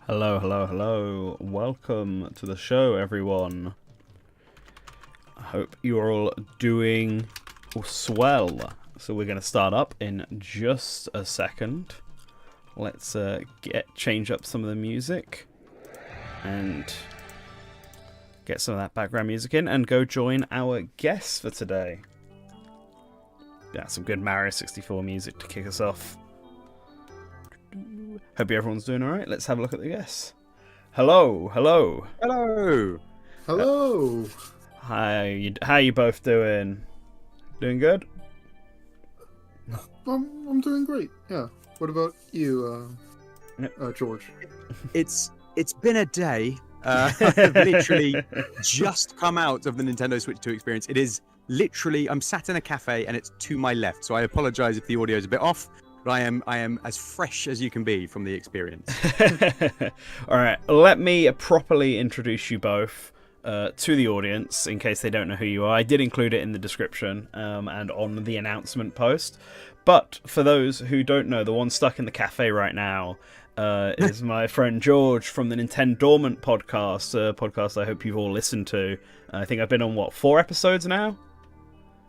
Hello, hello, hello. Welcome to the show, everyone. I hope you're all doing swell. So we're going to start up in just a second. Let's change up some of the music and get some of that background music in and go join our guests for today. Got some good Mario 64 music to kick us off. Hope everyone's doing alright. Let's have a look at the guests. Hello, hello. Hello. Hello. Hi, how you both doing? Doing good? I'm doing great. Yeah. What about you, George? It's been a day. I've literally just come out of the Nintendo Switch 2 experience. It is literally, I'm sat in a cafe and it's to my left. So I apologize if the audio is a bit off, but I am as fresh as you can be from the experience. Alright, let me properly introduce you both to the audience in case they don't know who you are. I did include it in the description and on the announcement post. But for those who don't know, the one stuck in the cafe right now is my friend George from the Nintendo Dormant podcast, a podcast I hope you've all listened to. I think I've been on, 4 episodes now?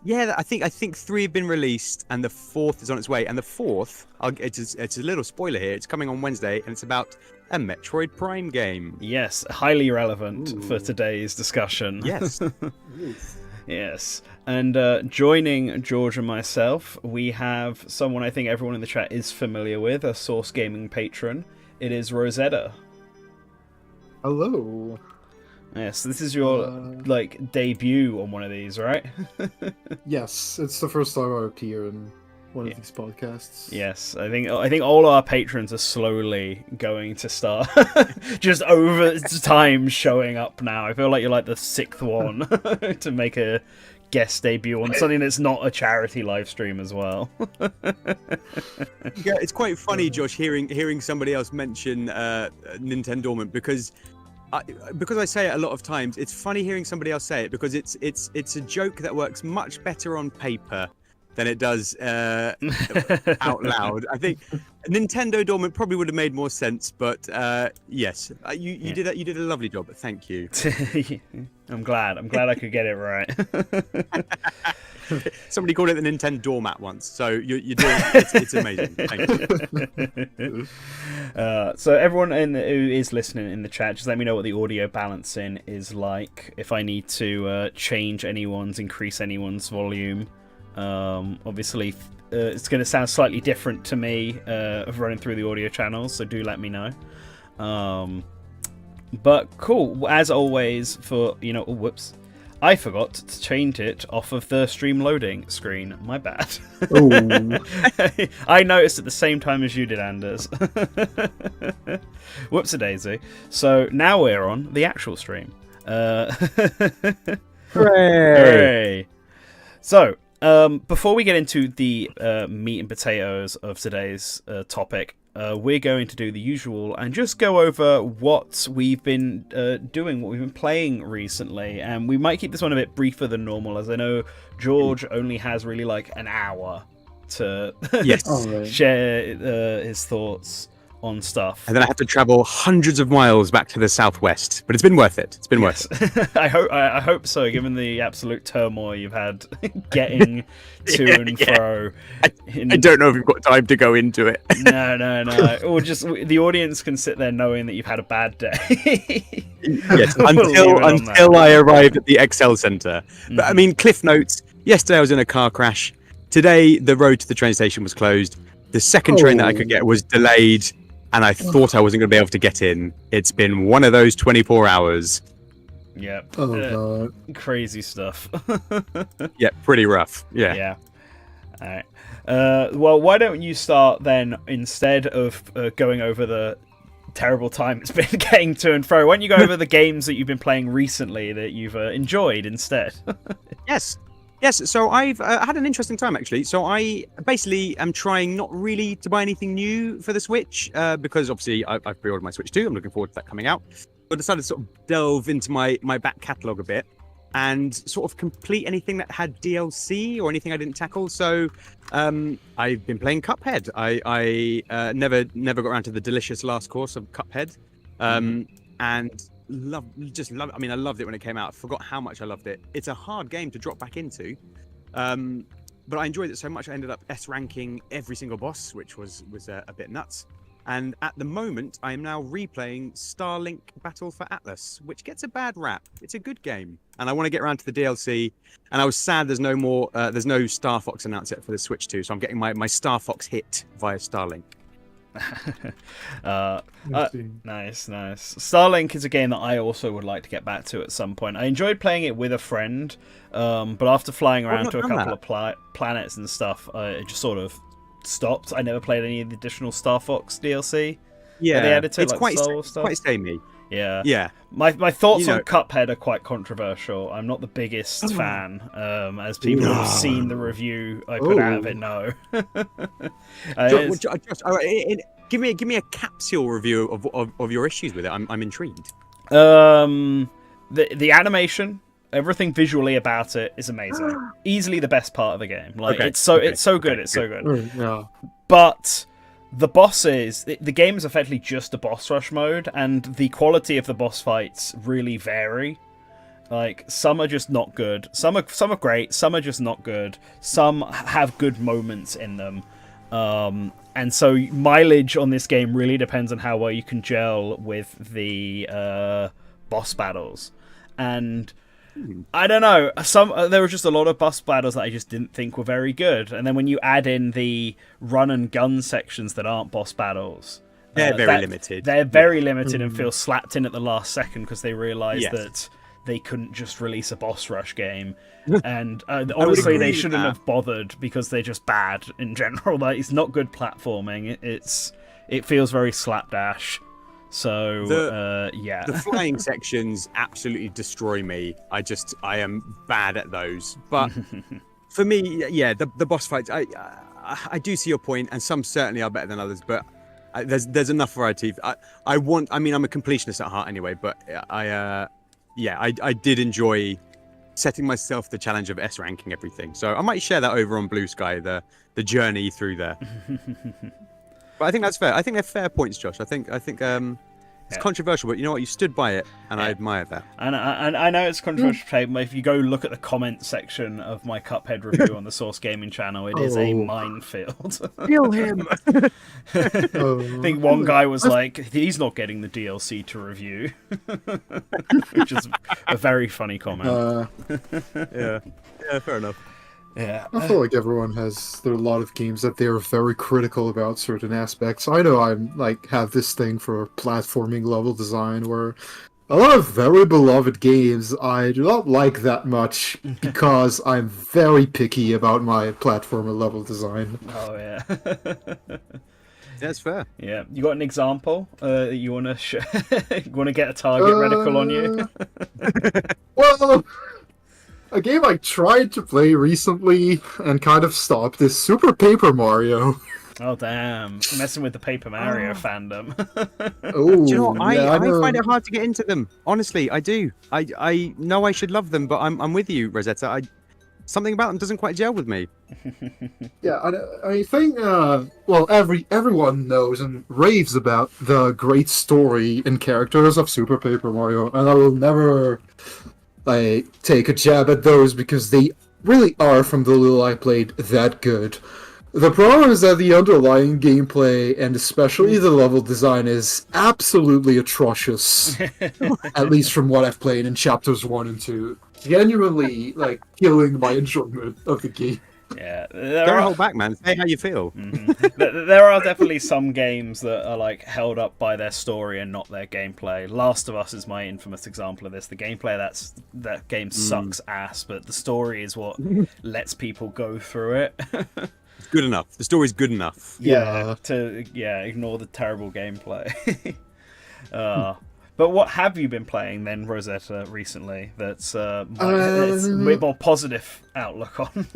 Yeah, I think 3 have been released and the 4th is on its way. And the 4th, it's a little spoiler here, it's coming on Wednesday and it's about a Metroid Prime game. Yes, highly relevant for today's discussion. Yes. Yes. And joining George and myself, we have someone I think everyone in the chat is familiar with, a Source Gaming patron. It is Rosetta. Hello. Yes, this is your debut on one of these, right? Yes, it's the first time I appear in one of these podcasts. Yes, I think all our patrons are slowly going to start just over time showing up now. I feel like you're like the 6th one to make a guest debut on something that's not a charity live stream as well. Yeah, it's quite funny, Josh, hearing somebody else mention Nintendo Dormant because I say it a lot of times. It's funny hearing somebody else say it because it's a joke that works much better on paper than it does out loud. I think Nintendo Dormant probably would have made more sense, but yes, you did a lovely job. Thank you. I'm glad I could get it right. Somebody called it the Nintendo Doormat once, so you're doing it's amazing. Thank you. So everyone who is listening in the chat, just let me know what the audio balancing is like. If I need to increase anyone's volume. Obviously, it's going to sound slightly different to me of running through the audio channels, so do let me know. But cool, as always, whoops. I forgot to change it off of the stream loading screen. My bad. I noticed at the same time as you did, Anders. Whoops-a-daisy. So now we're on the actual stream. Hooray! So, before we get into the meat and potatoes of today's topic, we're going to do the usual and just go over what we've been doing, what we've been playing recently. And we might keep this one a bit briefer than normal, as I know George only has really like an hour to share his thoughts on stuff. And then I have to travel hundreds of miles back to the southwest, but it's been worth it. It's been worth it. I hope so, given the absolute turmoil you've had getting to and fro. I don't know if we've got time to go into it. No. Or just the audience can sit there knowing that you've had a bad day. Yes, until I arrived at the Excel Centre. But I mean, cliff notes. Yesterday I was in a car crash. Today the road to the train station was closed. The second train that I could get was delayed. And I thought I wasn't going to be able to get in. It's been one of those 24 hours. Yep. God. Crazy stuff. Yeah, pretty rough. Yeah. All right. Well, why don't you start then, instead of going over the terrible time it's been getting to and fro? Why don't you go over the games that you've been playing recently that you've enjoyed instead? Yes, so I've had an interesting time, actually. So I basically am trying not really to buy anything new for the Switch, because obviously I've pre-ordered my Switch 2. I'm looking forward to that coming out. But I decided to sort of delve into my back catalogue a bit and sort of complete anything that had DLC or anything I didn't tackle. So I've been playing Cuphead. I never got around to the delicious last course of Cuphead. and just love. I mean, I loved it when it came out. I forgot how much I loved it. It's a hard game to drop back into, but I enjoyed it so much. I ended up S ranking every single boss, which was a bit nuts. And at the moment, I am now replaying Starlink Battle for Atlas, which gets a bad rap. It's a good game, and I want to get around to the DLC. And I was sad there's no more, there's no Star Fox announced yet for the Switch 2, so I'm getting my Star Fox hit via Starlink. Nice. Starlink is a game that I also would like to get back to at some point. I enjoyed playing it with a friend, but after flying around to a couple of planets and stuff, it just sort of stopped. I never played any of the additional Star Fox DLC. Yeah, they added to it's like quite Star Wars stuff. Quite samey. Yeah. My thoughts on Cuphead are quite controversial. I'm not the biggest fan, as people who have seen the review I put out of it know. Give me a capsule review of your issues with it. I'm intrigued. The animation, everything visually about it is amazing. Easily the best part of the game. Like it's so good. It's so good. Yeah. But the bosses, the game is effectively just a boss rush mode, and the quality of the boss fights really vary. Like some are just not good. Some are great. Some are just not good. Some have good moments in them. And so mileage on this game really depends on how well you can gel with the boss battles. And I don't know, there were just a lot of boss battles that I just didn't think were very good. And then when you add in the run and gun sections that aren't boss battles, they're very limited. They're very limited and feel slapped in at the last second because they realised that they couldn't just release a boss rush game. And honestly, they shouldn't have bothered because they're just bad in general. Like, it's not good platforming. It feels very slapdash. So the flying sections absolutely destroy me. I am bad at those. But for me, the boss fights, I do see your point, and some certainly are better than others. But there's enough variety. I'm a completionist at heart anyway. But I did enjoy setting myself the challenge of S ranking everything. So I might share that over on Blue Sky, the journey through there. But I think that's fair. I think they're fair points, Josh. I think it's controversial, but you know what? You stood by it, and I admire that. And I know it's controversial, but if you go look at the comment section of my Cuphead review on the Source Gaming channel, it is a minefield. Kill him! I think one guy was like, he's not getting the DLC to review. Which is a very funny comment. Yeah, fair enough. Yeah, I feel like everyone has a lot of games that they're very critical about certain aspects. I know have this thing for platforming level design where a lot of very beloved games I do not like that much because I'm very picky about my platformer level design. Oh yeah. That's fair. Yeah, you got an example that you want to you want to get a target reticle on you? Well, a game I tried to play recently and kind of stopped is Super Paper Mario. Oh damn! Messing with the Paper Mario fandom. Oh, do you know what? I know. find it hard to get into them. Honestly, I do. I know I should love them, but I'm with you, Rosetta. Something about them doesn't quite gel with me. Yeah, I think everyone knows and raves about the great story and characters of Super Paper Mario, and I will never take a jab at those because they really are, from the little I played, that good. The problem is that the underlying gameplay and especially the level design is absolutely atrocious. At least from what I've played in chapters 1 and 2. Genuinely, killing my enjoyment of the game. Yeah, Don't hold back, man. Say how you feel. Mm-hmm. There are definitely some games that are held up by their story and not their gameplay. Last of Us is my infamous example of this. The gameplay, that game sucks ass, but the story is what lets people go through it. It's good enough. The story's good enough. Yeah. To ignore the terrible gameplay. But what have you been playing then, Rosetta, recently? That's a bit more positive outlook on.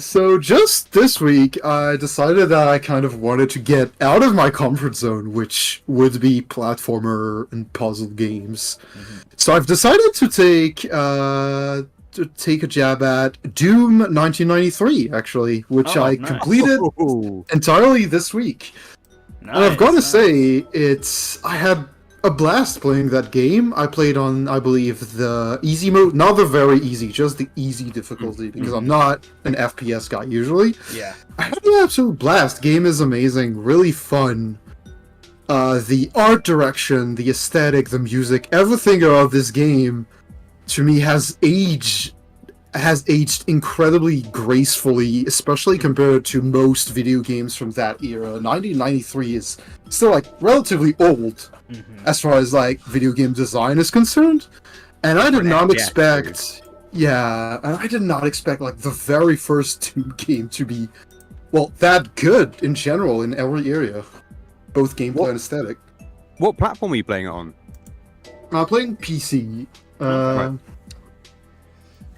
So just this week, I decided that I kind of wanted to get out of my comfort zone, which would be platformer and puzzle games. Mm-hmm. So I've decided to take a jab at Doom 1993, actually, which I completed entirely this week. Nice, and I've got to say, I had a blast playing that game. I played on, I believe, the easy mode, not the very easy, just the easy difficulty, because I'm not an FPS guy usually. Yeah. I had an absolute blast. Game is amazing, really fun. The art direction, the aesthetic, the music, everything about this game, to me, has aged incredibly gracefully, especially compared to most video games from that era. 1993 is still like relatively old as far as like video game design is concerned, and I did not expect. Yeah, and I did not expect like the very first Doom game to be, well, that good in general in every area, both gameplay and aesthetic. What platform are you playing it on? I'm playing PC. Right.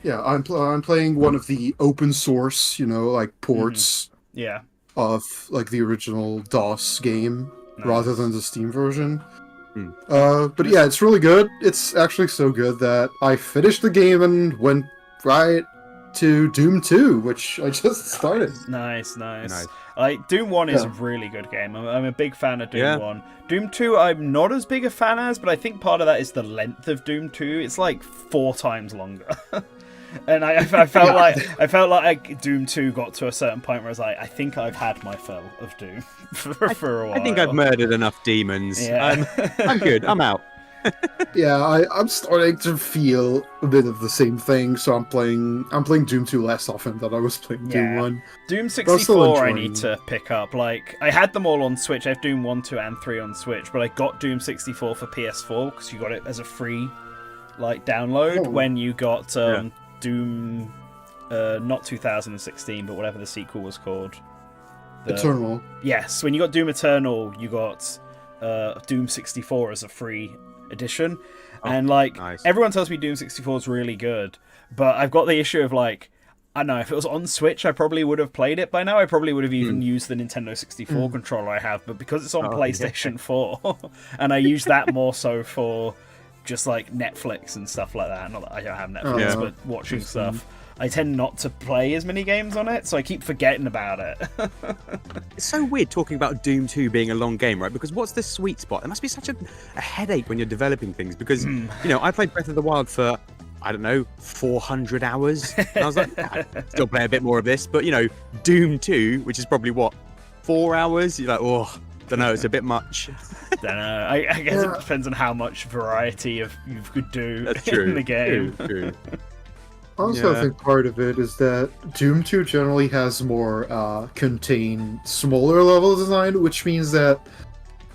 Yeah, I'm playing one of the open source, like ports Yeah. of like the original DOS game rather than the Steam version. But yeah, it's really good. It's actually so good that I finished the game and went right to Doom 2, which I just started. Nice. Like Doom 1 is a really good game. I'm a big fan of Doom 1. Doom 2 I'm not as big a fan as, but I think part of that is the length of Doom 2. It's like 4 times longer. And I felt like Doom 2 got to a certain point where I was like, I think I've had my fill of Doom for a while. I think I've murdered enough demons. Yeah. I'm good. I'm out. Yeah, I'm starting to feel a bit of the same thing, so I'm playing Doom 2 less often than I was playing Doom 1. Doom still 64 I enjoying need to pick up. Like, I had them all on Switch. I have Doom 1, 2, and 3 on Switch, but I got Doom 64 for PS4 because you got it as a free download when you got Doom, not 2016, but whatever the sequel was called. Eternal. Yes, when you got Doom Eternal, you got Doom 64 as a free edition. And nice. Everyone tells me Doom 64 is really good, but I've got the issue of I don't know, if it was on Switch, I probably would have played it by now. I probably would have even used the Nintendo 64 controller I have, but because it's on PlayStation 4, and I use that more so for just like Netflix and stuff like that. Not that I don't have Netflix, but watching stuff. I tend not to play as many games on it, so I keep forgetting about it. It's so weird talking about Doom 2 being a long game, right? Because what's the sweet spot? There must be such a headache when you're developing things. Because, I played Breath of the Wild for, I don't know, 400 hours. And I was like, I'd still play a bit more of this. But, Doom 2, which is probably, 4 hours? You're like, oh, don't know, it's a bit much. Don't know. I guess it depends on how much variety you could do in the game. True. Also, I think part of it is that Doom 2 generally has more contained, smaller level design, which means that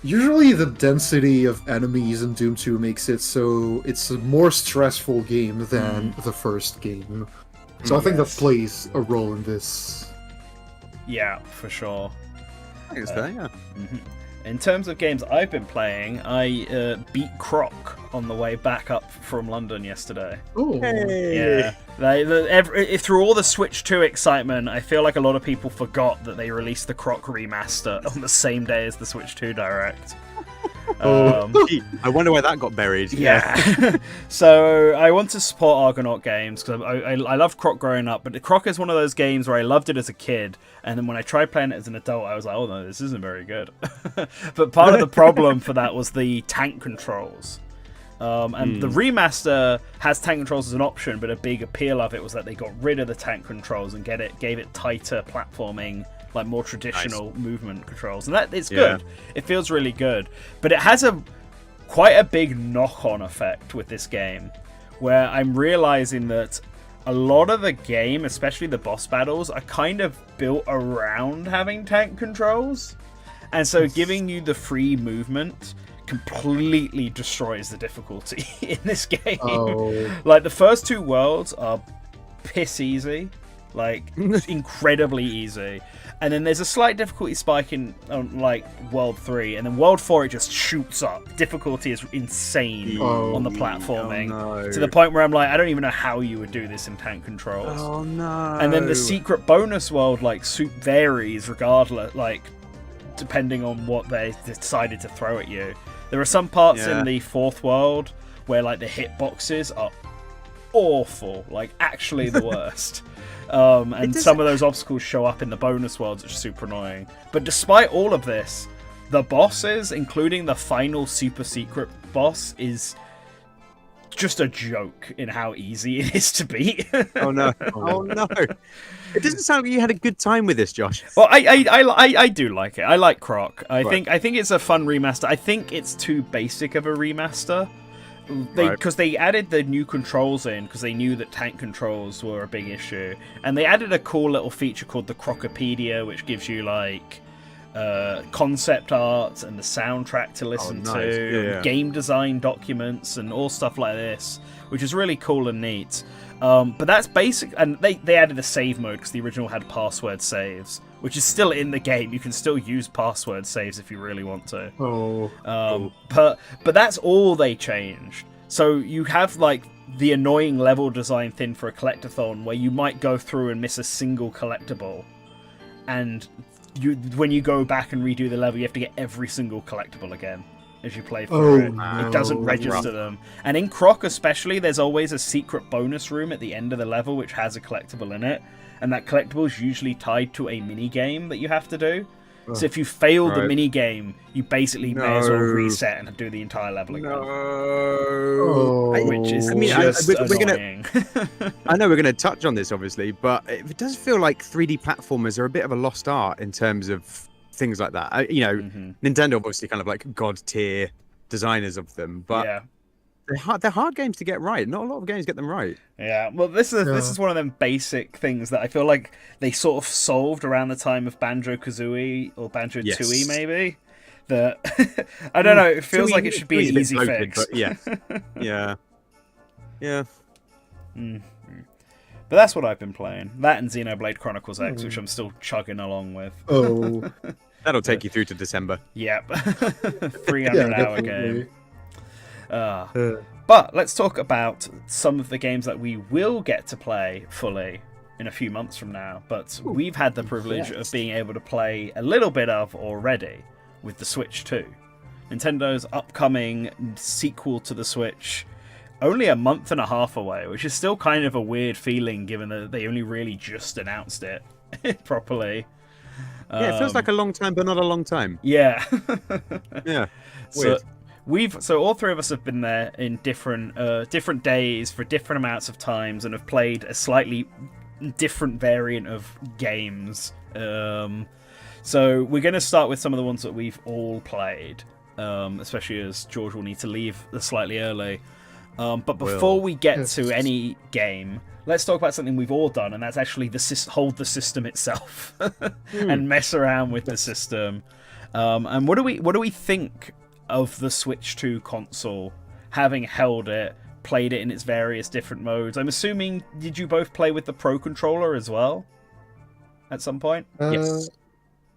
usually the density of enemies in Doom 2 makes it so it's a more stressful game than the first game. So I think that plays a role in this. Yeah, for sure. I guess that, yeah. In terms of games I've been playing, I beat Croc on the way back up from London yesterday. Oh, yeah. Through all the Switch 2 excitement, I feel like a lot of people forgot that they released the Croc remaster on the same day as the Switch 2 Direct. I wonder where that got buried. Yeah. So I want to support Argonaut games because I loved Croc growing up, but Croc is one of those games where I loved it as a kid, and then when I tried playing it as an adult, I was like, oh no, this isn't very good. But part of the problem for that was the tank controls. And the remaster has tank controls as an option, but a big appeal of it was that they got rid of the tank controls and gave it tighter platforming, like more traditional movement controls, and that it's good. It feels really good, but it has quite a big knock-on effect with this game, where I'm realizing that a lot of the game, especially the boss battles, are kind of built around having tank controls, and so giving you the free movement completely destroys the difficulty in this game. Like the first 2 worlds are piss easy, like incredibly easy, and then there's a slight difficulty spike in like World 3, and then World 4 it just shoots up. Difficulty is insane on the platforming, to the point where I'm like, I don't even know how you would do this in tank controls. Oh no. And then the secret bonus world varies regardless, depending on what they decided to throw at you. There are some parts in the 4th world where the hitboxes are awful, actually the worst. And some of those obstacles show up in the bonus worlds, which is super annoying. But despite all of this, the bosses, including the final super secret boss, is just a joke in how easy it is to beat. Oh no! Oh no! It doesn't sound like you had a good time with this, Josh. Well, I do like it. I like Croc. I Right. think it's a fun remaster. I think it's too basic of a remaster. Right. Because they added the new controls in because they knew that tank controls were a big issue, and they added a cool little feature called the Crocopedia, which gives you like concept art and the soundtrack to listen nice. to, Yeah. game design documents, and all stuff like this, which is really cool and neat. But that's basic, and they added a save mode because the original had password saves, which is still in the game. You can still use password saves if you really want to. Oh, But that's all they changed. So you have like the annoying level design thing for a collectathon where you might go through and miss a single collectible, and when you go back and redo the level, you have to get every single collectible again as you play through it. no. It doesn't register them. And in Croc especially, there's always a secret bonus room at the end of the level which has a collectible in it, and that collectible is usually tied to a mini game that you have to do. So if you fail the Right. mini game, you basically may as well No. reset and do the entire level again. Oh. Which is I mean, just we're gonna. annoying. I know we're going to touch on this, obviously, but it does feel like 3D platformers are a bit of a lost art in terms of things like that. Mhm. Nintendo obviously kind of like god tier designers of them, but Yeah. they're hard games to get right. Not a lot of games get them right. Yeah, well, this is one of them basic things that I feel like they sort of solved around the time of Banjo-Kazooie or Banjo-Tooie, Yes. maybe. That I don't know. It feels like it should be Twoie's a an bit easy bloated, fix. but yeah. But that's what I've been playing. That and Xenoblade Chronicles X, which I'm still chugging along with. Oh, That'll take you through to December. Yep, yeah, 300-hour game. definitely. But let's talk about some of the games that we will get to play fully in a few months from now. But we've had the privilege of being able to play a little bit of already with the Switch 2. Nintendo upcoming sequel to the Switch, only a month and a half away, which is still kind of a weird feeling given that they only really just announced it properly. Yeah, it feels like a long time, but not a long time. Yeah. Yeah. So Weird. so all three of us have been there in different days for different amounts of times and have played a slightly different variant of games. So we're going to start with some of the ones that we've all played, especially as George will need to leave slightly early. But before we get to any game, let's talk about something we've all done, and that's actually hold the system itself and mess around with the system. And what do we think of the Switch 2 console, having held it, played it in its various different modes? I'm assuming, did you both play with the Pro Controller as well at some point? Yes.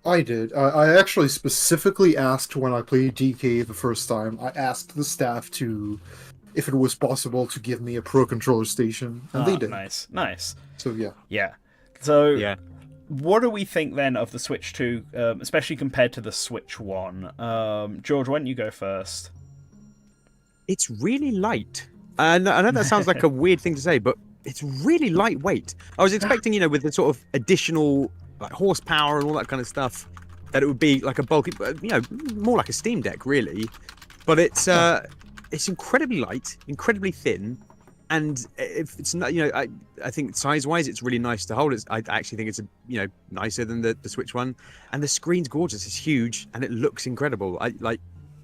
I did. I actually specifically asked when I played DK the first time. I asked the staff if it was possible to give me a Pro Controller station, and they did. Nice. So yeah. Yeah. So Yeah. what do we think then of the Switch 2, especially compared to the Switch 1? George, why don't you go first? It's really light. And I know that sounds like a weird thing to say, but it's really lightweight. I was expecting, with the sort of additional like horsepower and all that kind of stuff, that it would be like a bulky, more like a Steam Deck, really. But it's incredibly light, incredibly thin, and if it's not, I think size-wise, it's really nice to hold. I actually think it's nicer than the Switch one, and the screen's gorgeous. It's huge and it looks incredible.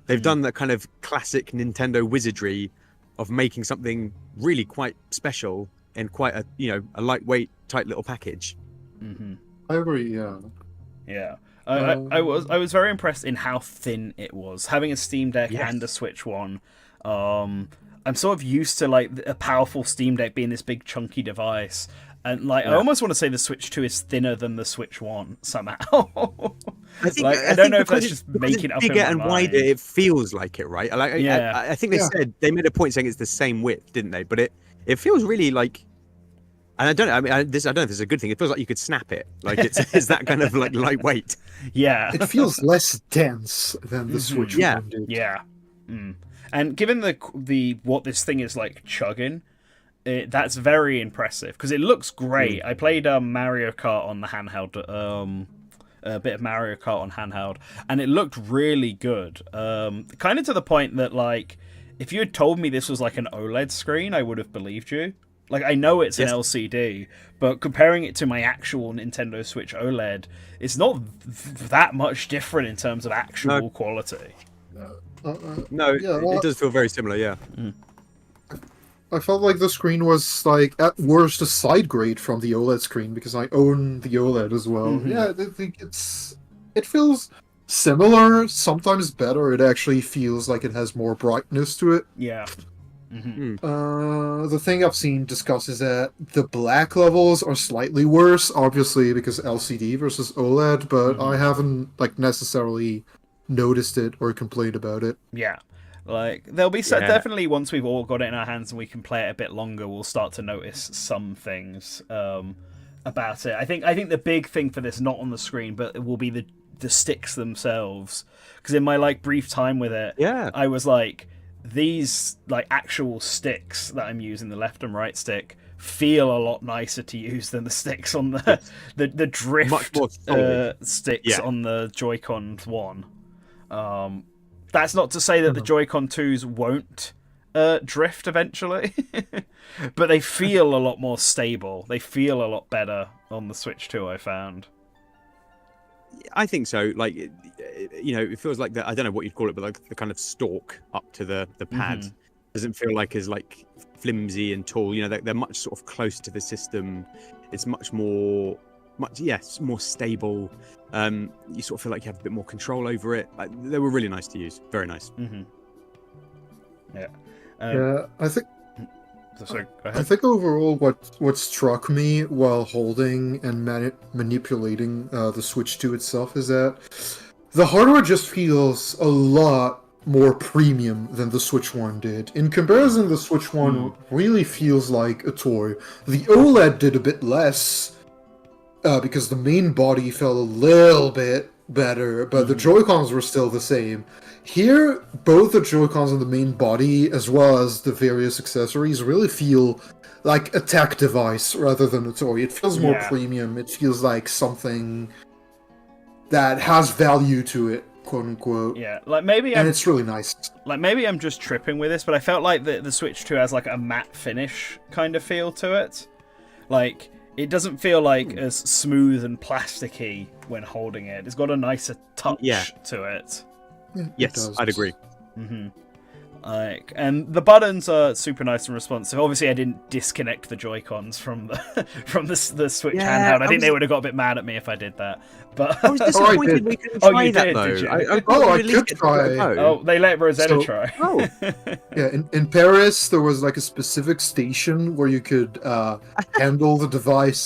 They've done that kind of classic Nintendo wizardry of making something really quite special in quite a lightweight, tight little package. Mm-hmm. I agree. Yeah. Yeah. I was very impressed in how thin it was. Having a Steam Deck Yes. and a Switch one, I'm sort of used to like a powerful Steam Deck being this big chunky device, and I almost want to say the Switch 2 is thinner than the Switch 1 somehow. I don't know if that's just making it up in bigger my and mind. wider. It feels like it, right? I think they said they made a point saying it's the same width, didn't they? But it feels really like. And I don't know. I don't know if this is a good thing. It feels like you could snap it. Like it's that kind of like lightweight. Yeah. It feels less dense than the Switch Yeah. one did. Yeah. And given the what this thing is like chugging, that's very impressive because it looks great. I played Mario Kart on the handheld a bit of Mario Kart on handheld, and it looked really good. Kind of to the point that, like, if you had told me this was like an OLED screen, I would have believed you. Like, I know it's an LCD, but comparing it to my actual Nintendo Switch OLED, it's not that much different in terms of actual quality. It does feel very similar, yeah. I felt like the screen was, like, at worst a side grade from the OLED screen, because I own the OLED as well. Mm-hmm. Yeah, I think it feels similar, sometimes better. It actually feels like it has more brightness to it. Yeah. The thing I've seen discussed is that the black levels are slightly worse, obviously, because LCD versus OLED, but I haven't, like, necessarily noticed it or complained about it. Yeah. Like, there'll be definitely, once we've all got it in our hands and we can play it a bit longer, we'll start to notice some things about it. I think the big thing for this, not on the screen, but it will be the sticks themselves. Because in my, like, brief time with it, I was like, these, like, actual sticks that I'm using, the left and right stick, feel a lot nicer to use than the sticks on the drift sticks on the Joy-Con 1. That's not to say that the Joy-Con 2s won't drift eventually, but they feel a lot more stable. They feel a lot better on the Switch 2, I found. I think so. Like, it feels like I don't know what you'd call it, but like the kind of stalk up to the pad doesn't feel like as, like, flimsy and tall. They're much sort of closer to the system. It's much more stable. You sort of feel like you have a bit more control over it. They were really nice to use. Very nice. Yeah. I think. Sorry, go ahead. I think overall, what struck me while holding and manipulating the Switch 2 itself is that the hardware just feels a lot more premium than the Switch 1 did. In comparison, the Switch 1 really feels like a toy. The OLED did a bit less, because the main body felt a little bit better, but the Joy-Cons were still the same. Here, both the Joy-Cons and the main body, as well as the various accessories, really feel like a tech device rather than a toy. It feels more premium. It feels like something that has value to it, quote unquote. Yeah, like maybe it's really nice. Like, maybe I'm just tripping with this, but I felt like the Switch 2 has, like, a matte finish kind of feel to it. Like, it doesn't feel like as smooth and plasticky when holding it. It's got a nicer touch to it. Yeah, yes, I'd agree. And the buttons are super nice and responsive. Obviously, I didn't disconnect the Joy-Cons from the Switch handheld. I think they would have got a bit mad at me if I did that. But I was disappointed we couldn't try that, though. Did you? I could try. Oh, they let Rosetta try. Yeah, in Paris, there was, like, a specific station where you could handle the device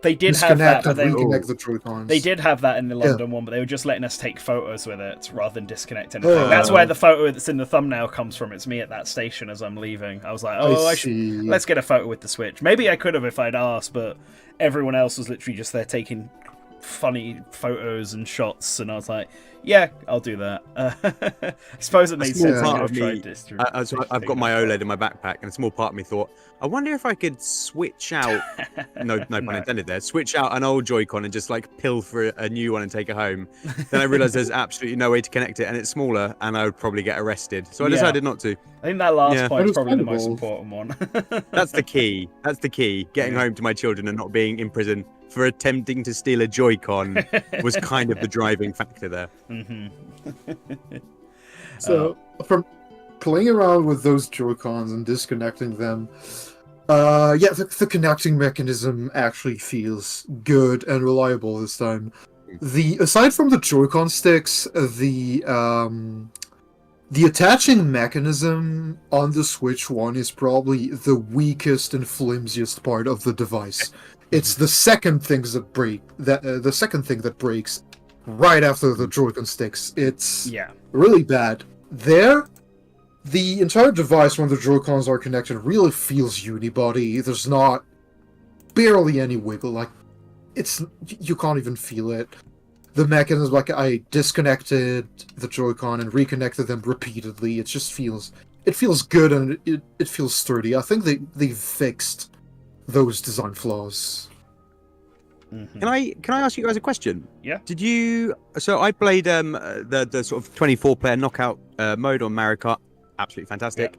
they did have that, but reconnect the Joy-Cons. They did have that in the London one, but they were just letting us take photos with it rather than disconnect anything. That's where the photo that's in the thumbnail comes from. It's me at that station as I'm leaving. I was like, let's get a photo with the Switch. Maybe I could have if I'd asked, but everyone else was literally just there taking funny photos and shots, and I was like, yeah, I'll do that. I suppose it made sense. Part of me, I've got my OLED in my backpack, and a small part of me thought, I wonder if I could switch out, no pun intended there, switch out an old Joy-Con and just, like, pill for a new one and take it home. Then I realised there's absolutely no way to connect it, and it's smaller, and I would probably get arrested. So I decided not to. I think that last point is probably the most important one. That's the key. Getting home to my children and not being in prison for attempting to steal a Joy-Con was kind of the driving factor there. So, from playing around with those Joy-Cons and disconnecting them, the connecting mechanism actually feels good and reliable this time. Aside from the Joy-Con sticks, the attaching mechanism on the Switch 1 is probably the weakest and flimsiest part of the device. It's the second thing that breaks right after the Joy-Con sticks. It's really bad. The entire device, when the Joy-Cons are connected, really feels unibody. There's not barely any wiggle. Like, you can't even feel it. The mechanism, like, I disconnected the Joy-Con and reconnected them repeatedly. It feels good and it feels sturdy. I think they fixed those design flaws. Can I ask you guys a question? Yeah. Did you? So I played the sort of 24-player knockout mode on Mario Kart. Absolutely fantastic.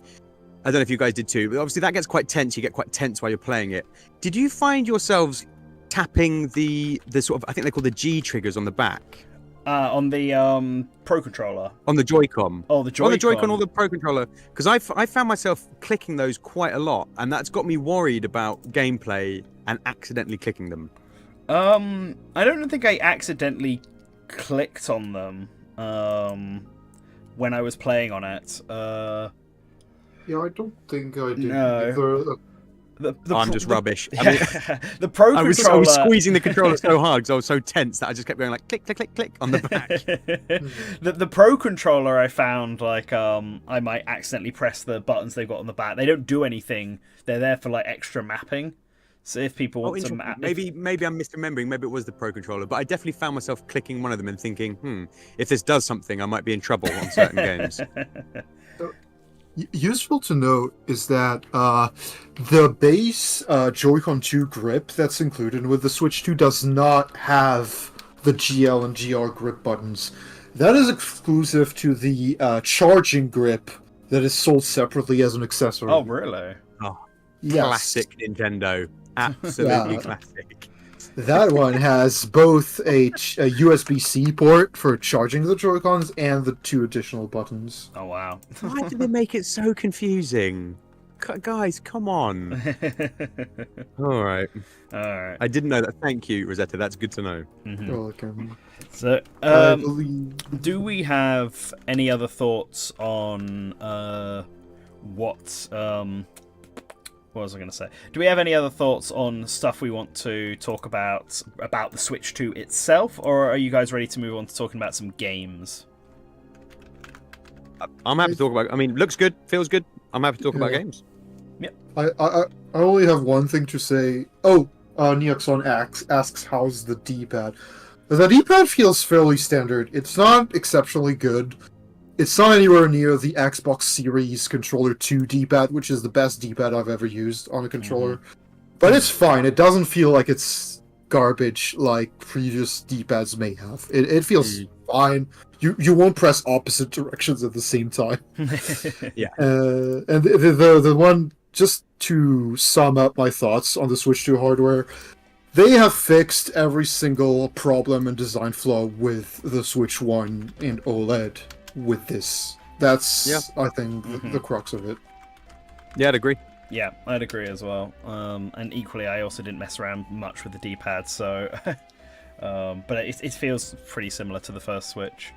I don't know if you guys did too, but obviously that gets quite tense. You get quite tense while you're playing it. Did you find yourselves tapping the sort of, I think they call the G triggers on the back? On the Pro Controller. On the Joy-Con. Oh, the Joy-Con. On the Joy-Con or the Pro Controller. Because I found myself clicking those quite a lot, and that's got me worried about gameplay and accidentally clicking them. I don't think I accidentally clicked on them when I was playing on it. Yeah, I don't think I did No. either. I'm just rubbish. I mean, the Pro I was Controller. squeezing the controller so hard because I was so tense that I just kept going like click, click, click, click on the back. the Pro Controller, I found like I might accidentally press the buttons they've got on the back. They don't do anything. They're there for like extra mapping. So if people want to map, maybe I'm misremembering. Maybe it was the Pro Controller, but I definitely found myself clicking one of them and thinking, if this does something, I might be in trouble on certain games. Useful to note is that the base Joy-Con 2 grip that's included with the Switch 2 does not have the GL and GR grip buttons. That is exclusive to the charging grip that is sold separately as an accessory. Oh, really? Yes. Classic Nintendo. Absolutely Yeah. classic. That one has both a USB-C port for charging the Joy-Cons and the 2 additional buttons. Oh, wow. Why did they make it so confusing? Guys, come on. All right. Alright. I didn't know that. Thank you, Rosetta. That's good to know. Welcome. So, I believe... do we have any other thoughts on what was I going to say? Do we have any other thoughts on stuff we want to talk about the Switch 2 itself, or are you guys ready to move on to talking about some games? I'm happy to talk about. I mean, looks good, feels good. I'm happy to talk about Yeah. games. I only have one thing to say. Oh, Neoxon asks how's the D-pad. The D-pad feels fairly standard. It's not exceptionally good. It's not anywhere near the Xbox Series Controller 2 D-pad, which is the best D-pad I've ever used on a controller. But it's fine. It doesn't feel like it's garbage like previous D-pads may have. It feels fine. You won't press opposite directions at the same time. Yeah. And the one, just to sum up my thoughts on the Switch 2 hardware, they have fixed every single problem and design flaw with the Switch 1 and OLED with this. That's, I think, the crux of it. Yeah, I'd agree. Yeah, I'd agree as well. And equally, I also didn't mess around much with the D-pad, so... but it feels pretty similar to the first Switch.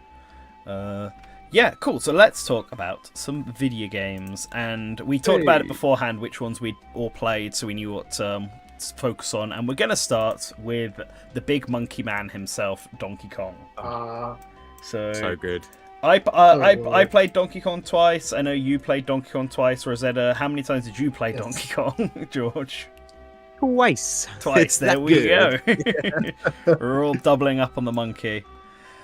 Yeah, cool. So let's talk about some video games. And we talked about it beforehand, which ones we'd all played, so we knew what to focus on. And we're going to start with the big monkey man himself, Donkey Kong. So good. I played Donkey Kong twice. I know you played Donkey Kong twice, Rosetta. How many times did you play Donkey Kong, George? Twice. Twice. There we go. We're all doubling up on the monkey.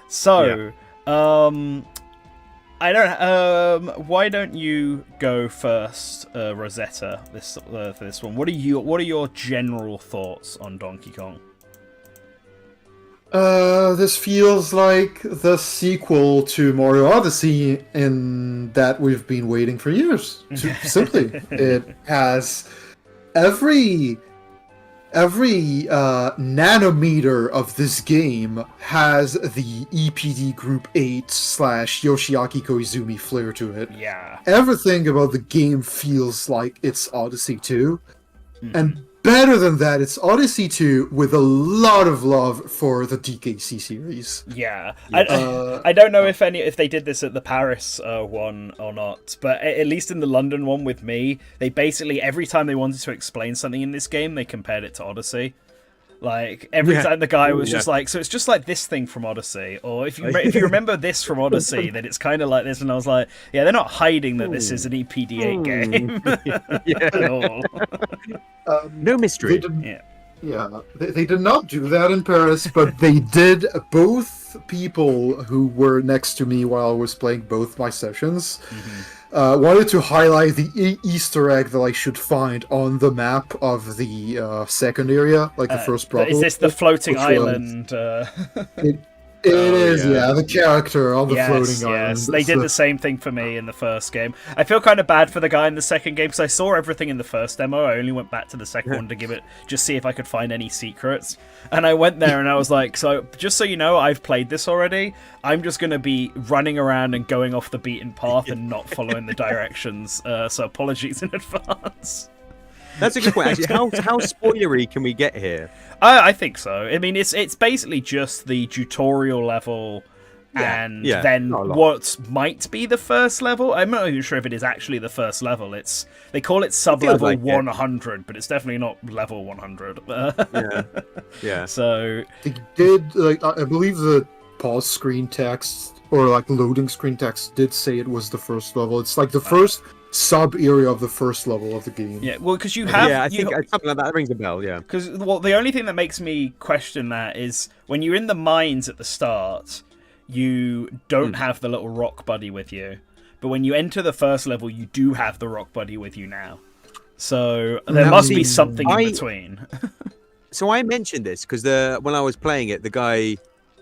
So, I don't. Why don't you go first, Rosetta? For this one. What are your general thoughts on Donkey Kong? This feels like the sequel to Mario Odyssey in that we've been waiting for years. Simply, it has every nanometer of this game has the EPD Group 8 / Yoshiaki Koizumi flair to it. Yeah. Everything about the game feels like it's Odyssey 2. And better than that, it's Odyssey 2 with a lot of love for the DKC series. Yeah. I don't know if they did this at the Paris one or not, but at least in the London one with me, they basically, every time they wanted to explain something in this game, they compared it to Odyssey. Like, every time the guy was just like, so it's just like this thing from Odyssey, or if you remember this from Odyssey, then it's kind of like this, and I was like, yeah, they're not hiding that this is an EPD8 game at all. No mystery. They did not do that in Paris, but they did. Both people who were next to me while I was playing both my sessions wanted to highlight the Easter egg that I should find on the map of the second area, like the first problem. Is this the floating which was- island? It is, yeah. the character on the floating island. Yes, they did the same thing for me in the first game. I feel kind of bad for the guy in the second game because I saw everything in the first demo. I only went back to the second one to just see if I could find any secrets. And I went there and I was like, so just so you know, I've played this already. I'm just going to be running around and going off the beaten path and not following the directions. So apologies in advance. That's a good point. Actually, how spoilery can we get here? I think so. I mean, it's basically just the tutorial level, and then not a lot. what might be the first level. I'm not even sure if it is actually the first level. They call it sub-level like it. 100, but it's definitely not level 100. Yeah. So They did, like, I believe the pause screen text, or like loading screen text, did say it was the first level. It's like the first sub-area of the first level of the game. yeah, well, because you have I think something like that rings a bell. Yeah. Because, well, the only thing that makes me question that is when you're in the mines at the start, you don't have the little rock buddy with you. But when you enter the first level, you do have the rock buddy with you now. So there must be something in between. So I mentioned this because when I was playing it, the guy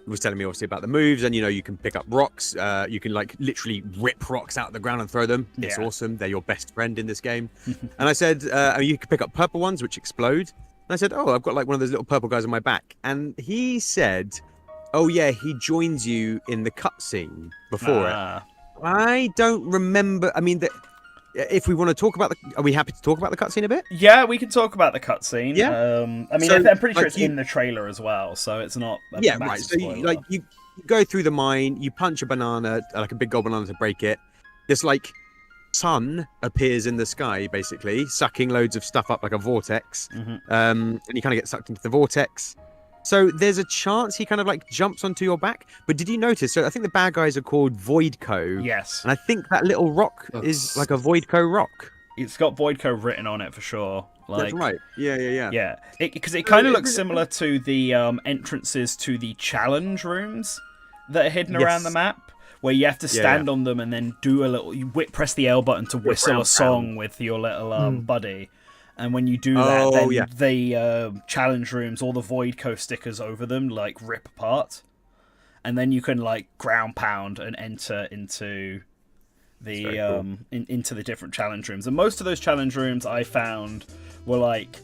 was telling me obviously about the moves, and you can pick up rocks. You can like literally rip rocks out of the ground and throw them. It's Yeah. awesome. They're your best friend in this game. And I said, you can pick up purple ones which explode. And I said, oh, I've got like one of those little purple guys on my back. And he said, oh yeah, he joins you in the cutscene before it. I don't remember. I mean, if we want to talk about are we happy to talk about the cutscene a bit? Yeah, we can talk about the cutscene. Yeah. I mean, So, I'm pretty sure like, it's in the trailer as well, so it's not. A Yeah, massive right. So spoiler. you go through the mine, you punch a banana, like a big gold banana to break it. This like sun appears in the sky, basically, sucking loads of stuff up like a vortex. And you kind of get sucked into the vortex. So there's a chance he kind of like jumps onto your back. But did you notice? So I think the bad guys are called Voidco. Yes, And I think that little rock is like a Voidco rock. it's got Voidco written on it for sure. Like, That's right. Yeah. Yeah, because it kind of looks similar to the entrances to the challenge rooms that are hidden around the Yes. map, where you have to stand on them and then do a little. Press the L button to whistle a song with your little buddy, and when you do that, then the challenge rooms, all the Voidco stickers over them, like rip apart, and then you can like ground pound and enter into the into the different challenge rooms. And most of those challenge rooms I found were like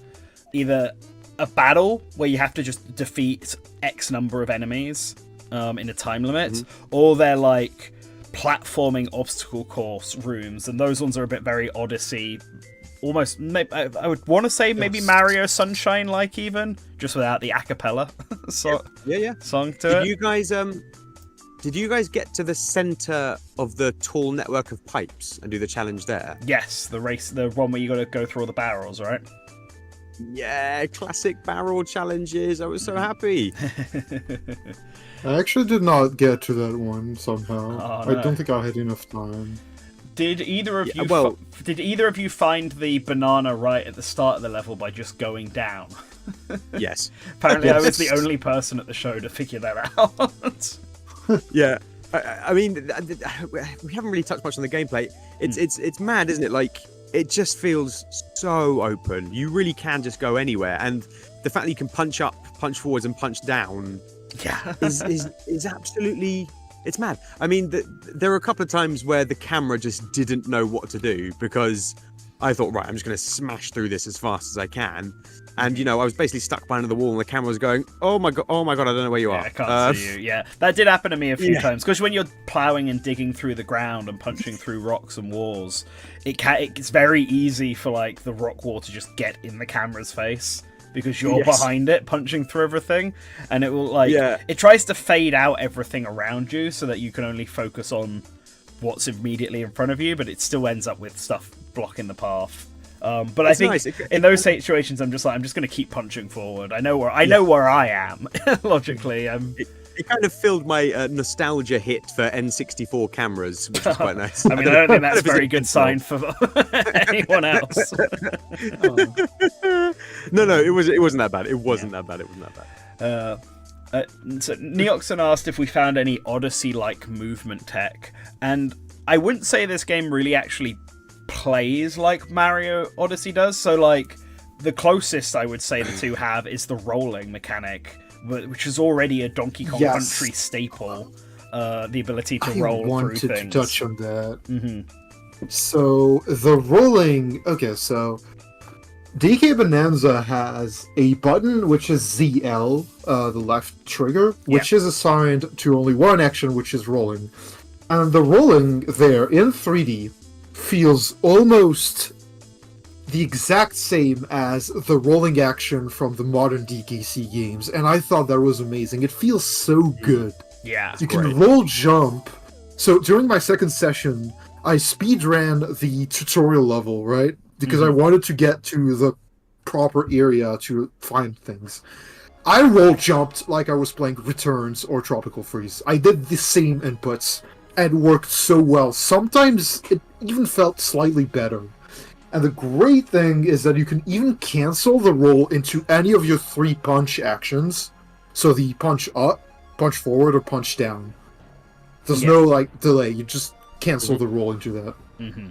either a battle where you have to just defeat X number of enemies in a time limit, or they're like platforming obstacle course rooms, and those ones are a bit very Odyssey, almost. I would want to say maybe Mario Sunshine, like, even just without the a cappella song to it. Did you guys get to the center of the tall network of pipes and do the challenge there? Yes, the one where you got to go through all the barrels, right? Yeah, classic barrel challenges. I was so happy. I actually did not get to that one somehow. Oh, no. I don't think I had enough time. Did either of you well- did either of you find the banana right at the start of the level by just going down? Yes. Apparently, I was the only person at the show to figure that out. Yeah. I mean, we haven't really touched much on the gameplay. It's mad, isn't it? Like, it just feels so open. You really can just go anywhere, and the fact that you can punch up, punch forwards, and punch down Yeah. is absolutely. It's mad. I mean, there were a couple of times where the camera just didn't know what to do, because I thought, right, I'm just going to smash through this as fast as I can. And, I was basically stuck behind the wall, and the camera was going, oh my god, I don't know where you are. I can't see you. Yeah, that did happen to me a few times. Because when you're plowing and digging through the ground and punching through rocks and walls, it's very easy for like the rock wall to just get in the camera's face, because you're behind it punching through everything, and it will it tries to fade out everything around you so that you can only focus on what's immediately in front of you, but it still ends up with stuff blocking the path. But I think nice. in those situations, I'm just going to keep punching forward. I know where I am logically. It kind of filled my nostalgia hit for N64 cameras, which is quite nice. I mean, I don't think that's a very good sign for anyone else. No, it wasn't that bad. It wasn't that bad. So Neoxon asked if we found any Odyssey-like movement tech, and I wouldn't say this game really actually plays like Mario Odyssey does. So, like, the closest I would say the two have is the rolling mechanic, which is already a Donkey Kong Yes. Country staple. The ability to I roll through wanted to things. touch on that. Mm-hmm. So the rolling. Okay, so DK Bonanza has a button which is ZL, the left trigger, which is assigned to only one action, which is rolling. And the rolling there in 3D feels almost the exact same as the rolling action from the modern DKC games, and I thought that was amazing. It feels so good. Yeah. You can roll jump. So during my second session, I speedran the tutorial level, right? Because I wanted to get to the proper area to find things. I roll jumped like I was playing Returns or Tropical Freeze. I did the same inputs and worked so well. Sometimes it even felt slightly better. And the great thing is that you can even cancel the roll into any of your 3 punch actions. So the punch up, punch forward, or punch down. There's no like delay. You just cancel the roll into that. Mm-hmm.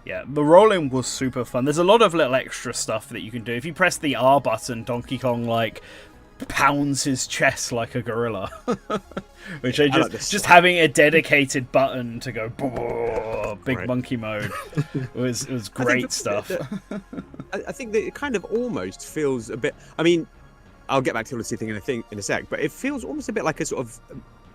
Yeah, the rolling was super fun. There's a lot of little extra stuff that you can do. If you press the R button, Donkey Kong like pounds his chest like a gorilla. Which I just having a dedicated button to go big monkey mode was great stuff. I think that it kind of almost feels a bit. I mean, I'll get back to the Odyssey thing in a sec, but it feels almost a bit like a sort of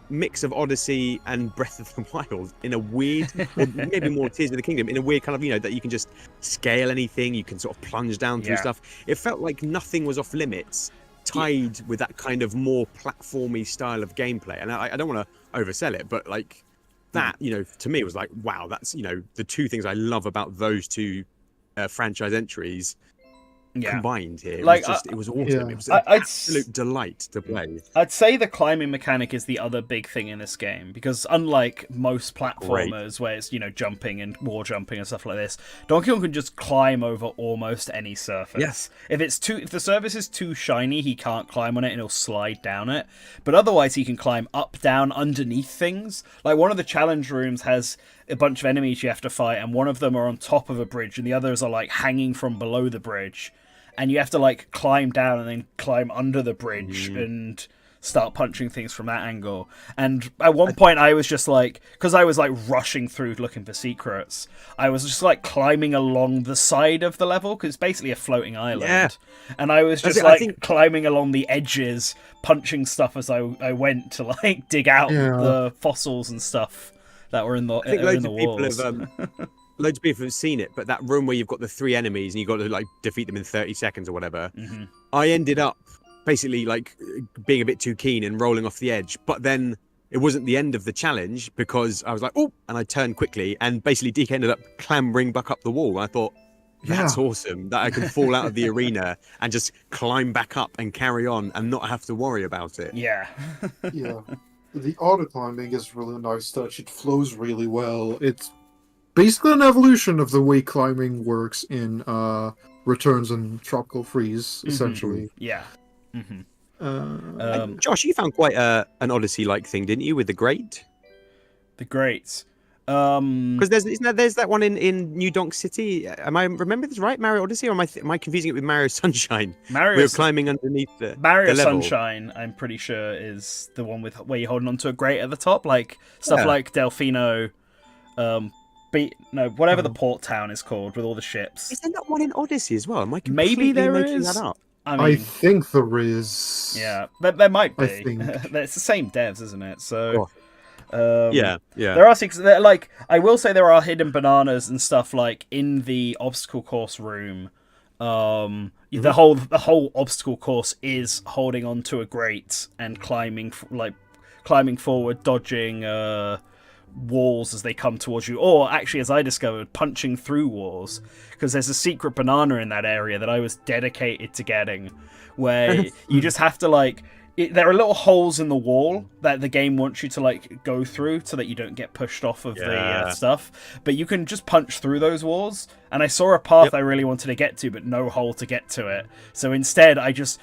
mix of Odyssey and Breath of the Wild in a weird, or maybe more Tears of the Kingdom, in a weird kind of, you know, that you can just scale anything, you can sort of plunge down through stuff. It felt like nothing was off limits, tied with that kind of more platformy style of gameplay. And I don't want to oversell it, but like that, you know, to me was like, wow, that's, you know, the two things I love about those two franchise entries combined here. It was just, it was awesome. It was an absolute delight to play. I'd say the climbing mechanic is the other big thing in this game, because unlike most platformers where it's, you know, jumping and wall jumping and stuff like this, Donkey Kong can just climb over almost any surface. Yes. If the surface is too shiny, he can't climb on it and he'll slide down it. But otherwise he can climb up, down, underneath things. Like one of the challenge rooms has a bunch of enemies you have to fight, and one of them are on top of a bridge and the others are like hanging from below the bridge. And you have to like climb down and then climb under the bridge and start punching things from that angle. And at one point I was just like, because I was like rushing through looking for secrets, I was just like climbing along the side of the level, because it's basically a floating island. Yeah. And I was just climbing along the edges, punching stuff as I went to like dig out the fossils and stuff that were in the, walls. Loads of people have seen it, but that room where you've got the 3 enemies and you've got to like defeat them in 30 seconds or whatever, I ended up basically like being a bit too keen and rolling off the edge. But then it wasn't the end of the challenge, because I was like, oh, and I turned quickly, and basically DK ended up clambering back up the wall. And I thought, that's awesome that I can fall out of the arena and just climb back up and carry on and not have to worry about it. Yeah. The auto climbing is really nice touch. It flows really well. It's basically an evolution of the way climbing works in Returns and Tropical Freeze, essentially. Yeah. Josh, you found quite an Odyssey-like thing, didn't you, with the Grate? The Grate. Because there's that one in New Donk City. Am I remember this right? Mario Odyssey, or am I confusing it with Mario Sunshine? We're climbing underneath the Mario the level. Sunshine, I'm pretty sure, is the one with where you're holding onto a grate at the top, like stuff like Delfino, whatever the port town is called with all the ships. Is there not one in Odyssey as well? Am I Maybe there making is. that up? I think there is. Yeah, there might be. I think. It's the same devs, isn't it? So. Yeah. There are like I will say there are hidden bananas and stuff like in the obstacle course room. The whole obstacle course is holding onto a grate and climbing forward, dodging walls as they come towards you, or actually, as I discovered, punching through walls, because there's a secret banana in that area that I was dedicated to getting, where you just have to there are little holes in the wall that the game wants you to go through so that you don't get pushed off of the stuff, but you can just punch through those walls, and I saw a path I really wanted to get to but no hole to get to it, so instead I just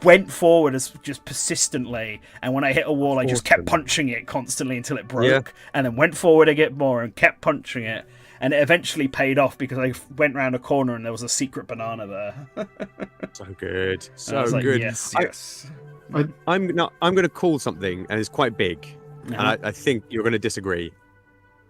went forward as just persistently, and when I hit a wall, I just kept punching it constantly until it broke, and then went forward a bit more and kept punching it, and it eventually paid off because I went round a corner and there was a secret banana there. So good, And I was so like, good. Yes. I'm going to call something, and it's quite big, and I think you're going to disagree.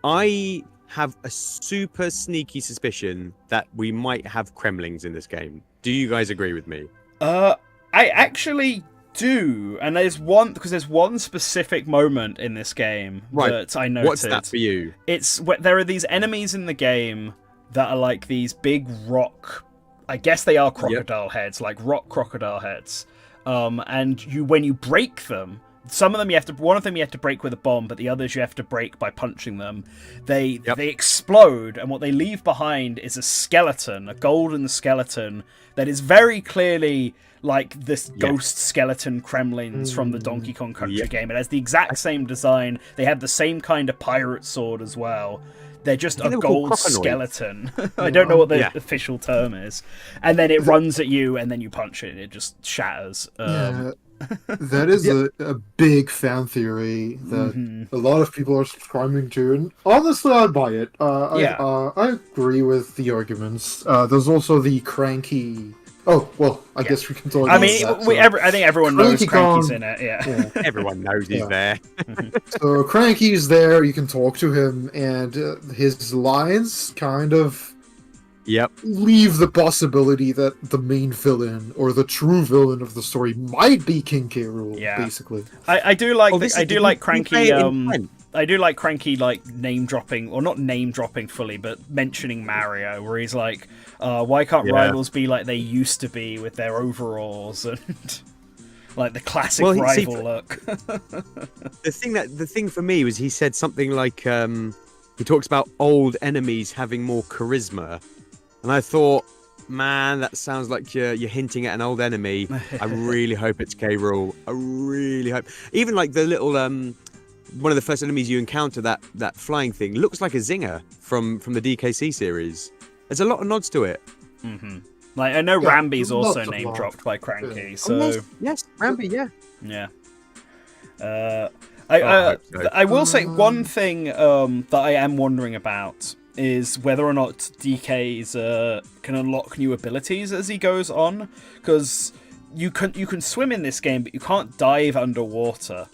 I have a super sneaky suspicion that we might have Kremlings in this game. Do you guys agree with me? I actually do, and there's one specific moment in this game that I noticed. What's that for you? It's there are these enemies in the game that are like these big rock. I guess they are crocodile heads, like rock crocodile heads. And when you break them, one of them you have to break with a bomb, but the others you have to break by punching them. They explode, and what they leave behind is a skeleton, a golden skeleton that is very clearly like this ghost skeleton Kremlins from the Donkey Kong Country game. It has the exact same design. They have the same kind of pirate sword as well. They're just a gold skeleton. I don't know what the official term is. And then it runs at you, and then you punch it, and it just shatters. That is a big fan theory that a lot of people are subscribing to, and honestly, I buy it. I agree with the arguments. There's also the Cranky. Oh well, I guess we can talk. I mean, I think everyone knows Cranky's in it. Yeah. Everyone knows he's there. So Cranky's there. You can talk to him, and his lines kind of leave the possibility that the main villain or the true villain of the story might be King K. Rool. Basically, I do like Cranky. I do like Cranky, like name dropping, or not name dropping fully, but mentioning Mario, where he's like, "Why can't rivals be like they used to be with their overalls and like the classic rival look?" The thing for me was he said something like, he talks about old enemies having more charisma, and I thought, man, that sounds like you're hinting at an old enemy. I really hope it's K. Rool. I really hope. Even like the little one of the first enemies you encounter, that flying thing, looks like a Zinger from the DKC series. There's a lot of nods to it. Mm-hmm. Like I know Rambi's also name dropped by Cranky. So yes, Rambi, yeah. I will say one thing that I am wondering about is whether or not DK's can unlock new abilities as he goes on, because you can swim in this game, but you can't dive underwater.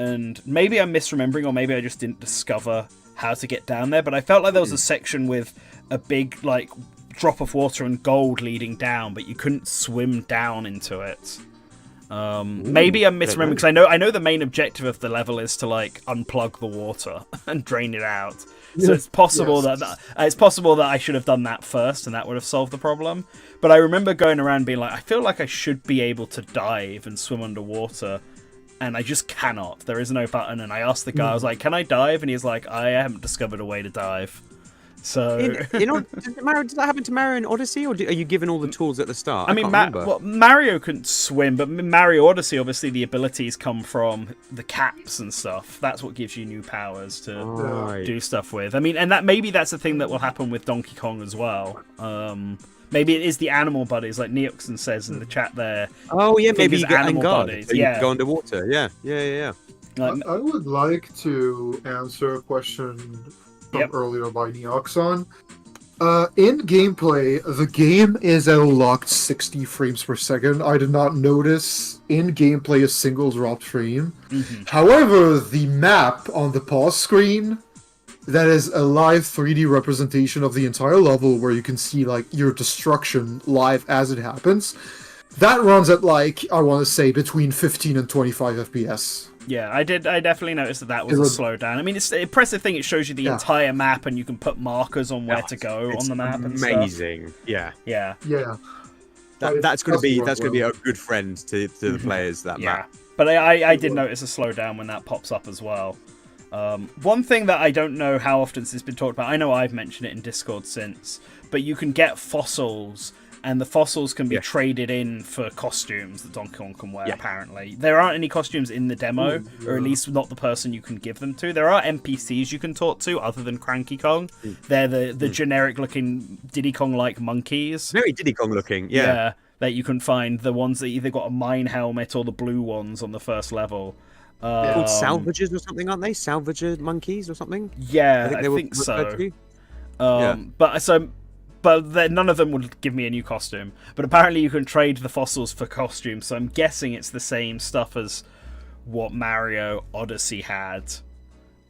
And maybe I'm misremembering, or maybe I just didn't discover how to get down there, but I felt like there was a section with a big like drop of water and gold leading down, but you couldn't swim down into it. Maybe I'm misremembering, because I know the main objective of the level is to like unplug the water and drain it out. So it's possible that I should have done that first, and that would have solved the problem. But I remember going around being like, I feel like I should be able to dive and swim underwater, and I just cannot. There is no button. And I asked the guy, I was like, "Can I dive?" And he's like, "I haven't discovered a way to dive." So, does that happen to Mario in Odyssey, or are you given all the tools at the start? I mean, Mario couldn't swim, but Mario Odyssey, obviously, the abilities come from the caps and stuff. That's what gives you new powers to do stuff with. I mean, and maybe that's the thing that will happen with Donkey Kong as well. Maybe it is the animal buddies, like Neoxon says in the chat there. Oh yeah, maybe you get animal buddies. So you can go underwater. Yeah. I would like to answer a question from earlier by Neoxon. In gameplay, the game is at a locked 60 frames per second. I did not notice in gameplay a single dropped frame. However, the map on the pause screen, that is a live 3D representation of the entire level where you can see like your destruction live as it happens. That runs at like, I want to say, between 15 and 25 FPS. Yeah, I definitely noticed that was a slowdown. I mean, it's an impressive thing. It shows you the entire map, and you can put markers on where to go on the map. Amazing. Yeah. That's going to be a good friend to the players. That map. But I did notice a slowdown when that pops up as well. One thing that I don't know how often this has been talked about. I know I've mentioned it in Discord since, but you can get fossils. And the fossils can be traded in for costumes that Donkey Kong can wear, apparently. There aren't any costumes in the demo, or at least not the person you can give them to. There are NPCs you can talk to, other than Cranky Kong. They're the generic-looking Diddy Kong-like monkeys. Very Diddy Kong-looking, yeah. that you can find, the ones that either got a mine helmet or the blue ones on the first level. Called salvagers or something, aren't they? Salvager monkeys or something? Yeah, I they were think referred so. to. But none of them would give me a new costume. But apparently you can trade the fossils for costumes, so I'm guessing it's the same stuff as what Mario Odyssey had.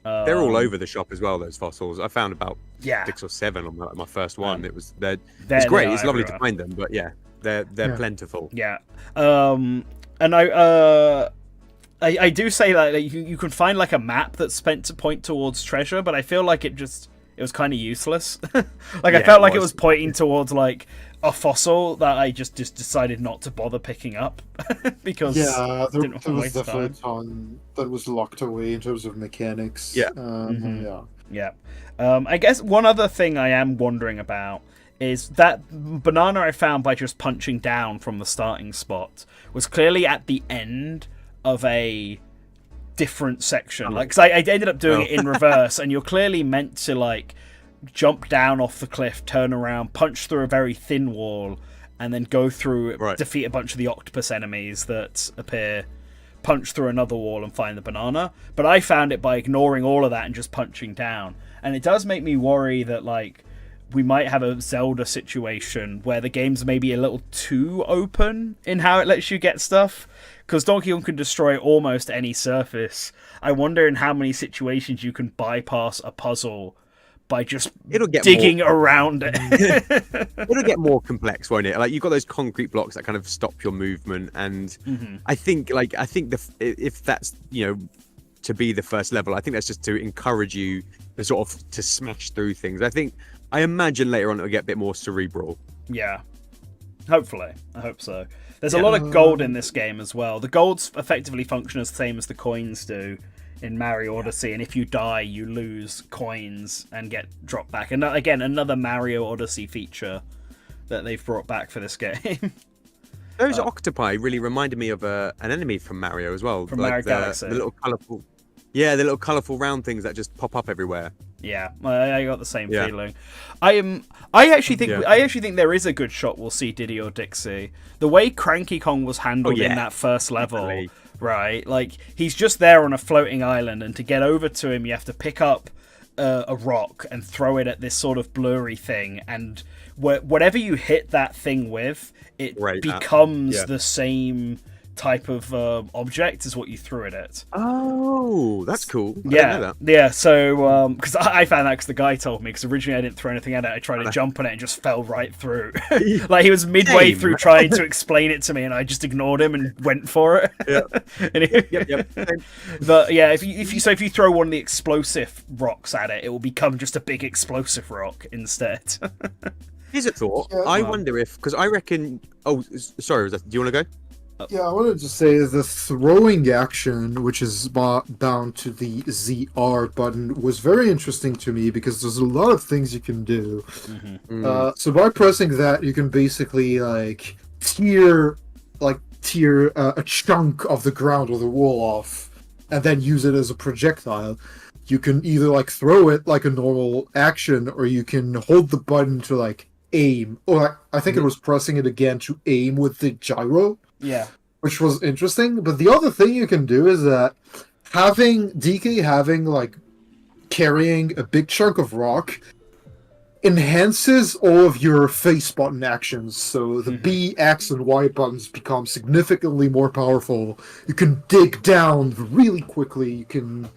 They're all over the shop as well, those fossils. I found about Yeah, 6 or 7 on my first one. It's they great. are It's lovely to everywhere. find them, but yeah, they're plentiful. Yeah. And I do say that you can find like a map that's meant to point towards treasure, but I feel like it was kind of useless. Like I Yeah, felt it like it was. was pointing towards like a fossil that I just decided not to bother picking up because Yeah, there didn't was waste definitely a time. ton that was locked away in terms of mechanics. Yeah. Yeah. Yeah. I guess one other thing I am wondering about is that banana I found by just punching down from the starting spot was clearly at the end of a different section. Like, 'cause I ended up doing it in reverse, and you're clearly meant to like jump down off the cliff, turn around, punch through a very thin wall, and then go through, Right. defeat a bunch of the octopus enemies that appear, punch through another wall and find the banana. But I found it by ignoring all of that and just punching down. And it does make me worry that like we might have a Zelda situation where the game's maybe a little too open in how it lets you get stuff. Because Donkey Kong can destroy almost any surface. I wonder in how many situations you can bypass a puzzle by just It'll get digging around it. It'll get more complex, won't it? Like you've got those concrete blocks that kind of stop your movement, and I think if that's to be the first level, I think that's just to encourage you to sort of to smash through things. I imagine later on it'll get a bit more cerebral. Yeah. Hopefully. I hope so. There's a lot of gold in this game as well. The golds effectively function as the same as the coins do in Mario Odyssey, and if you die, you lose coins and get dropped back. And again, another Mario Odyssey feature that they've brought back for this game. Those octopi really reminded me of an enemy from Mario as well. From like Mario the Galaxy. little colourful, the little colourful round things that just pop up everywhere. Yeah, I got the same feeling. I actually think there is a good shot we'll see Diddy or Dixie. The way Cranky Kong was handled in that first level, Definitely. right? Like he's just there on a floating island, and to get over to him, you have to pick up a rock and throw it at this sort of blurry thing, and whatever you hit that thing with, it becomes the same type of object as what you threw it at. Oh, that's cool. I didn't know that. Yeah. So, because I found that because the guy told me. Because originally I didn't throw anything at it. I tried to jump on it and just fell right through. Like he was midway through trying to explain it to me, and I just ignored him and went for it. Yep. But yeah, if you throw one of the explosive rocks at it, it will become just a big explosive rock instead. Here's a thought. Yeah, I wonder if, because I reckon. Oh, sorry. Do you want to go? Yeah, I wanted to say the throwing action, which is bound to the ZR button, was very interesting to me because there's a lot of things you can do. So by pressing that, you can basically like tear a chunk of the ground or the wall off, and then use it as a projectile. You can either like throw it like a normal action, or you can hold the button to like aim, or I think it was pressing it again to aim with the gyro. Yeah. Which was interesting, but the other thing you can do is that having like carrying a big chunk of rock enhances all of your face button actions. So the B, X, and Y buttons become significantly more powerful. You can dig down really quickly. You can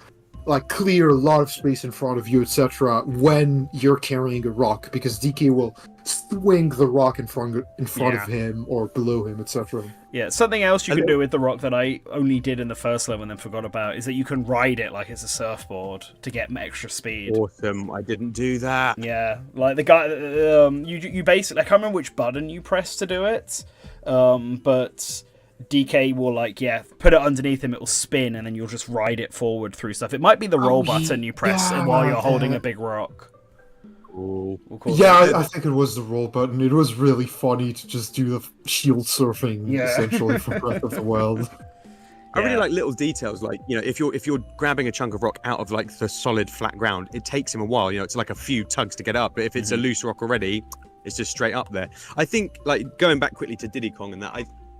like clear a lot of space in front of you, etc. when you're carrying a rock, because DK will swing the rock in front of him or below him, etc. Yeah, something else you can do with the rock that I only did in the first level and then forgot about is that you can ride it like it's a surfboard to get extra speed. Awesome. I didn't do that. Yeah, like the guy, you basically, I can't remember which button you press to do it, but DK will put it underneath him, it will spin, and then you'll just ride it forward through stuff. It might be the roll button you press while you're holding a big rock. Cool. I think it was the roll button. It was really funny to just do the shield surfing essentially from Breath of the Wild. I really like little details, like if you're grabbing a chunk of rock out of like the solid flat ground, it takes him a while. It's like a few tugs to get up. But if it's a loose rock already, It's just straight up there. I think, like, going back quickly to Diddy Kong and that,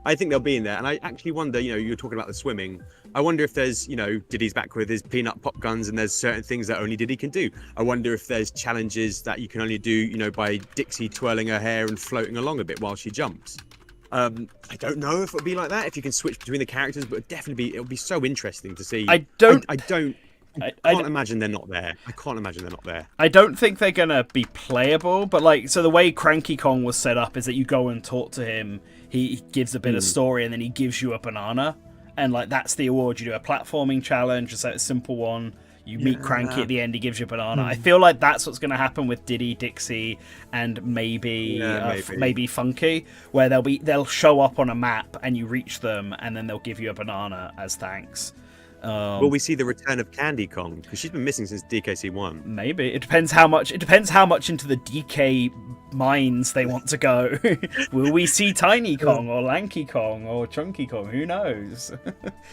I think they'll be in there. And I actually wonder, you know, you're talking about the swimming. I wonder if there's, you know, Diddy's back with his peanut pop guns and there's certain things that only Diddy can do. I wonder if there's challenges that you can only do, you know, by Dixie twirling her hair and floating along a bit while she jumps. I don't know if it'll be like that, if you can switch between the characters, but it'll be so interesting to see. I can't imagine they're not there. I can't imagine they're not there. I don't think they're gonna be playable, but like, so the way Cranky Kong was set up is that you go and talk to him, he gives a bit of story, and then he gives you a banana, and like that's the award. You do a platforming challenge, a simple one. You meet Cranky at the end, he gives you a banana. I feel like that's what's going to happen with Diddy, Dixie, and maybe Funky, where they'll show up on a map and you reach them, and then they'll give you a banana as thanks. Will we see the return of Candy Kong? Because she's been missing since DKC1. Maybe. It depends how much into the DK mines they want to go. Will we see Tiny Kong or Lanky Kong or Chunky Kong? Who knows?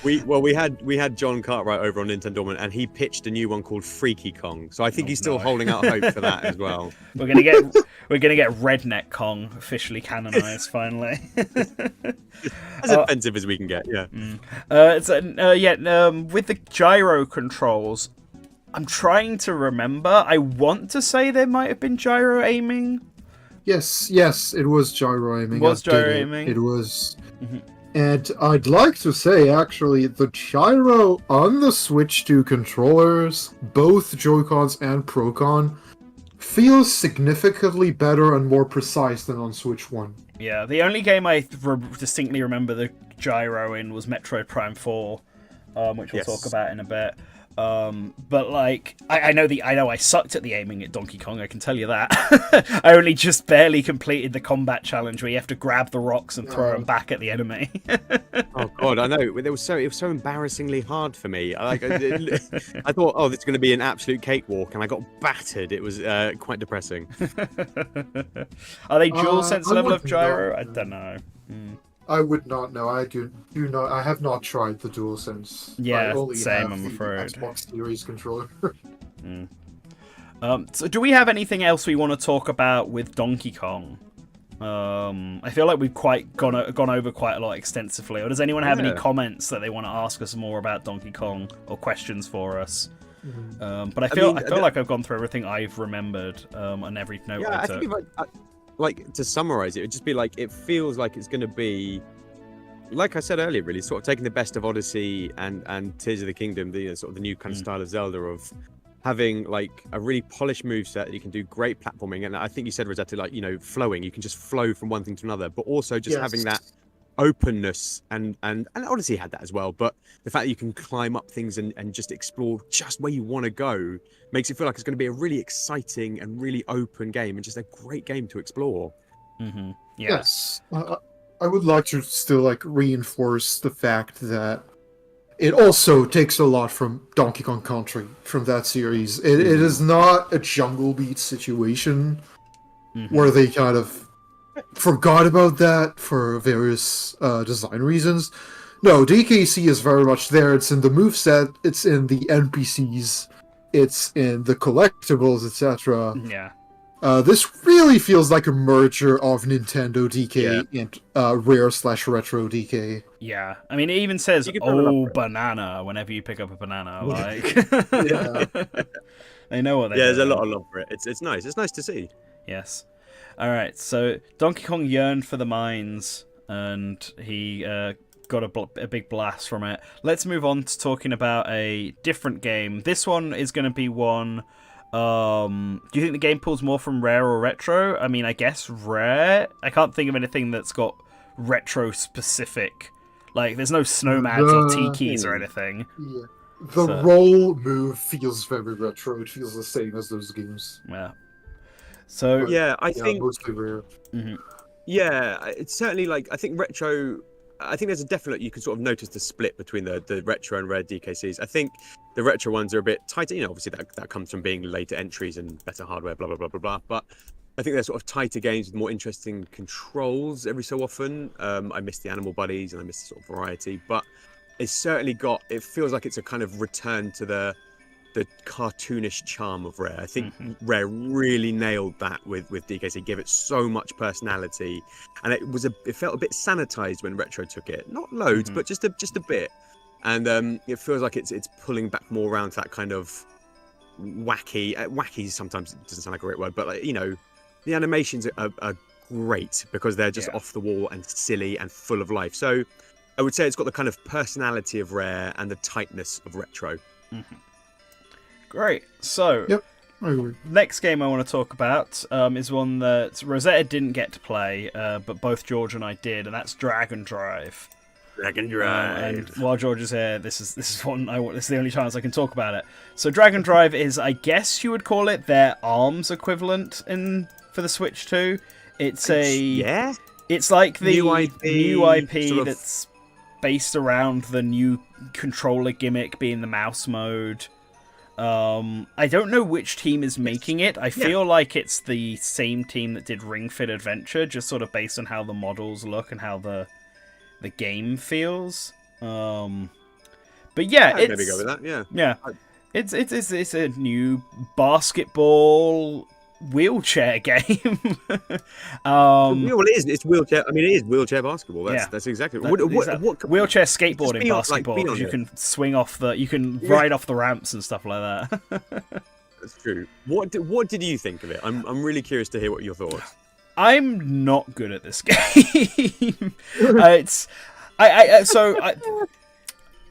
we had John Cartwright over on Nintendo Dormant, and he pitched a new one called Freaky Kong. So I think he's still holding out hope for that as well. We're gonna get Redneck Kong officially canonized finally. As offensive as we can get, yeah. With the gyro controls, I'm trying to remember. I want to say there might have been gyro aiming. Yes, it was gyro aiming. It was. And I'd like to say, actually, the gyro on the Switch 2 controllers, both Joy-Cons and Pro-Con, feels significantly better and more precise than on Switch 1. Yeah, the only game I distinctly remember the gyro in was Metroid Prime 4, which we'll talk about in a bit. But like, I know I sucked at the aiming at Donkey Kong, I can tell you that. I only just barely completed the combat challenge where you have to grab the rocks and throw them back at the enemy. Oh god, I know. It was so embarrassingly hard for me. I thought, oh, this is going to be an absolute cakewalk, and I got battered. It was quite depressing. Are they dual sense level of gyro? I don't know. I would not know. I do not. I have not tried the DualSense. Yeah, I only same. have I'm the afraid. Xbox Series controller. So, do we have anything else we want to talk about with Donkey Kong? I feel like we've gone over quite a lot extensively. Or does anyone have any comments that they want to ask us more about Donkey Kong or questions for us? But I feel like I've gone through everything I've remembered on every note I took. I think like to summarize it, it'd just be like, it feels like it's going to be, like I said earlier, really sort of taking the best of Odyssey and Tears of the Kingdom, the sort of the new kind of style of Zelda, of having like a really polished moveset. You can do great platforming, and I think you said, Rosetta, like, you know, flowing. You can just flow from one thing to another, but also just having that openness, and Odyssey had that as well. But the fact that you can climb up things and just explore just where you want to go makes it feel like it's going to be a really exciting and really open game, and just a great game to explore. Yes, I would like to still like reinforce the fact that it also takes a lot from Donkey Kong Country, from that series. It is not a Jungle Beat situation where they kind of forgot about that for various design reasons. No, DKC is very much there. It's in the moveset, it's in the NPCs, it's in the collectibles, etc. Yeah. This really feels like a merger of Nintendo DK and Rare/Retro DK. Yeah, I mean, it even says "Oh, banana" whenever you pick up a banana. Like, they know what they're doing. There's a lot of love for it. It's nice. It's nice to see. Yes. All right. So Donkey Kong yearned for the mines, and he got a big blast from it. Let's move on to talking about a different game. This one is going to be one. Do you think the game pulls more from Rare or Retro? I mean, I guess Rare. I can't think of anything that's got retro specific. Like, there's no Snowmads or Tikis or anything. Yeah. The roll move feels very retro. It feels the same as those games. Yeah. So I think mostly Rare. Yeah, it's certainly like, I think Retro. I think there's a definite, you can sort of notice the split between the Retro and Rare DKCs. I think the Retro ones are a bit tighter. You know, obviously that comes from being later entries and better hardware, blah, blah, blah, blah, blah. But I think they're sort of tighter games with more interesting controls every so often. I miss the Animal Buddies and I miss the sort of variety. But it's certainly it feels like it's a kind of return to the cartoonish charm of Rare. I think Rare really nailed that with DKC. Give it so much personality, and it felt a bit sanitized when Retro took it. Not loads, but just a bit. And it feels like it's pulling back more around to that kind of wacky. Wacky sometimes doesn't sound like a great word, but like, you know, the animations are great because they're just off the wall and silly and full of life. So I would say it's got the kind of personality of Rare and the tightness of Retro. Great. So, Yep. I agree. next game I want to talk about is one that Rosetta didn't get to play, but both George and I did, and that's Dragon Drive. Dragon Drive. And while George is here, this is one this is the only chance I can talk about it. So Dragon Drive is, I guess you would call it, their ARMS equivalent for the Switch 2. It's it's like the new IP sort of... that's based around the new controller gimmick being the mouse mode. I don't know which team is making it. I feel like it's the same team that did Ring Fit Adventure, just sort of based on how the models look and how the game feels. But yeah, I'd maybe go with that. Yeah. It's a new basketball wheelchair game. Well, it is. It's wheelchair. I mean, it is wheelchair basketball. That's exactly what wheelchair skateboarding be on, basketball. like, be on Because you it. can swing off you can ride off the ramps and stuff like that. That's true. What did you think of it? I'm really curious to hear what your thoughts. I'm not good at this game.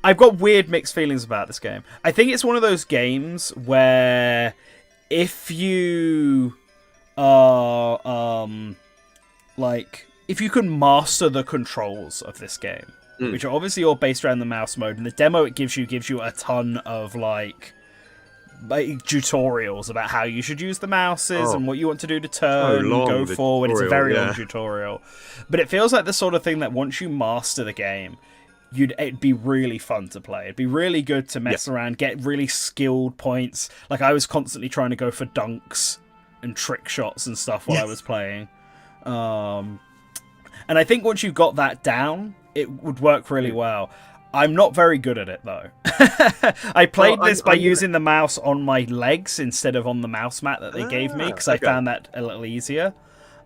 I've got weird mixed feelings about this game. I think it's one of those games where if you are if you can master the controls of this game, which are obviously all based around the mouse mode, and the demo it gives you a ton of like tutorials about how you should use the mouses and what you want to do to turn and go forward. It's a very long tutorial, but it feels like the sort of thing that once you master the game, it'd be really fun to play. It'd be really good to mess around, get really skilled points. Like I was constantly trying to go for dunks and trick shots and stuff while I was playing. And I think once you got that down, it would work really well. I'm not very good at it though. I played this by using the mouse on my legs instead of on the mouse mat that they gave me because I found that a little easier.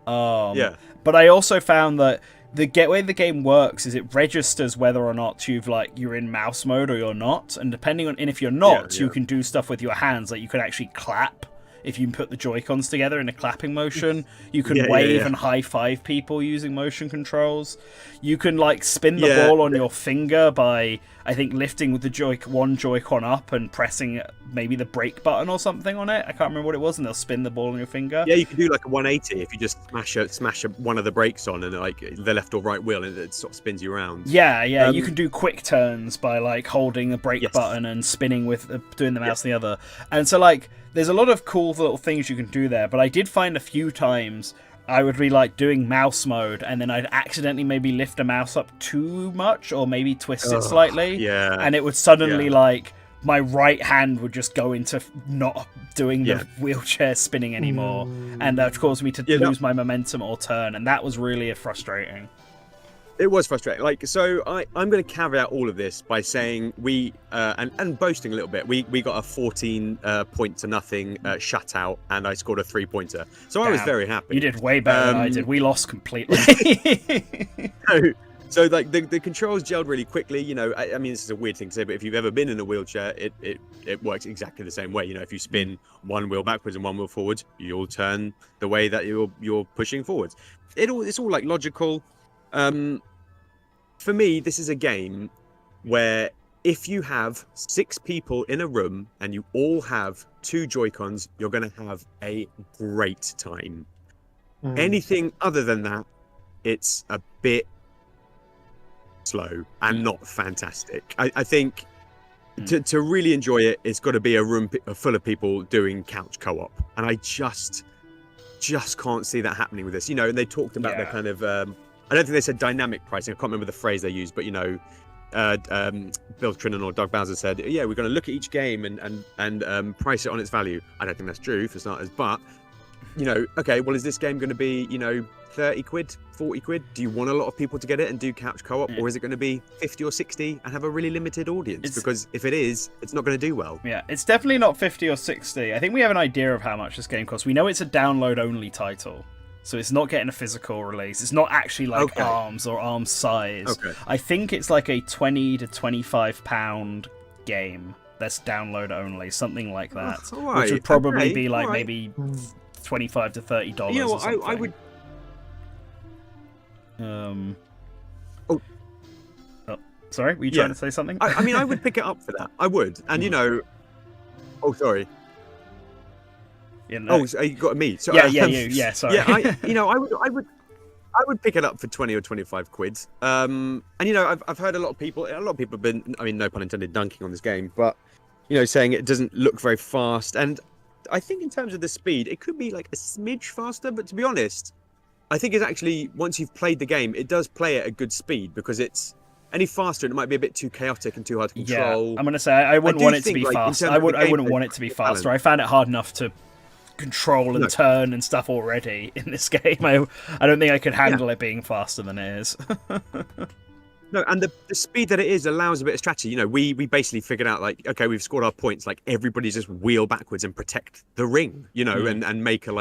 But I also found that the way the game works is it registers whether or not you're in mouse mode or you're not, and depending on if you're not, you can do stuff with your hands. Like you can actually clap if you put the Joy-Cons together in a clapping motion. You can wave and high five people using motion controls. You can like spin the ball on your finger by, I think, lifting with the one Joy-Con up and pressing maybe the brake button or something on it. I can't remember what it was, and they'll spin the ball on your finger. Yeah, you can do like a 180 if you just smash one of the brakes on and like the left or right wheel, and it sort of spins you around. Yeah, you can do quick turns by like holding the brake button and spinning with doing the mouse on the other. And so like there's a lot of cool little things you can do there, but I did find a few times I would be like doing mouse mode and then I'd accidentally maybe lift a mouse up too much or maybe twist it slightly. And it would suddenly like my right hand would just go into not doing the wheelchair spinning anymore, and that caused me to lose my momentum or turn, and that was really frustrating. It was frustrating. Like, so I'm going to caveat all of this by saying we and boasting a little bit. We got a 14 point to nothing shutout, and I scored a 3-pointer. So I was very happy. You did way better than I did. We lost completely. So like the controls gelled really quickly. You know, I mean, this is a weird thing to say, but if you've ever been in a wheelchair, it works exactly the same way. You know, if you spin one wheel backwards and one wheel forwards, you'll turn the way that you're pushing forwards. It's all like logical. For me, this is a game where if you have 6 people in a room and you all have 2 Joy-Cons, you're going to have a great time. Anything other than that, it's a bit slow and not fantastic. I think to really enjoy it, it's got to be a room full of people doing couch co-op, and I just can't see that happening with this. You know, and they talked about their kind of I don't think they said dynamic pricing. I can't remember the phrase they used, but you know, Bill Trinan or Doug Bowser said, we're going to look at each game and price it on its value. I don't think that's true for starters, but okay, well, is this game going to be 30 quid, 40 quid? Do you want a lot of people to get it and do couch co-op, or is it going to be 50 or 60 and have a really limited audience? Because if it is, it's not going to do well. Yeah, it's definitely not 50 or 60. I think we have an idea of how much this game costs. We know it's a download-only title, so it's not getting a physical release. It's not actually like ARMS or ARMS size. Okay. I think it's like a 20 to 25 pound game that's download only, something like that, which would probably be like maybe $25 to $30. You know or what? something. I would. Sorry, were you trying to say something? I mean, I would pick it up for that. I would, and sorry. Yeah, no. Oh, so you got me. So, yeah, you. Yeah, sorry. Yeah, I would pick it up for 20 or 25 quid. And I've heard a lot of people have been, I mean, no pun intended, dunking on this game, but saying it doesn't look very fast. And I think in terms of the speed, it could be like a smidge faster. But to be honest, I think it's actually, once you've played the game, it does play at a good speed, because it's any faster, it might be a bit too chaotic and too hard to control. Yeah, I'm gonna say I wouldn't want it to be fast. I wouldn't want it to be faster. I found it hard enough to control and turn and stuff already in this game. I don't think I could handle it being faster than it is. No, and the speed that it is allows a bit of strategy. We basically figured out, like, okay, we've scored our points, like everybody's just wheel backwards and protect the ring, and make a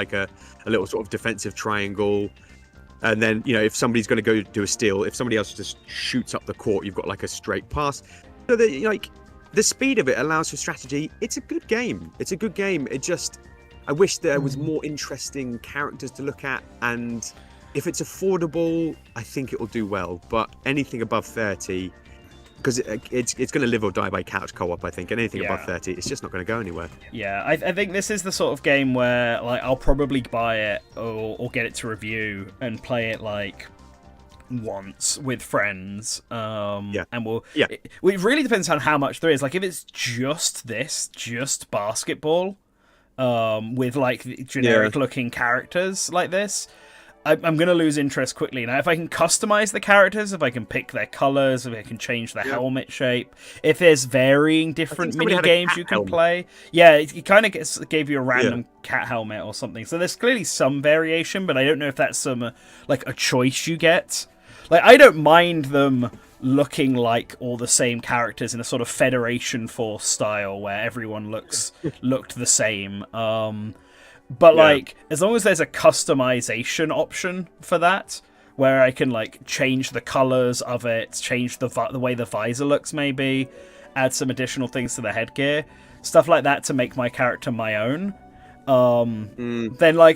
little sort of defensive triangle. And then, if somebody's going to go do a steal, if somebody else just shoots up the court, you've got like a straight pass. So the speed of it allows for strategy. It's a good game. I wish there was more interesting characters to look at, and if it's affordable, I think it will do well. But anything above 30, because it's going to live or die by couch co-op, I think. And anything above 30, it's just not going to go anywhere. Yeah, I think this is the sort of game where I'll probably buy it or get it to review and play it once with friends. And it really depends on how much there is. Like, if it's just basketball, with generic looking characters like this, I'm going to lose interest quickly. Now, if I can customize the characters, if I can pick their colors, if I can change the helmet shape, if there's varying different mini games you can play. Yeah, it kind of gave you a random cat helmet or something. So there's clearly some variation, but I don't know if that's some a choice you get. Like, I don't mind them looking like all the same characters in a sort of Federation Force style where everyone looked the same. But as long as there's a customization option for that, where I can change the colors of it, change the way the visor looks, maybe add some additional things to the headgear, stuff like that to make my character my own. Then I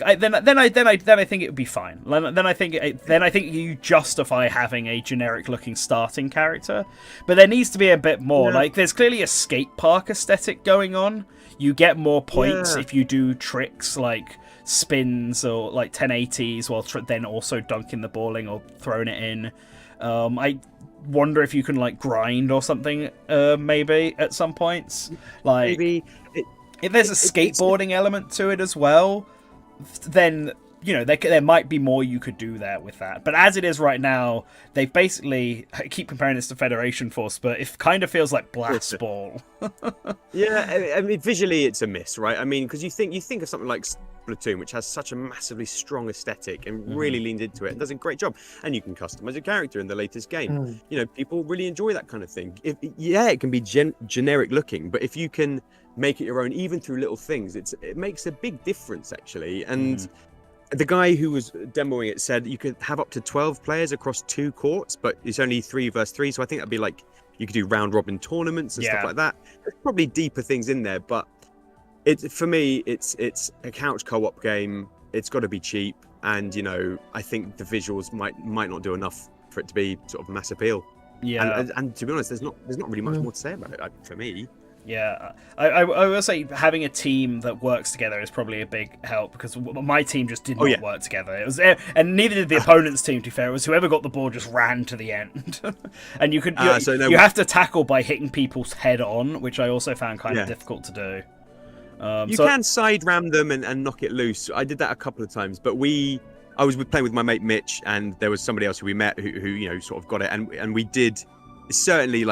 think it would be fine. Then I think you justify having a generic looking starting character, but there needs to be a bit more. There's clearly a skate park aesthetic going on. You get more points if you do tricks like spins or 1080s while then also dunking the balling or throwing it in. I wonder if you can grind or something, maybe at some points. Maybe if there's a skateboarding element to it as well, then there might be more you could do there with that. But as it is right now, they've basically, I keep comparing this to Federation Force, but it kind of feels like Blast Ball. Yeah, I mean, visually it's a miss, right? I mean, because you think of something like Splatoon, which has such a massively strong aesthetic and really leaned into it and does a great job. And you can customize a character in the latest game. People really enjoy that kind of thing. It can be generic looking, but if you can make it your own, even through little things, it makes a big difference, actually. And the guy who was demoing it said you could have up to 12 players across 2 courts, but it's only 3 versus 3. So I think that'd be you could do round robin tournaments and stuff like that. There's probably deeper things in there, but for me, it's a couch co-op game. It's got to be cheap, and I think the visuals might not do enough for it to be sort of mass appeal. Yeah, and to be honest, there's not really much more to say about it for me. Yeah, I will say having a team that works together is probably a big help, because my team just did not work together. It was, and neither did the opponent's team. To be fair, it was whoever got the ball just ran to the end, and you have to tackle by hitting people's head on, which I also found kind of difficult to do. You can side ram them and knock it loose. I did that a couple of times, but I was playing with my mate Mitch, and there was somebody else who we met who sort of got it, and we did certainly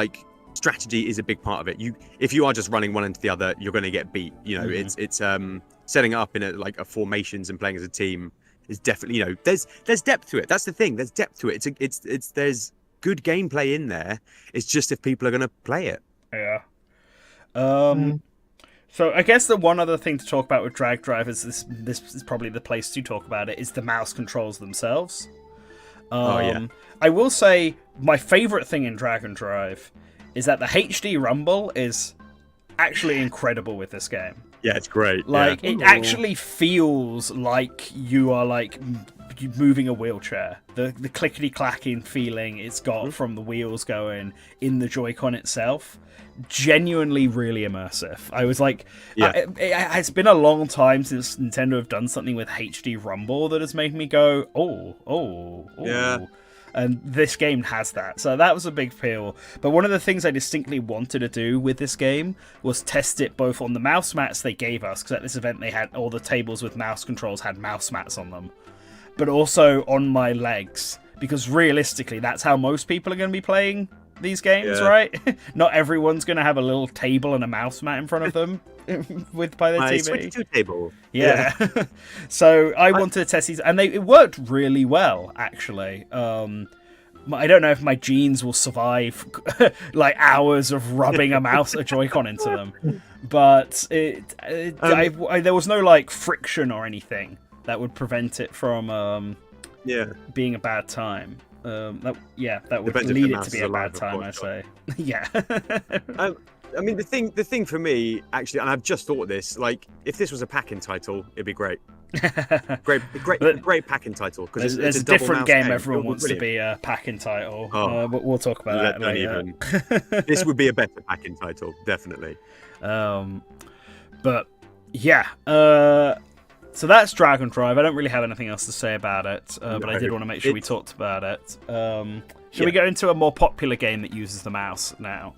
strategy is a big part of it. If you are just running one into the other, you're going to get beat. It's setting it up in a formations and playing as a team is definitely, there's depth to it. That's the thing. There's depth to it. There's good gameplay in there. It's just if people are going to play it. Yeah. So I guess the one other thing to talk about with Drag Drive is this is probably the place to talk about it, is the mouse controls themselves. I will say my favorite thing in Dragon Drive is that the HD rumble is actually incredible with this game. Yeah, it's great. Like, it actually feels like you are like moving a wheelchair. The clickety-clacking feeling it's got from the wheels going in the Joy-Con itself, genuinely really immersive. I was like, it's been a long time since Nintendo have done something with HD rumble that has made me go, oh. Yeah. And this game has that. So that was a big appeal. But one of the things I distinctly wanted to do with this game was test it both on the mouse mats they gave us, because at this event they had all the tables with mouse controls had mouse mats on them, but also on my legs, because realistically that's how most people are going to be playing these games, right? Not everyone's going to have a little table and a mouse mat in front of them by their TV. Switch to table. Yeah. So I wanted to test these, and it worked really well, actually. I don't know if my genes will survive like hours of rubbing a Joy-Con into them, but there was no like friction or anything that would prevent it from being a bad time. That would lead it to be a bad time, I say. Yeah. I mean, the thing for me, actually, and I've just thought this, like, if this was a pack-in title, it'd be great. great pack-in title. Because there's a different game everyone wants to be a pack-in title. But we'll talk about that later. This would be a better pack-in title, definitely. But yeah. So that's Dragon Drive. I don't really have anything else to say about it, but I did want to make sure we talked about it. Should we go into a more popular game that uses the mouse now?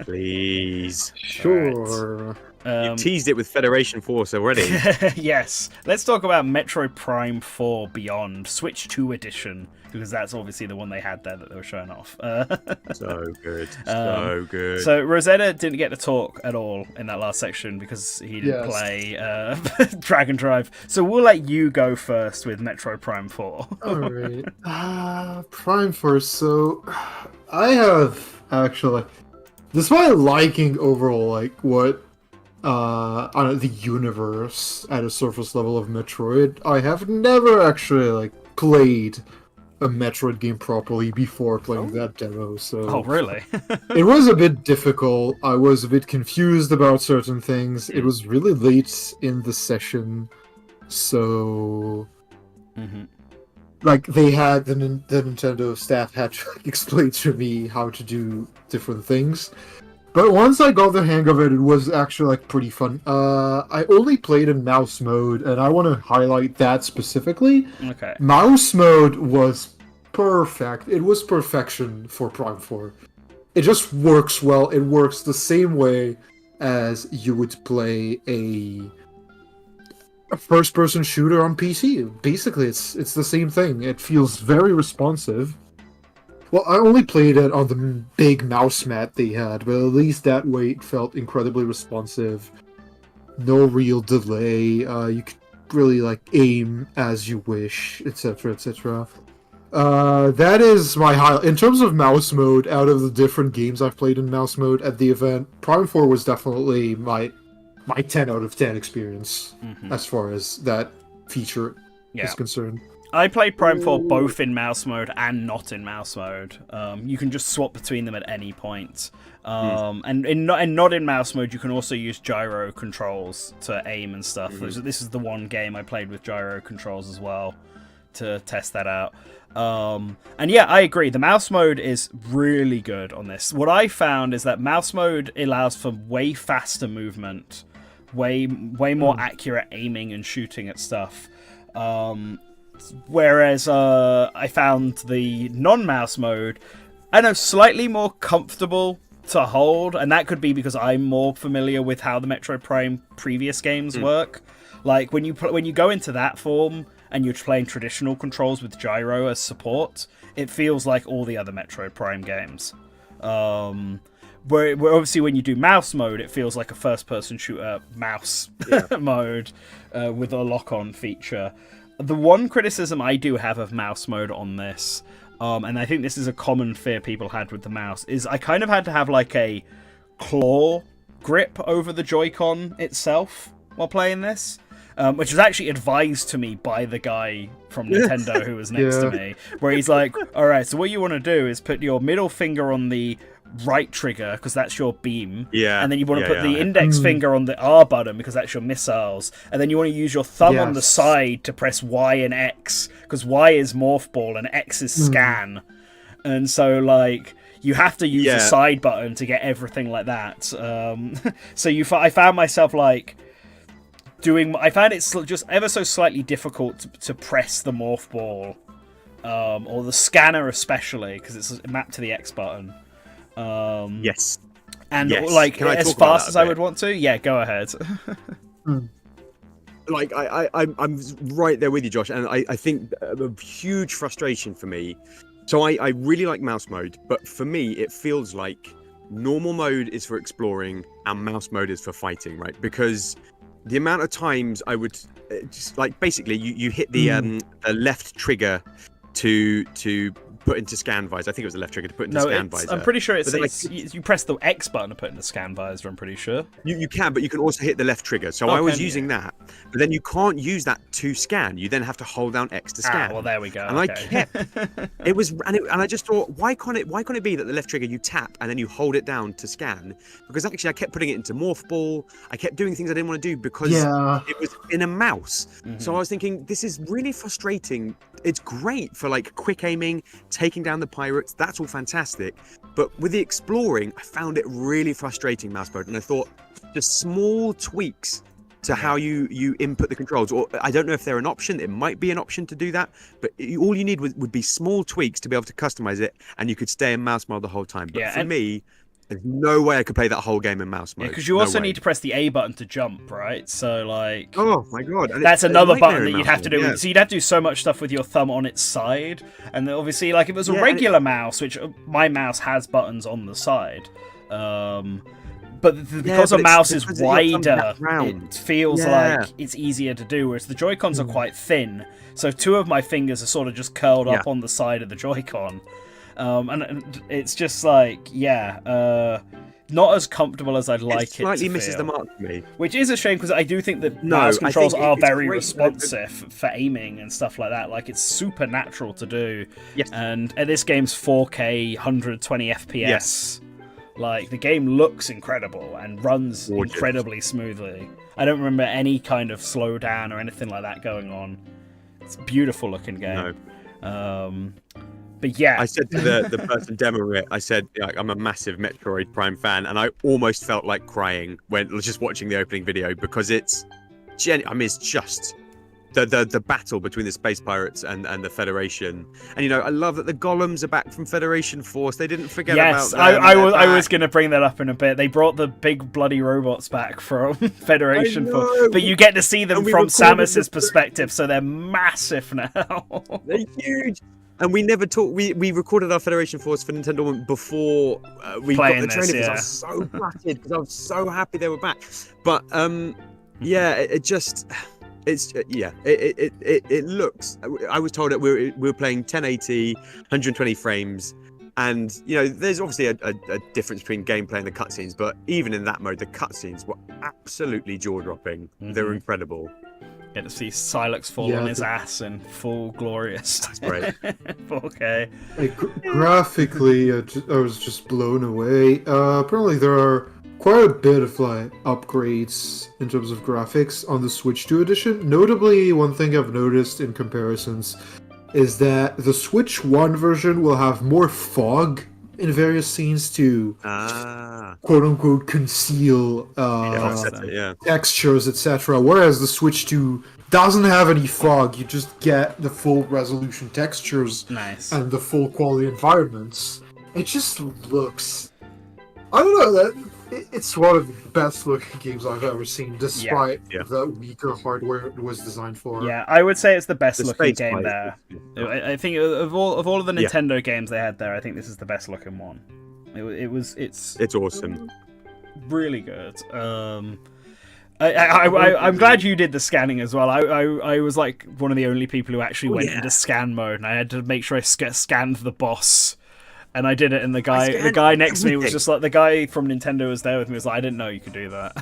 Please. Sure. You've teased it with Federation Force already. Yes. Let's talk about Metroid Prime 4 Beyond, Switch 2 Edition, because that's obviously the one they had there that they were showing off. So good. So good. So Rosetta didn't get to talk at all in that last section because he didn't play Dragon Drive. So we'll let you go first with Metroid Prime 4. Alright. Prime first. So I have actually, despite liking overall like what the universe at a surface level of Metroid, I have never actually like played a Metroid game properly before playing that demo. So really? It was a bit difficult. I was a bit confused about certain things. It was really late in the session, so like the Nintendo staff had to explain to me how to do different things. But once I got the hang of it, it was actually like pretty fun. I only played in mouse mode, and I want to highlight that specifically. Okay. Mouse mode was perfect. It was perfection for Prime 4. It just works well. It works the same way as you would play a first-person shooter on PC. Basically, it's the same thing. It feels very responsive. Well, I only played it on the big mouse mat they had, but at least that way it felt incredibly responsive. No real delay. You could really like aim as you wish, etc., etc. That is my highlight. In terms of mouse mode, out of the different games I've played in mouse mode at the event, Prime 4 was definitely my 10 out of 10 experience as far as that feature is concerned. I played Prime 4 both in mouse mode and not in mouse mode. You can just swap between them at any point. And not in mouse mode, you can also use gyro controls to aim and stuff. This is the one game I played with gyro controls as well to test that out. And yeah, I agree. The mouse mode is really good on this. What I found is that mouse mode allows for way faster movement, way more accurate aiming and shooting at stuff. Whereas I found the non-mouse mode, I know, slightly more comfortable to hold, and that could be because I'm more familiar with how the Metroid Prime previous games work. Like when you go into that form and you're playing traditional controls with gyro as support, it feels like all the other Metroid Prime games. where obviously when you do mouse mode, it feels like a first-person shooter mouse mode with a lock-on feature. The one criticism I do have of mouse mode on this, and I think this is a common fear people had with the mouse, is I kind of had to have like a claw grip over the Joy-Con itself while playing this. Which was actually advised to me by the guy from Nintendo who was next to me, where he's like, all right, so what you want to do is put your middle finger on the right trigger, because that's your beam, and then you want to put the index finger on the R button, because that's your missiles, and then you want to use your thumb on the side to press Y and X, because Y is Morph Ball and X is Scan. And so, like, you have to use the side button to get everything like that. So I found myself, like, I found it just ever so slightly difficult to press the Morph Ball, or the scanner especially, because it's mapped to the X button. Yes. And like as fast as I would want to. Yeah, go ahead. Like I'm right there with you, Josh, and I think a huge frustration for me. So I really like mouse mode, but for me it feels like normal mode is for exploring and mouse mode is for fighting, right? Because the amount of times I would just like basically you hit the left trigger to put into scan visor. I think it was the left trigger to put into scan visor. I'm pretty sure you press the X button to put into scan visor, I'm pretty sure. You can, but you can also hit the left trigger. So I was using that, but then you can't use that to scan. You then have to hold down X to scan. Well, there we go. And I kept it was, and I just thought, why can't it be that the left trigger you tap and then you hold it down to scan? Because actually I kept putting it into Morph Ball. I kept doing things I didn't want to do because it was in a mouse. So I was thinking, this is really frustrating. It's great for like quick aiming, taking down the pirates. That's all fantastic. But with the exploring, I found it really frustrating, mouse mode. And I thought just small tweaks to how you input the controls, or I don't know if they're an option. It might be an option to do that, but all you need would be small tweaks to be able to customize it, and you could stay in mouse mode the whole time. But for me, there's no way I could play that whole game in mouse mode. Yeah, because you also need to press the A button to jump, right? So, like... Oh, my God. And that's another button that you'd have to do. Yeah. So you'd have to do so much stuff with your thumb on its side. And then obviously, like, if it was a regular mouse, which my mouse has buttons on the side, but because a mouse is wider, it feels like it's easier to do, whereas the Joy-Cons are quite thin. So two of my fingers are sort of just curled up on the side of the Joy-Con. And it's just like, not as comfortable as I'd like it to feel. It slightly misses the mark for me. Which is a shame, because I do think that mouse controls are very responsive for aiming and stuff like that. Like, it's super natural to do. Yes. And this game's 4K, 120 FPS. Yes. Like, the game looks incredible and runs incredibly smoothly. I don't remember any kind of slowdown or anything like that going on. It's a beautiful looking game. No. But yeah, I said to the person demoing it, I said, I'm a massive Metroid Prime fan, and I almost felt like crying when just watching the opening video, because it's just the battle between the space pirates and the Federation. And I love that the golems are back from Federation Force. They didn't forget about them. I was going to bring that up in a bit. They brought the big bloody robots back from Federation Force, but you get to see them from Samus's perspective, so they're massive now. They're huge. And we never talked. We recorded our Federation Force for Nintendo before we got the trailer. I was so gutted because I was so happy they were back. But it looks. I was told that we were playing 1080, 120 frames, and there's obviously a difference between gameplay and the cutscenes. But even in that mode, the cutscenes were absolutely jaw-dropping. They were incredible. Get to see Silex fall on his ass in full glorious. That's great. 4K. Graphically, I was just blown away. Apparently, there are quite a bit of upgrades in terms of graphics on the Switch 2 edition. Notably, one thing I've noticed in comparisons is that the Switch 1 version will have more fog in various scenes to quote-unquote conceal textures, etc. Whereas the Switch 2 doesn't have any fog. You just get the full resolution textures and the full quality environments. It just looks... I don't know, it's one of the best looking games I've ever seen, despite the weaker hardware it was designed for. Yeah, I would say it's the best looking game there. I think of all of the Nintendo games they had there, I think this is the best looking one. It's It's awesome. really good. I'm glad you did the scanning as well. I was like one of the only people who actually went into scan mode, and I had to make sure I scanned the boss. And I did it, and the guy next to me was just like, the guy from Nintendo was there with me, was like, I didn't know you could do that.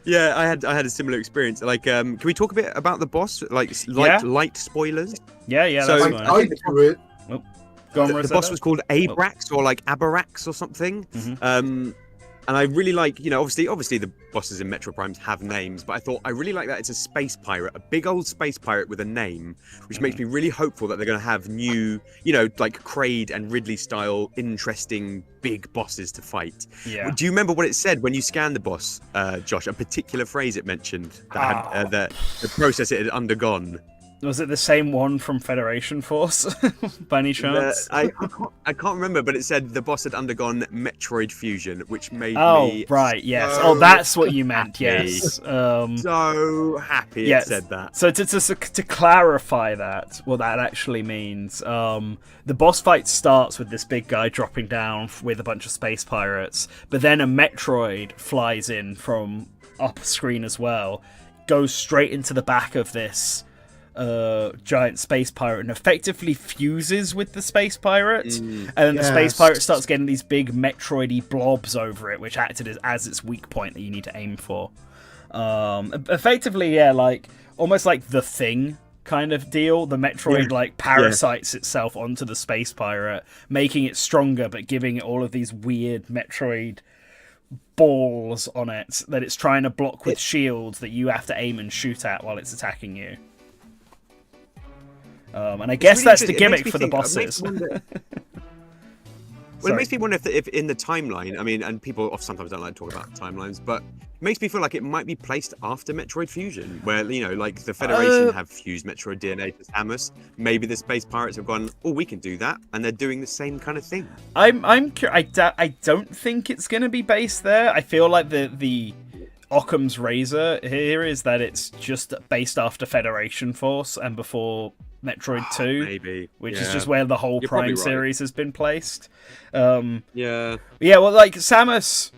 Yeah, I had a similar experience. Like, can we talk a bit about the boss? Like, light spoilers. Yeah, So, that's fine. I do it. Go on, The boss was called Abrax or like Abarax or something. Mhm. And I really like, obviously the bosses in Metro Primes have names, but I thought I really like that it's a space pirate, a big old space pirate with a name, which makes me really hopeful that they're going to have new, like Kraid and Ridley style, interesting big bosses to fight. Yeah. Do you remember what it said when you scanned the boss, Josh? A particular phrase it mentioned that had, the process it had undergone. Was it the same one from Federation Force, by any chance? I can't remember, but it said the boss had undergone Metroid fusion, which made me Oh, right, yes. so Oh, that's what you meant, happy. yes. So happy Yes. it said that. So to clarify that, what that actually means, the boss fight starts with this big guy dropping down with a bunch of space pirates, but then a Metroid flies in from up screen as well, goes straight into the back of this giant space pirate and effectively fuses with the space pirate, and then the space pirate starts getting these big Metroid-y blobs over it, which acted as its weak point that you need to aim for. Effectively, yeah, like almost like the Thing kind of deal. The Metroid like parasites itself onto the space pirate, making it stronger, but giving it all of these weird Metroid balls on it that it's trying to block with shields that you have to aim and shoot at while it's attacking you. And I guess that's the gimmick for the bosses. Well, it makes me wonder if in the timeline, I mean, and people sometimes don't like to talk about timelines, but it makes me feel like it might be placed after Metroid Fusion, where, like the Federation have fused Metroid DNA to Samus. Maybe the Space Pirates have gone, oh, we can do that, and they're doing the same kind of thing. I don't think it's going to be based there. I feel like the Occam's razor here is that it's just based after Federation Force and before Metroid 2, maybe, which is just where the whole You're Prime probably right. series has been placed. Yeah. Well, like Samus,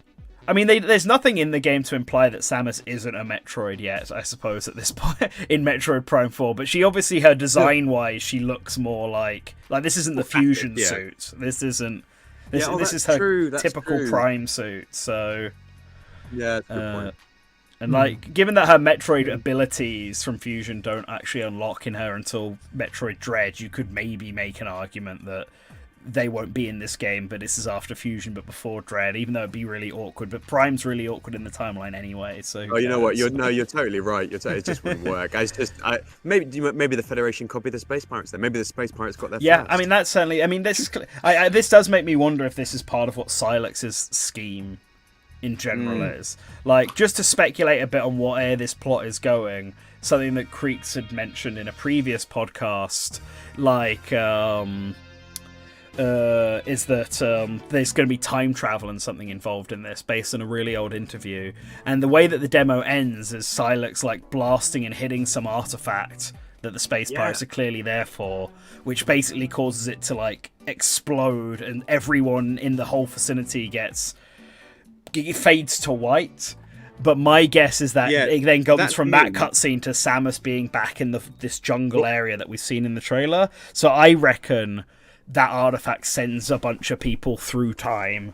I mean, there's nothing in the game to imply that Samus isn't a Metroid yet, I suppose, at this point in Metroid Prime 4, but she obviously, her design-wise, she looks more like this isn't the fusion suit. This isn't... This is her typical Prime suit, so... Yeah, that's a good point. And given that her Metroid abilities from Fusion don't actually unlock in her until Metroid Dread, you could maybe make an argument that they won't be in this game, but this is after Fusion but before Dread, even though it'd be really awkward. But Prime's really awkward in the timeline anyway, so... Oh, you know what? You're totally right. It just wouldn't work. Maybe the Federation copied the Space Pirates then. Maybe the Space Pirates got there Yeah, first. I mean, that's certainly... I mean, this is... this does make me wonder if this is part of what Silex's scheme in general is. Like, just to speculate a bit on where this plot is going, something that Creeks had mentioned in a previous podcast, is that there's going to be time travel and something involved in this based on a really old interview. And the way that the demo ends is Silex blasting and hitting some artifact that the space pirates are clearly there for, which basically causes it to explode, and everyone in the whole vicinity it fades to white. But my guess is that it then goes from that cutscene to Samus being back in this jungle area that we've seen in the trailer. So I reckon that artifact sends a bunch of people through time,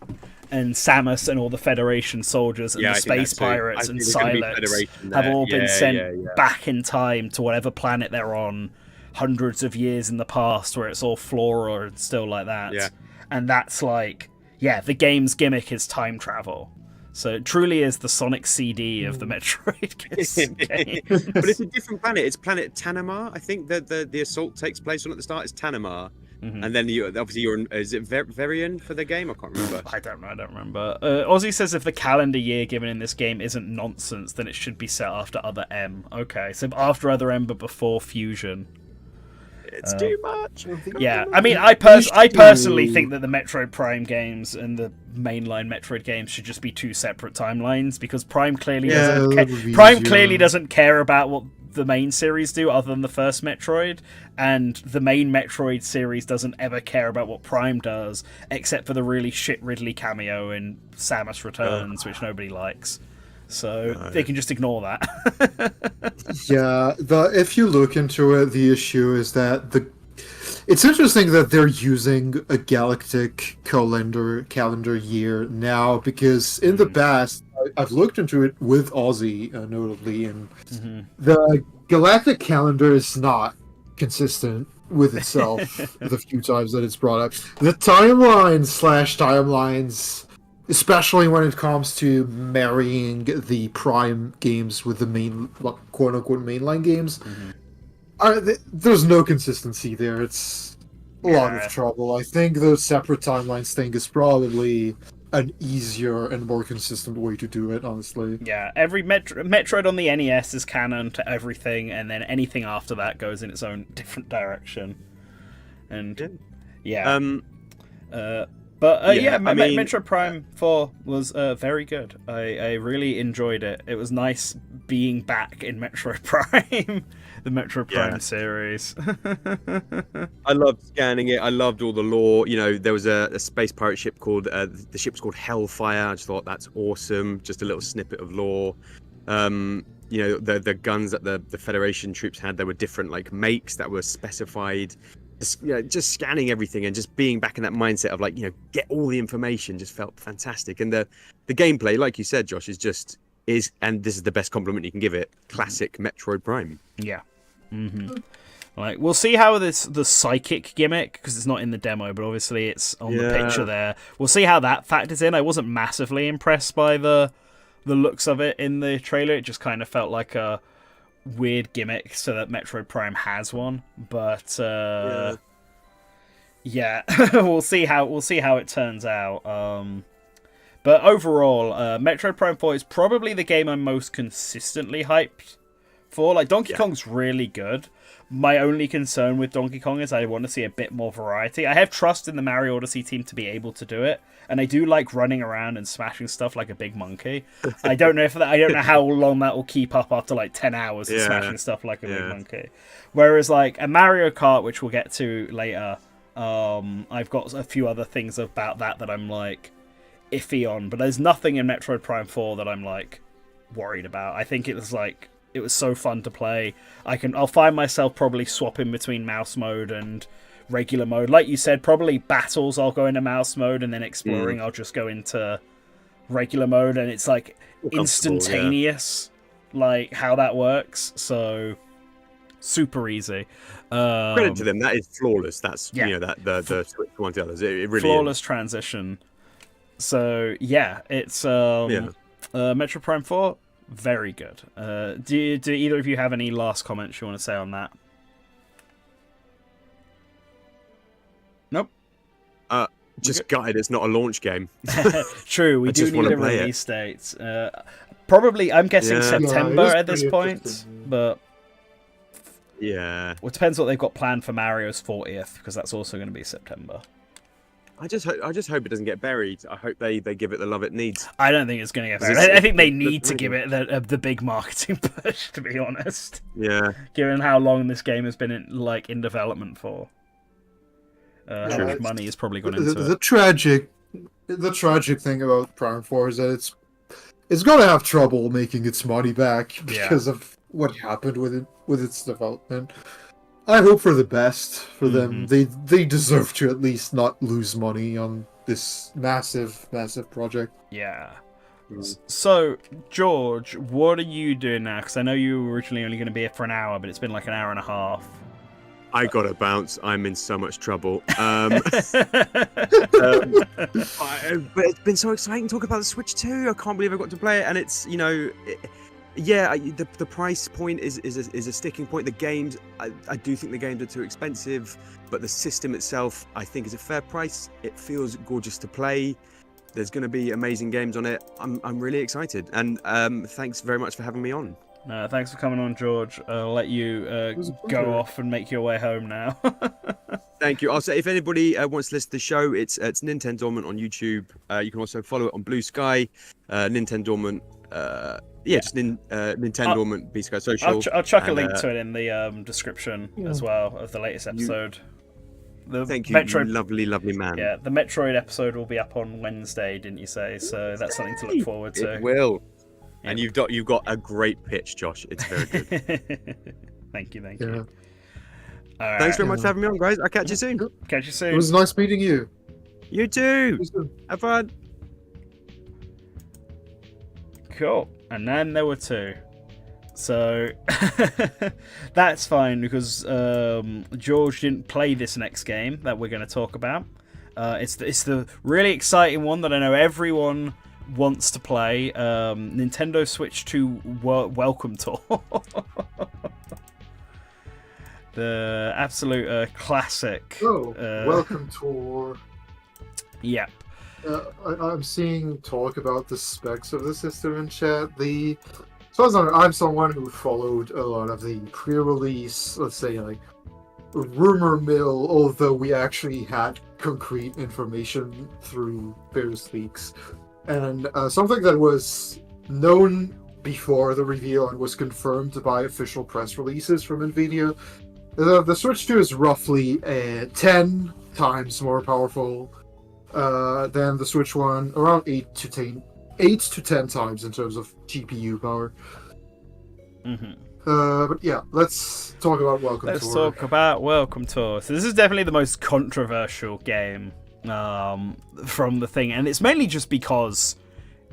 and Samus and all the Federation soldiers and the space pirates and Silex have all been sent back in time to whatever planet they're on hundreds of years in the past, where it's all flora and still like that. Yeah. And that's the game's gimmick is time travel. So it truly is the Sonic CD of the Metroid games. But it's a different planet. It's planet Tanamar. I think that the assault takes place on at the start. It's Tanamar. And then is it Varian for the game? I can't remember. I don't remember. Ozzy says if the calendar year given in this game isn't nonsense, then it should be set after Other M. Okay, so after Other M but before Fusion. It's too much. Yeah, I mean, I personally think that the Metroid Prime games and the mainline Metroid games should just be two separate timelines, because Prime clearly doesn't care about what the main series do, other than the first Metroid. And the main Metroid series doesn't ever care about what Prime does, except for the really shit Ridley cameo in Samus Returns, which nobody likes. So they can just ignore that. Yeah, if you look into it, the issue is that it's interesting that they're using a galactic calendar year now, because in the past I've looked into it with Ozzy, notably, and the galactic calendar is not consistent with itself the few times that it's brought up. The timelines, especially when it comes to marrying the Prime games with the main, quote-unquote, mainline games, there's no consistency there. It's a lot of trouble. I think the separate timelines thing is probably an easier and more consistent way to do it, honestly. Yeah, every Metroid on the NES is canon to everything, and then anything after that goes in its own different direction. And yeah. Metroid Prime 4 was very good. I really enjoyed it. It was nice being back in Metroid Prime, the Metroid Prime series. I loved scanning it. I loved all the lore. You know, there was a space pirate ship called, the ship was called Hellfire. I just thought that's awesome. Just a little snippet of lore. You know, the guns that the Federation troops had, there were different like makes that were specified. Just scanning everything and just being back in that mindset of like, you know, get all the information just felt fantastic. And the gameplay, like you said, Josh, is and this is the best compliment you can give it, classic Metroid Prime. Yeah. Like, we'll see how the psychic gimmick, because it's not in the demo, but obviously it's on the picture there. We'll see how that factors in. I wasn't massively impressed by the looks of it in the trailer. It just kind of felt like a weird gimmick so that Metroid Prime has one, but we'll see how it turns out. But overall, Metroid Prime 4 is probably the game I'm most consistently hyped for. Like, Donkey Kong's really good. My only concern with Donkey Kong is I want to see a bit more variety. I have trust in the Mario Odyssey team to be able to do it, and I do like running around and smashing stuff like a big monkey. I don't know how long that will keep up after like 10 hours of smashing stuff like a big monkey. Whereas like a Mario Kart, which we'll get to later, I've got a few other things about that I'm like iffy on, but there's nothing in Metroid Prime 4 that I'm like worried about. I think it was so fun to play. I'll find myself probably swapping between mouse mode and regular mode. Like you said, probably battles I'll go into mouse mode, and then exploring I'll just go into regular mode, and it's like instantaneous, like how that works. So super easy. Credit to them, that is flawless. That's you know, that the switch one to the others. It really flawless is. Transition. So yeah, it's Metro Prime 4. Very good. Do either of you have any last comments you want to say on that? Nope. Just gutted it's not a launch game. True, we do need a release date. Probably, I'm guessing September at this point, but yeah. Well, it depends what they've got planned for Mario's 40th, because that's also going to be September. I just hope it doesn't get buried. I hope they give it the love it needs. I don't think it's going to get buried. I think they need to give it the big marketing push, to be honest. Yeah. Given how long this game has been in development for. How much money has probably gone into it. The tragic thing about Prime 4 is that it's going to have trouble making its money back because of what happened with its development. I hope for the best for them. They deserve to at least not lose money on this massive project. Yeah. So, George, what are you doing now? Because I know you were originally only going to be here for an hour, but it's been like an hour and a half. I gotta bounce. I'm in so much trouble. But it's been so exciting to talk about the Switch 2. I can't believe I got to play it, and it's, you know... the price point is a sticking point. The games, I do think the games are too expensive, but the system itself, I think, is a fair price. It feels gorgeous to play. There's going to be amazing games on it. I'm really excited, and thanks very much for having me on. Thanks for coming on, George. I'll let you go off and make your way home now. Thank you. I'll say, if anybody wants to listen to the show, it's Nintendo Dormant on YouTube. You can also follow it on Blue Sky, Nintendo Dormant yeah, just Nintendo Dormant B-Sky Social. I'll chuck a and, link to it in the description as well of the latest episode. Thank you, you lovely, lovely man. Yeah, the Metroid episode will be up on Wednesday, didn't you say? So that's something to look forward to. It will. Yeah. And you've got a great pitch, Josh. It's very good. Thank you. Yeah. All right. Thanks very much for having me on, guys. I'll catch you soon. Catch you soon. It was nice meeting you. You too. Have fun. Cool. And then there were two. So that's fine because George didn't play this next game that we're going to talk about. It's the really exciting one that I know everyone wants to play. Nintendo Switch 2 Welcome Tour. The absolute classic. Welcome Tour. Yep. I'm seeing talk about the specs of the system in chat. I'm someone who followed a lot of the pre-release, let's say, like, rumor mill, although we actually had concrete information through various leaks. And something that was known before the reveal and was confirmed by official press releases from NVIDIA, the Switch 2 is roughly 10 times more powerful than the Switch 1, around 8 to 10 times in terms of GPU power. Mm-hmm. But yeah, let's talk about Welcome Tour. Let's talk about Welcome Tour. So this is definitely the most controversial game from the thing, and it's mainly just because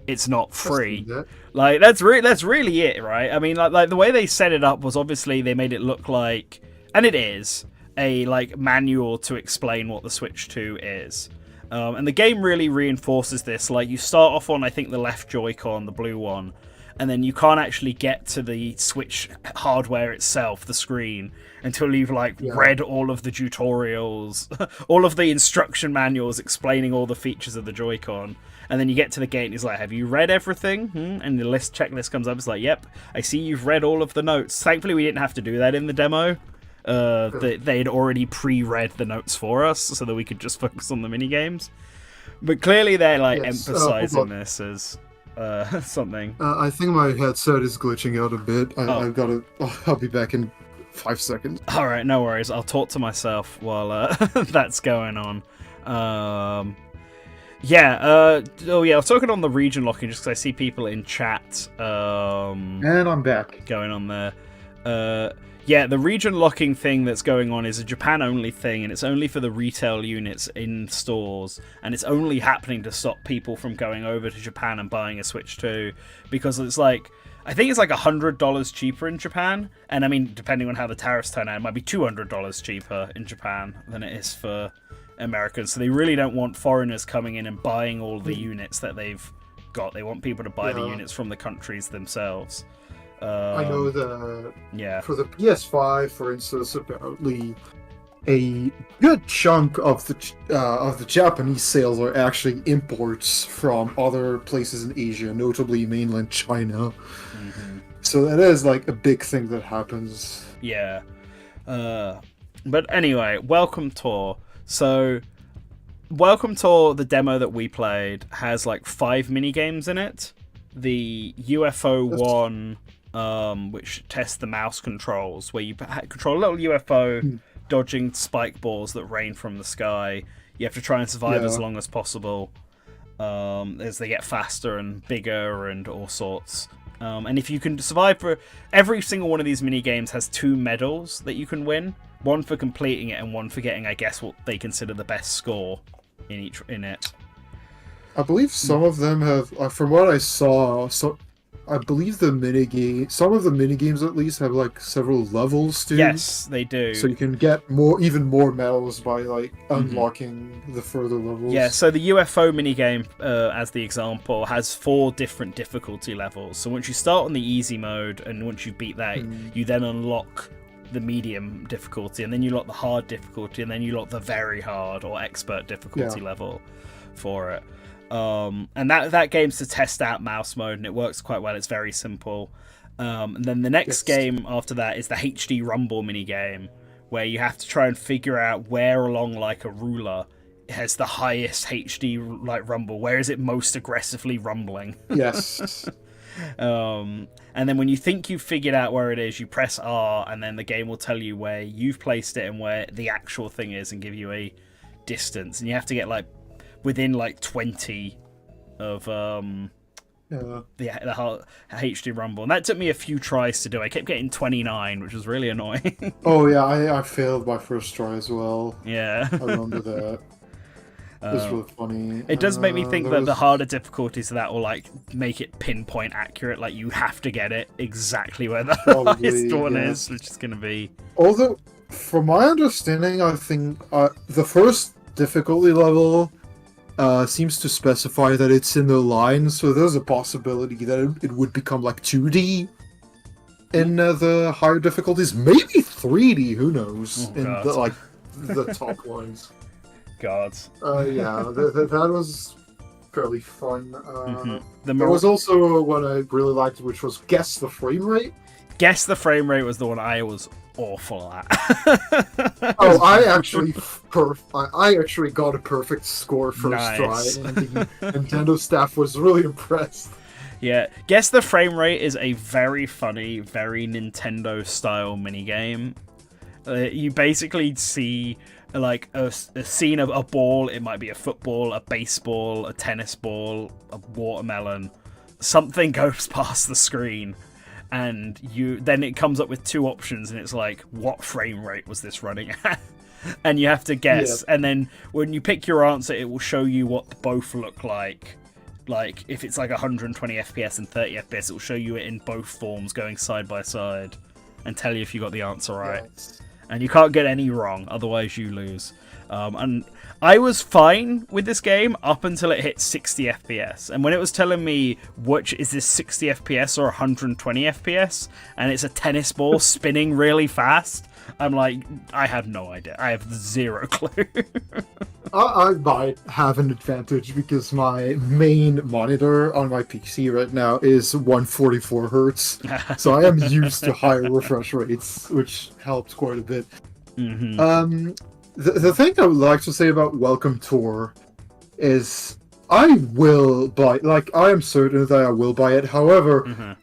it's not free. Like that's really it, right? I mean, like the way they set it up was obviously they made it look like, and it is a like manual to explain what the Switch 2 is. And the game really reinforces this. Like, you start off on, I think, the left Joy-Con, the blue one, and then you can't actually get to the Switch hardware itself, the screen, until you've, read all of the tutorials, all of the instruction manuals explaining all the features of the Joy-Con. And then you get to the gate and it's like, have you read everything? And the checklist comes up, it's like, yep, I see you've read all of the notes. Thankfully, we didn't have to do that in the demo. They'd already pre-read the notes for us so that we could just focus on the minigames. But clearly they're emphasizing this as something. I think my headset is glitching out a bit. I'll be back in 5 seconds. Alright, no worries. I'll talk to myself while that's going on. I was talking on the region locking just because I see people in chat. And I'm back. Going on there. The region locking thing that's going on is a Japan-only thing, and it's only for the retail units in stores, and it's only happening to stop people from going over to Japan and buying a Switch 2, because it's like, I think it's like $100 cheaper in Japan, and I mean, depending on how the tariffs turn out, it might be $200 cheaper in Japan than it is for Americans, so they really don't want foreigners coming in and buying all the units that they've got. They want people to buy the units from the countries themselves. I know that for the PS5, for instance, apparently a good chunk of the Japanese sales are actually imports from other places in Asia, notably mainland China. Mm-hmm. So that is like a big thing that happens. Yeah. But anyway, Welcome Tour. So Welcome Tour, the demo that we played, has like 5 minigames in it. The UFO one, which tests the mouse controls, where you control a little UFO dodging spike balls that rain from the sky. You have to try and survive as long as possible as they get faster and bigger and all sorts. And if you can survive for every single one of these mini games has 2 medals that you can win, one for completing it and one for getting, I guess, what they consider the best score in it. I believe some of them have, from what I saw, I believe some of the minigames at least have like several levels too. Yes, they do. So you can get even more medals by like unlocking the further levels. Yeah, so the UFO minigame, as the example, has 4 different difficulty levels. So once you start on the easy mode, and once you beat that, you then unlock the medium difficulty, and then you unlock the hard difficulty, and then you unlock the very hard or expert difficulty level for it. And that game's to test out mouse mode, and it works quite well. It's very simple. And then the next game after that is the HD Rumble minigame, where you have to try and figure out where along like a ruler it has the highest HD like rumble. Where is it most aggressively rumbling? Yes. And then when you think you've figured out where it is, you press R, and then the game will tell you where you've placed it and where the actual thing is, and give you a distance. And you have to get like within like 20 of the HD Rumble, and that took me a few tries to do. I kept getting 29, which was really annoying. Oh yeah, I failed my first try as well. Yeah. I remember that. It was really funny. It does make me think that the harder difficulties of that will like make it pinpoint accurate. Like you have to get it exactly where the highest one is, which is going to be. Although, from my understanding, I think the first difficulty level seems to specify that it's in the line, so there's a possibility that it would become like 2D in the higher difficulties, maybe 3D. Who knows? Oh, in God. the top ones. God. Yeah, that was fairly fun. There was also one I really liked, which was Guess the Frame Rate. Guess the Frame Rate was the one I was awful at. Oh, I actually got a perfect score first try, and the Nintendo staff was really impressed. Yeah, Guess the Frame Rate is a very funny, very Nintendo-style minigame. You basically see like a scene of a ball. It might be a football, a baseball, a tennis ball, a watermelon. Something goes past the screen, and then it comes up with two options, and it's like, what frame rate was this running at? And you have to guess. Yeah. And then when you pick your answer, it will show you what both look like. Like if it's like 120 FPS and 30 FPS, it will show you it in both forms going side by side, and tell you if you got the answer right. Yes. And you can't get any wrong, otherwise you lose. And I was fine with this game up until it hit 60 FPS. And when it was telling me, which is this 60 FPS or 120 FPS, and it's a tennis ball spinning really fast, I'm like, I have no idea. I have zero clue. I might have an advantage because my main monitor on my PC right now is 144 hertz, so I am used to higher refresh rates, which helps quite a bit. Mm-hmm. The thing I would like to say about Welcome Tour is I will buy, I am certain that I will buy it. However,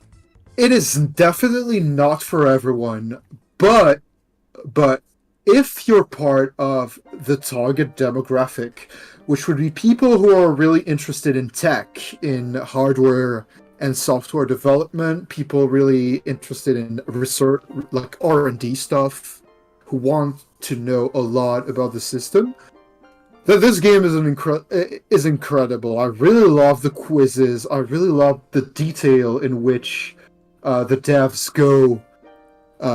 it is definitely not for everyone, but if you're part of the target demographic, which would be people who are really interested in tech, in hardware and software development, people really interested in research, like R&D stuff, who want to know a lot about the system, that this game is incredible. I really love the quizzes. I really love the detail in which the devs go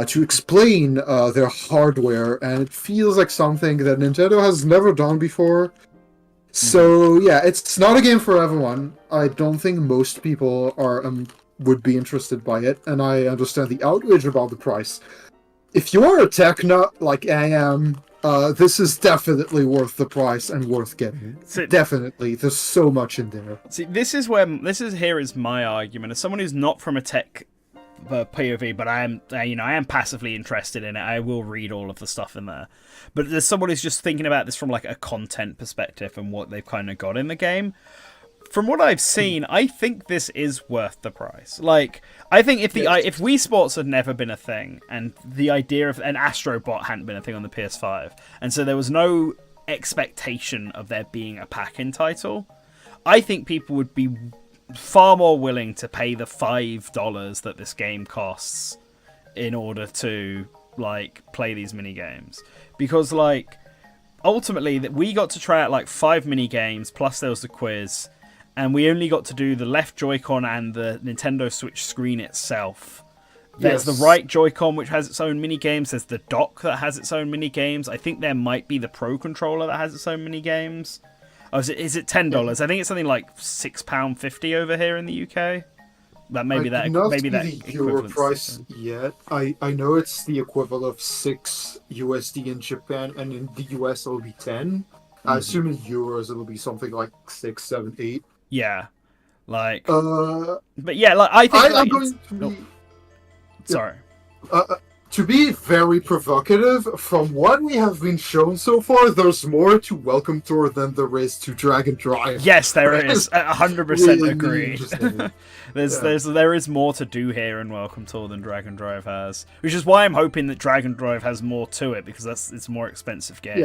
to explain their hardware, and it feels like something that Nintendo has never done before. So yeah, it's not a game for everyone. I don't think most people would be interested by it, and I understand the outrage about the price. If you are a tech nut like I am, this is definitely worth the price and worth getting. Definitely, there's so much in there. See, here is my argument as someone who's not from a tech POV, but I am passively interested in it. I will read all of the stuff in there. But there's someone who's just thinking about this from like a content perspective and what they've kind of got in the game. From what I've seen, I think this is worth the price. Like, I think if Wii Sports had never been a thing, and the idea of an Astro Bot hadn't been a thing on the PS5, and so there was no expectation of there being a pack-in title, I think people would be far more willing to pay the $5 that this game costs in order to like play these mini games, because like ultimately that we got to try out like 5 mini games plus there was the quiz, and we only got to do the left Joy-Con and the Nintendo Switch screen itself. There's the right Joy-Con, which has its own mini games. There's the dock that has its own mini games. I think there might be the Pro Controller that has its own mini games. Oh, is it $10? I think it's something like £6.50 over here in the UK. But maybe that the euro price yet. I know it's the equivalent of 6 USD in Japan, and in the US it'll be 10. I assume in euros it'll be something like 6, 7, 8. Yeah, like. But yeah, like I think. I'm going to be. Sorry. to be very provocative, from what we have been shown so far, there's more to Welcome Tour than there is to Drag and Drive. Yes, there is. 100% Really agree. interesting. There is more to do here in Welcome Tour than Dragon Drive has, which is why I'm hoping that Dragon Drive has more to it, because it's a more expensive game.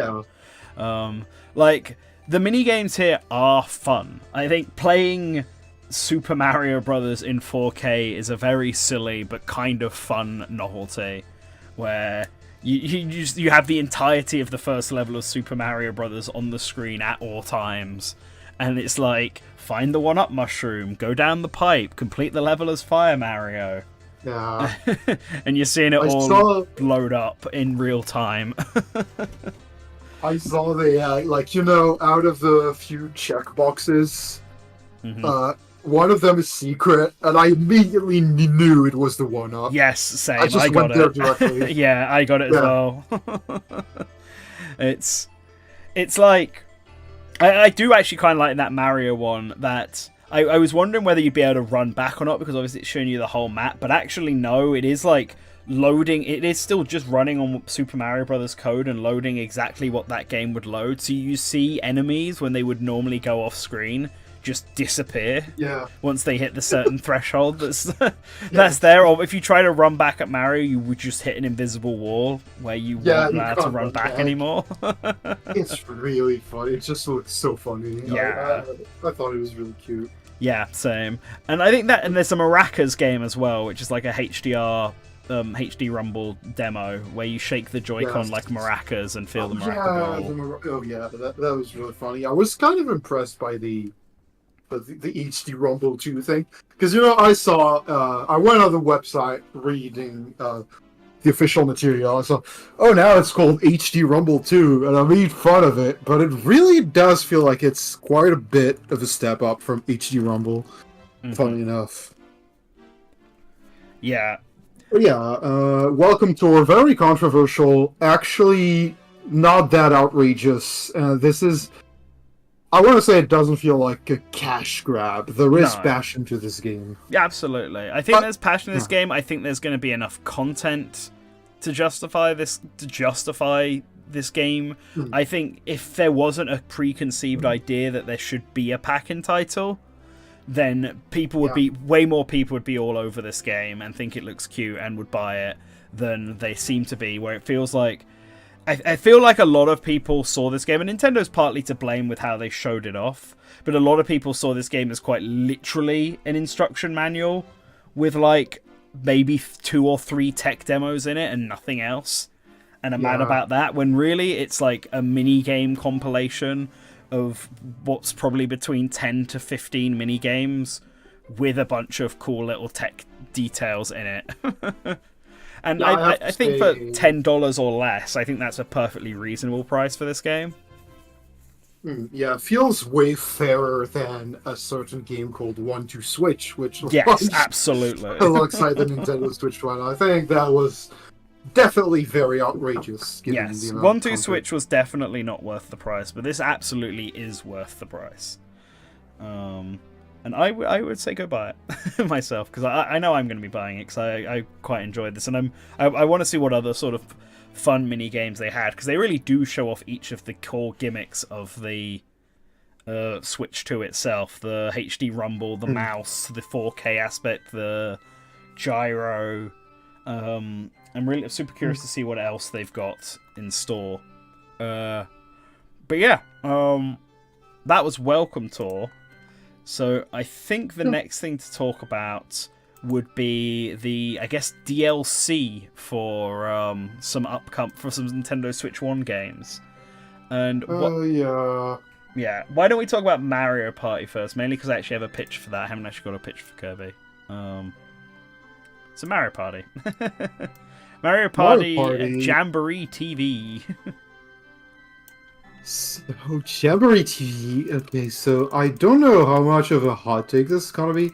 Yeah. Like, the mini games here are fun. I think playing Super Mario Brothers in 4K is a very silly but kind of fun novelty, where you have the entirety of the first level of Super Mario Brothers on the screen at all times, and it's like, find the 1-up mushroom, go down the pipe, complete the level as Fire Mario. Yeah. And you're seeing it all load up in real time. I saw they like, you know, out of the few checkboxes, one of them is secret, and I immediately knew it was the 1-up. Yes, same. I just got went there it. directly. Yeah, I got it as well. It's like, I do actually kind of like that Mario one, that I was wondering whether you'd be able to run back or not, because obviously it's showing you the whole map, but actually no, it is like loading, it is still just running on Super Mario Brothers code and loading exactly what that game would load. So you see enemies when they would normally go off screen just disappear once they hit the certain threshold that's there. Or if you try to run back at Mario, you would just hit an invisible wall where you weren't allowed to run back anymore. It's really funny. It just looks so funny. Yeah. I thought it was really cute. Yeah, same. And I think that, and there's a Maracas game as well, which is like a HDR HD Rumble demo where you shake the Joy-Con like maracas and feel the maraca ball. That was really funny. I was kind of impressed by the HD Rumble 2 thing, because, you know, I went on the website reading the official material. I saw, oh, now it's called HD Rumble 2, and I made fun of it, but it really does feel like it's quite a bit of a step up from HD Rumble. Funny enough. Yeah. But yeah, Welcome Tour, very controversial. Actually, not that outrageous. This is, I want to say, it doesn't feel like a cash grab. There is passion to this game. Yeah, absolutely. I think there's passion in this game. I think there's going to be enough content to justify this game. I think if there wasn't a preconceived idea that there should be a pack-in title, then people would be, way more people would be all over this game and think it looks cute and would buy it than they seem to be, where it feels like, I feel like a lot of people saw this game, and Nintendo's partly to blame with how they showed it off, but a lot of people saw this game as quite literally an instruction manual with like maybe 2 or 3 tech demos in it and nothing else, and are mad about that, when really it's like a mini game compilation of what's probably between 10 to 15 mini games with a bunch of cool little tech details in it. And I think for $10 or less, I think that's a perfectly reasonable price for this game. Yeah, it feels way fairer than a certain game called 1-2-Switch, which was absolutely alongside the Nintendo Switch one. I think that was definitely very outrageous. Yes, 1-2-Switch was definitely not worth the price, but this absolutely is worth the price. And I would say go buy it myself, because I know I'm going to be buying it, because I quite enjoyed this, and I want to see what other sort of fun mini games they had, because they really do show off each of the core gimmicks of the Switch 2 itself: the HD Rumble, the mouse, the 4K aspect, the gyro. I'm super curious to see what else they've got in store. But yeah, that was Welcome Tour. So I think the next thing to talk about would be the, I guess, DLC for some Nintendo Switch 1 games. And yeah. Why don't we talk about Mario Party first? Mainly because I actually have a pitch for that. I haven't actually got a pitch for Kirby. So Mario Party. Mario Party Jamboree TV. So, Jamboree TV. Okay, so I don't know how much of a hot take this is gonna be.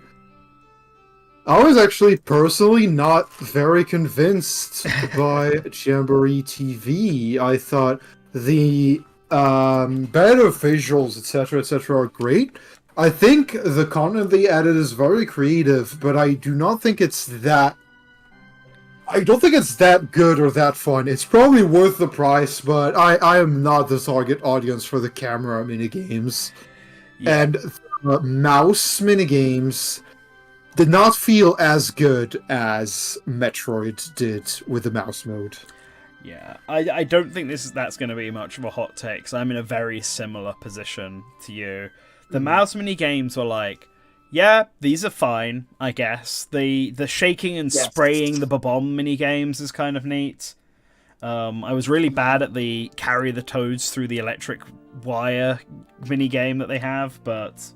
I was actually personally not very convinced by Jamboree TV. I thought the better visuals, etc., are great. I think the content they added is very creative, but I do not think it's that I don't think it's that good or that fun. It's probably worth the price, but I am not the target audience for the camera minigames. Yeah. And the mouse minigames did not feel as good as Metroid did with the mouse mode. Yeah, I don't think that's going to be much of a hot take, because I'm in a very similar position to you. The mouse mini games were like, yeah, these are fine, I guess. The shaking and spraying the bomb mini games is kind of neat. I was really bad at the carry the toads through the electric wire mini game that they have, but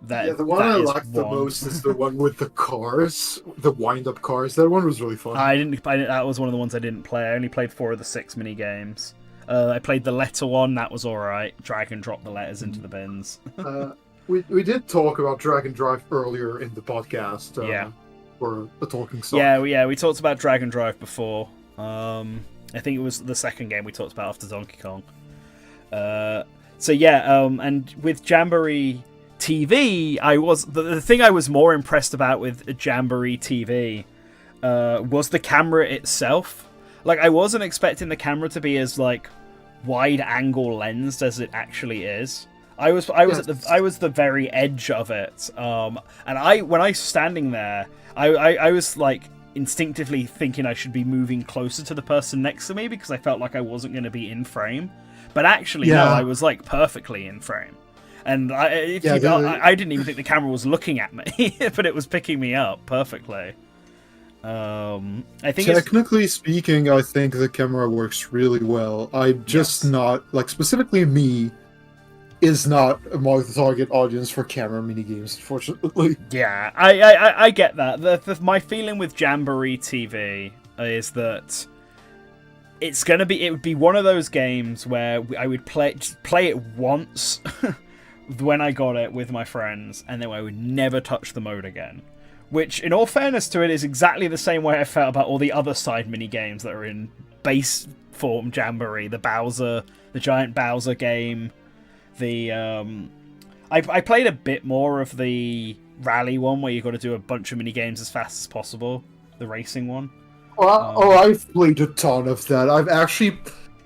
the one I liked the most is the one with the cars, the wind-up cars. That one was really fun. That was one of the ones I didn't play. I only played 4 of the 6 mini games. I played the letter one. That was all right. Drag and drop the letters into the bins. We did talk about Drag and Drive earlier in the podcast. For the Talking Song. Yeah, we talked about Drag and Drive before. I think it was the second game we talked about after Donkey Kong. And with Jamboree TV, the thing I was more impressed about with Jamboree TV was the camera itself. Like, I wasn't expecting the camera to be as like wide angle lensed as it actually is. I was the very edge of it. And when I was standing there, I was like instinctively thinking I should be moving closer to the person next to me because I felt like I wasn't going to be in frame. But actually, no, I was like perfectly in frame. And I didn't even think the camera was looking at me, but it was picking me up perfectly. I think technically speaking, I think the camera works really well. I'm just not, like, specifically me, is not among the target audience for camera minigames, unfortunately. Yeah, I get that. My feeling with Jamboree TV is that it would be one of those games where I would play it once when I got it with my friends, and then I would never touch the mode again. Which, in all fairness to it, is exactly the same way I felt about all the other side mini games that are in base form Jamboree. The giant Bowser game. I played a bit more of the rally one where you've got to do a bunch of mini games as fast as possible. The racing one. I've played a ton of that. I've actually...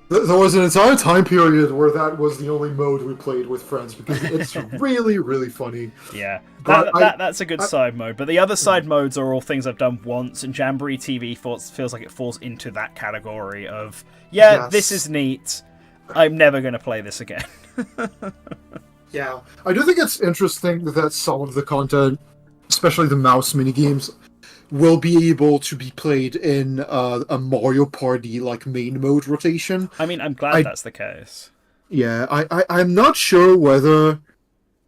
There was an entire time period where that was the only mode we played with friends because it's really, really funny. Yeah, that's a good side mode. But the other side modes are all things I've done once, and Jamboree TV feels like it falls into that category of, this is neat. I'm never going to play this again. Yeah, I do think it's interesting that some of the content, especially the mouse minigames, will be able to be played in a Mario Party like main mode rotation. I mean, I'm glad that's the case. Yeah, I'm not sure whether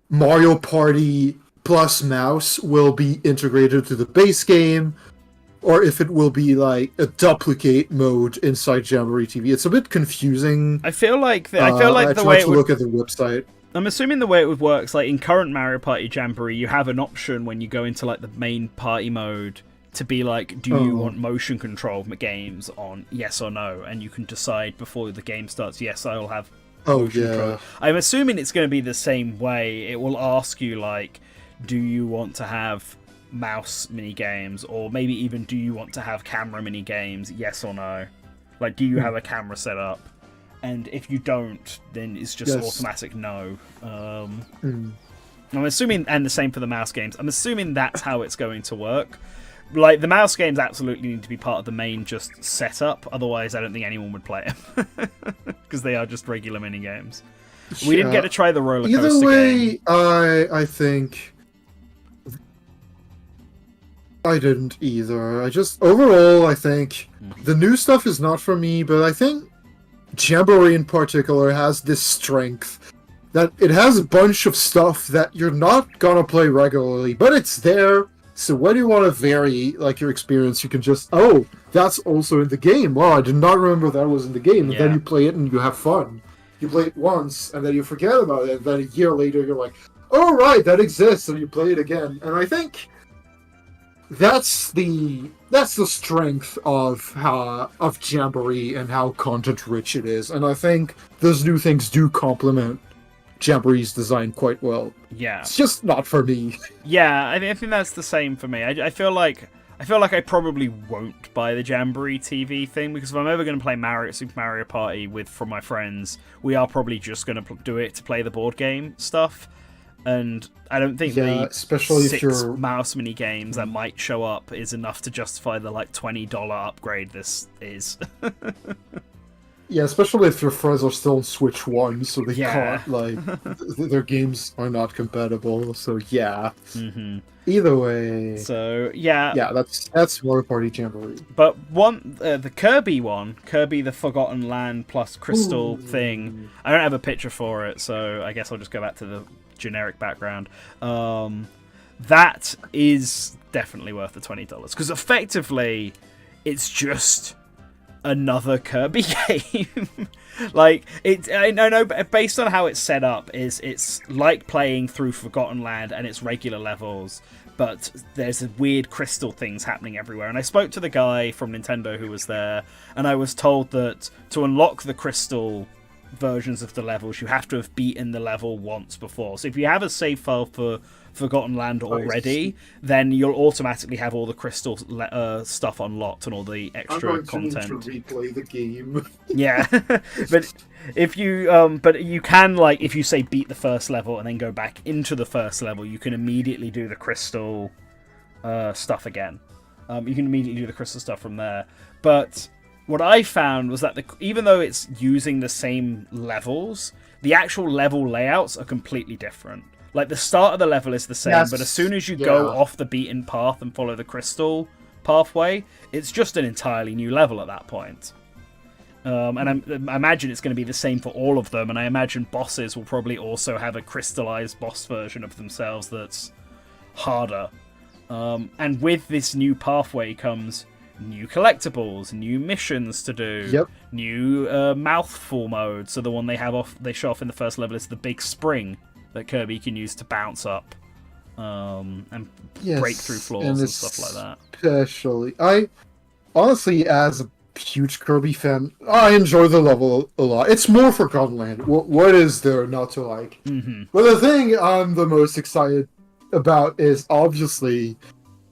Mario Party plus mouse will be integrated to the base game, or if it will be like a duplicate mode inside Jamboree TV. It's a bit confusing. I feel like the way it would look at the website. I'm assuming the way it would work, like in current Mario Party Jamboree, you have an option when you go into like the main party mode to be like, do you want motion control games on, yes or no? And you can decide before the game starts, yes, I will have motion control. I'm assuming it's going to be the same way. It will ask you, like, do you want to have mouse mini games, or maybe even do you want to have camera mini games, yes or no? Like, do you have a camera set up? And if you don't, then it's just automatic no. I'm assuming, and the same for the mouse games, I'm assuming that's how it's going to work. Like, the mouse games absolutely need to be part of the main just setup, otherwise I don't think anyone would play them. Because they are just regular mini games. We didn't get to try the roller coaster Either way, game. I think... I didn't either. Overall, I think the new stuff is not for me, but I think Jamboree in particular has this strength that it has a bunch of stuff that you're not gonna play regularly, but it's there. So when you want to vary like your experience, you can just, that's also in the game. Wow, I did not remember that was in the game. And then you play it and you have fun. You play it once and then you forget about it. And then a year later, you're like, oh, right, that exists. And you play it again. And I think that's the strength of Jamboree and how content rich it is. And I think those new things do complement Jamboree's design quite well. Yeah. It's just not for me. Yeah, I think that's the same for me. I feel like I feel like I probably won't buy the Jamboree TV thing, because if I'm ever going to play Super Mario Party from my friends, we are probably just going to do it to play the board game stuff. And I don't think the especially 6 if you're mouse mini games that might show up is enough to justify the like $20 upgrade this is. Yeah, especially if your friends are still on Switch 1, so they Yeah. can't, like, their games are not compatible, so yeah. Mm-hmm. Either way, So, yeah. yeah, that's Mario Party Jamboree. But the Kirby one, Kirby the Forgotten Land plus Crystal thing, I don't have a picture for it, so I guess I'll just go back to the generic background. That is definitely worth the $20, because effectively, it's just another Kirby game. Like, I know, based on how it's set up, it's like playing through Forgotten Land and its regular levels, but there's weird crystal things happening everywhere. And I spoke to the guy from Nintendo who was there, and I was told that to unlock the crystal versions of the levels, you have to have beaten the level once before. So if you have a save file for Forgotten Land already, then you'll automatically have all the crystal stuff unlocked and all the extra content. I'm going to replay the game. Yeah, but if you but you can, like, if you say beat the first level and then go back into the first level, you can immediately do the crystal stuff again. You can immediately do the crystal stuff from there. But what I found was that even though it's using the same levels, the actual level layouts are completely different. Like, the start of the level is the same, but as soon as you go off the beaten path and follow the crystal pathway, it's just an entirely new level at that point. And I imagine it's going to be the same for all of them, and I imagine bosses will probably also have a crystallized boss version of themselves that's harder. And with this new pathway comes new collectibles, new missions to do, new mouthful mode. So the one they show off in the first level is the big spring that Kirby can use to bounce up and break through floors and stuff like that. Especially, I honestly, as a huge Kirby fan, I enjoy the level a lot. It's more Forgotten Land. What is there not to like? Mm-hmm. But the thing I'm the most excited about is obviously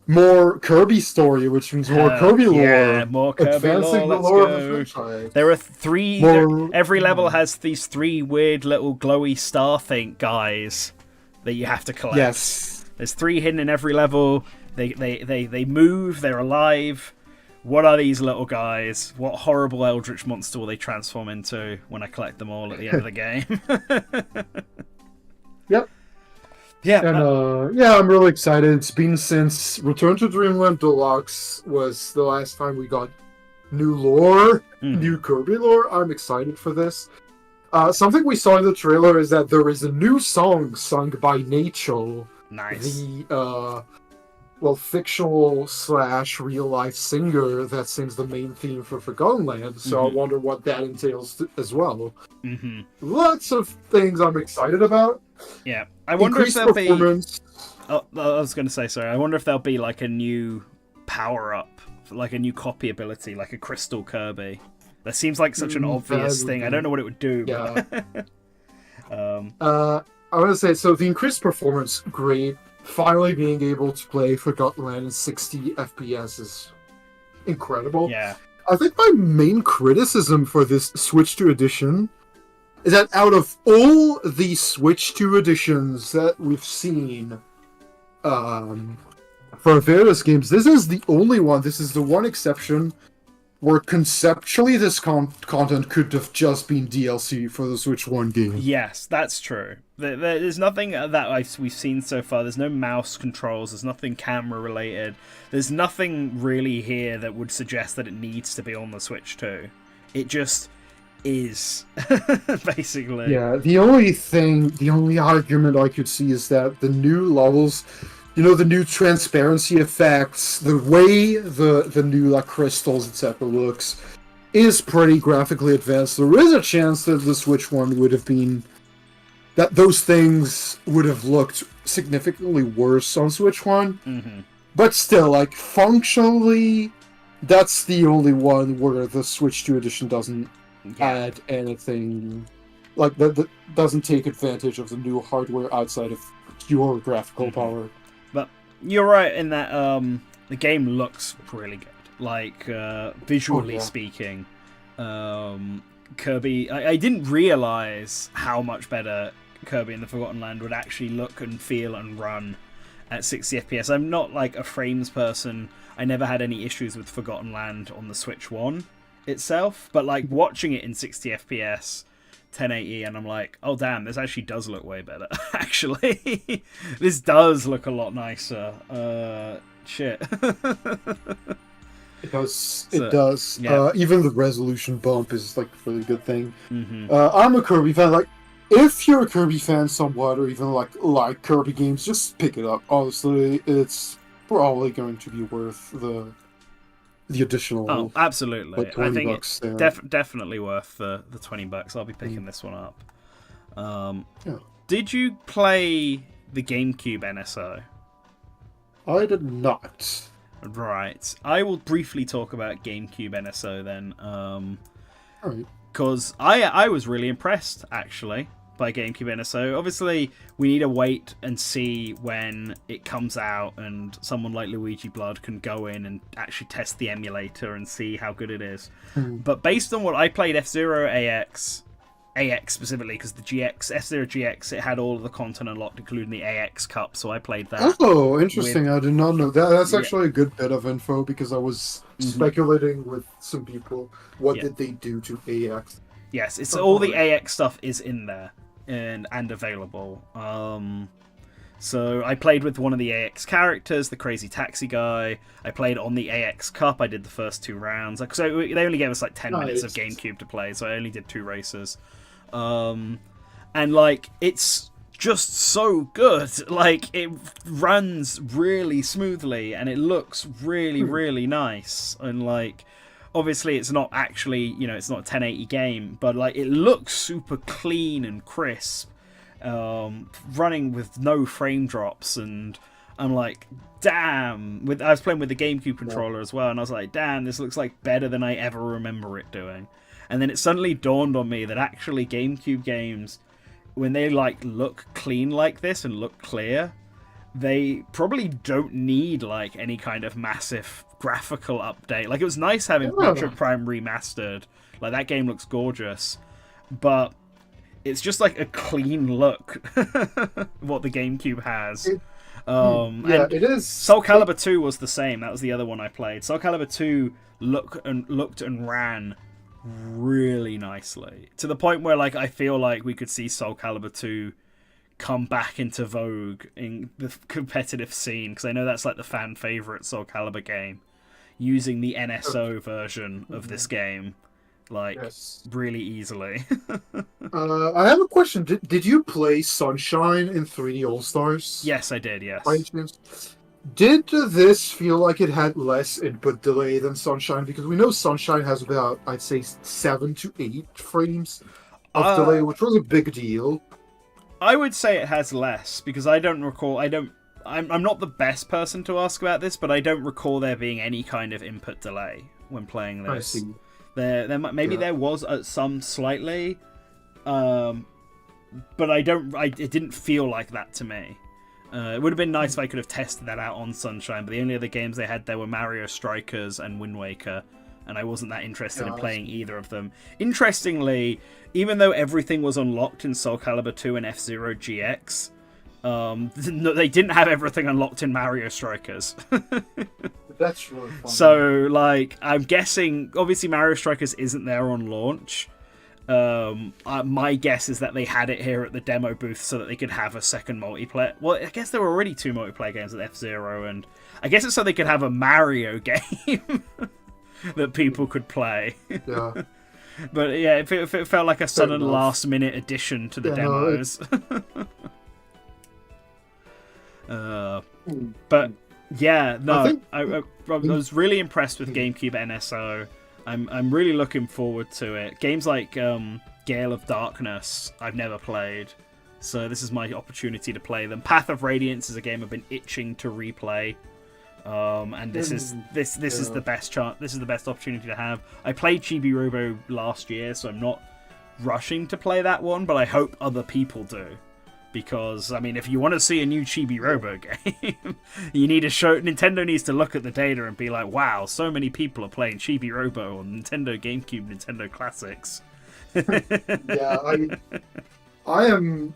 more Kirby story, which means more Kirby lore. Yeah, more Kirby advancing lore. the lore of the Let's franchise. go. There are 3. Every level has these 3 weird little glowy star guys that you have to collect. Yes. There's 3 hidden in every level. They move. They're alive. What are these little guys? What horrible eldritch monster will they transform into when I collect them all at the end of the game? Yep. Yeah, and I'm really excited. It's been since Return to Dreamland Deluxe was the last time we got new lore, new Kirby lore. I'm excited for this. Something we saw in the trailer is that there is a new song sung by Nacho. Nice. The fictional / real life singer that sings the main theme for Forgotten Land. So I wonder what that entails as well. Mm-hmm. Lots of things I'm excited about. Yeah, I wonder if there'll be. Oh, I was going to say, sorry. I wonder if there'll be like a new power up, like a new copy ability, like a Crystal Kirby. That seems like such an obvious thing. I don't know what it would do. Yeah. But... I want to say, so the increased performance, great. Finally being able to play Forgotten Land in 60 FPS is incredible. Yeah. I think my main criticism for this Switch 2 edition is that out of all the Switch 2 editions that we've seen for various games, this is the only one, this is the one exception where conceptually this content could have just been DLC for the Switch 1 game. Yes, that's true. There's nothing that we've seen so far. There's no mouse controls. There's nothing camera related. There's nothing really here that would suggest that it needs to be on the Switch 2. It just is, basically. Yeah, the only argument I could see is that the new levels, the new transparency effects, the way the new crystals, etc. looks, is pretty graphically advanced. There is a chance that the Switch one would have been, that those things would have looked significantly worse on Switch 1. Mm-hmm. But still, functionally, that's the only one where the Switch 2 edition doesn't add anything, that doesn't take advantage of the new hardware outside of pure graphical power. But you're right in that the game looks really good. Like visually Oh, yeah. speaking, Kirby. I didn't realize how much better Kirby in the Forgotten Land would actually look and feel and run at 60 FPS. I'm not like a frames person. I never had any issues with Forgotten Land on the Switch 1 itself, but like watching it in 60 FPS, 1080, and I'm like, oh damn, this actually does look way better. Actually, this does look a lot nicer. Shit. It does. So, It does. yeah. Even the resolution bump is like a really good thing. Mm-hmm. I'm a Kirby fan. Like, if you're a Kirby fan somewhat, or even like Kirby games, just pick it up. Honestly, it's probably going to be worth the additional. Oh, absolutely. like I 20 think bucks there. definitely worth the $20. I'll be picking this one up. Yeah. Did you play the GameCube NSO? I did not. Right. I will briefly talk about GameCube NSO then, Alright. because I was really impressed actually by GameCube NSO. Obviously, we need to wait and see when it comes out, and someone like Luigi Blood can go in and actually test the emulator and see how good it is. But based on what I played, F-Zero AX specifically, because the GX, F-Zero GX, it had all of the content unlocked, including the AX Cup, so I played that. Oh, interesting. I did not know that. That's Yeah. actually a good bit of info because I was speculating with some people. What Yeah. did they do to AX? Yes, it's Oh, all the alright. AX stuff is in there and available. So I played with one of the AX characters, the crazy taxi guy. I played on the AX Cup. I did the first 2 rounds. Like, so they only gave us like 10 minutes of Nice. GameCube to play, so I only did 2 races. And like it's just so good. Like it runs really smoothly and it looks really really nice. And like obviously it's not actually, it's not a 1080 game, but like it looks super clean and crisp, running with no frame drops. And I'm like, damn. I was playing with the GameCube controller as well, and I was like, damn, this looks like better than I ever remember it doing. And then it suddenly dawned on me that actually GameCube games, when they like look clean like this and look clear, they probably don't need like any kind of massive graphical update. Like it was nice having Metroid Prime remastered. Like that game looks gorgeous, but it's just like a clean look what the GameCube has. Yeah, And it is. Soul Calibur 2 was the same. That was the other one I played. Soul Calibur 2 looked and ran really nicely, to the point where like I feel like we could see Soul Calibur 2 come back into vogue in the competitive scene, because I know that's like the fan favorite Soul Calibur game, using the NSO version of this game like Yes. really easily. I have a question. Did you play Sunshine in 3D All Stars? Yes, I did. Yes. By any chance? Did this feel like it had less input delay than Sunshine? Because we know Sunshine has about, I'd say, 7 to 8 frames of delay, which was a big deal. I would say it has less, because I don't recall. I'm not the best person to ask about this, but I don't recall there being any kind of input delay when playing this. I see. Maybe there was some slightly, but it didn't feel like that to me. It would have been nice if I could have tested that out on Sunshine, but the only other games they had there were Mario Strikers and Wind Waker, and I wasn't that interested in playing either of them. Interestingly, even though everything was unlocked in Soul Calibur 2 and F-Zero GX, they didn't have everything unlocked in Mario Strikers. That's really fun. So, like, I'm guessing, obviously Mario Strikers isn't there on launch. My guess is that they had it here at the demo booth so that they could have a second multiplayer. Well, I guess there were already 2 multiplayer games with F-Zero, and I guess it's so they could have a Mario game that people could play. Yeah. But yeah, it felt like a sudden enough. last-minute addition to the Yeah, demos. But yeah, no, I was really impressed with GameCube NSO. I'm really looking forward to it. Games like Gale of Darkness, I've never played, so this is my opportunity to play them. Path of Radiance is a game I've been itching to replay, and this is the best chance. This is the best opportunity to have. I played Chibi Robo last year, so I'm not rushing to play that one, but I hope other people do. Because, I mean, if you want to see a new Chibi Robo game, you need to show... Nintendo needs to look at the data and be like, wow, so many people are playing Chibi Robo on Nintendo GameCube, Nintendo Classics. Yeah, I am...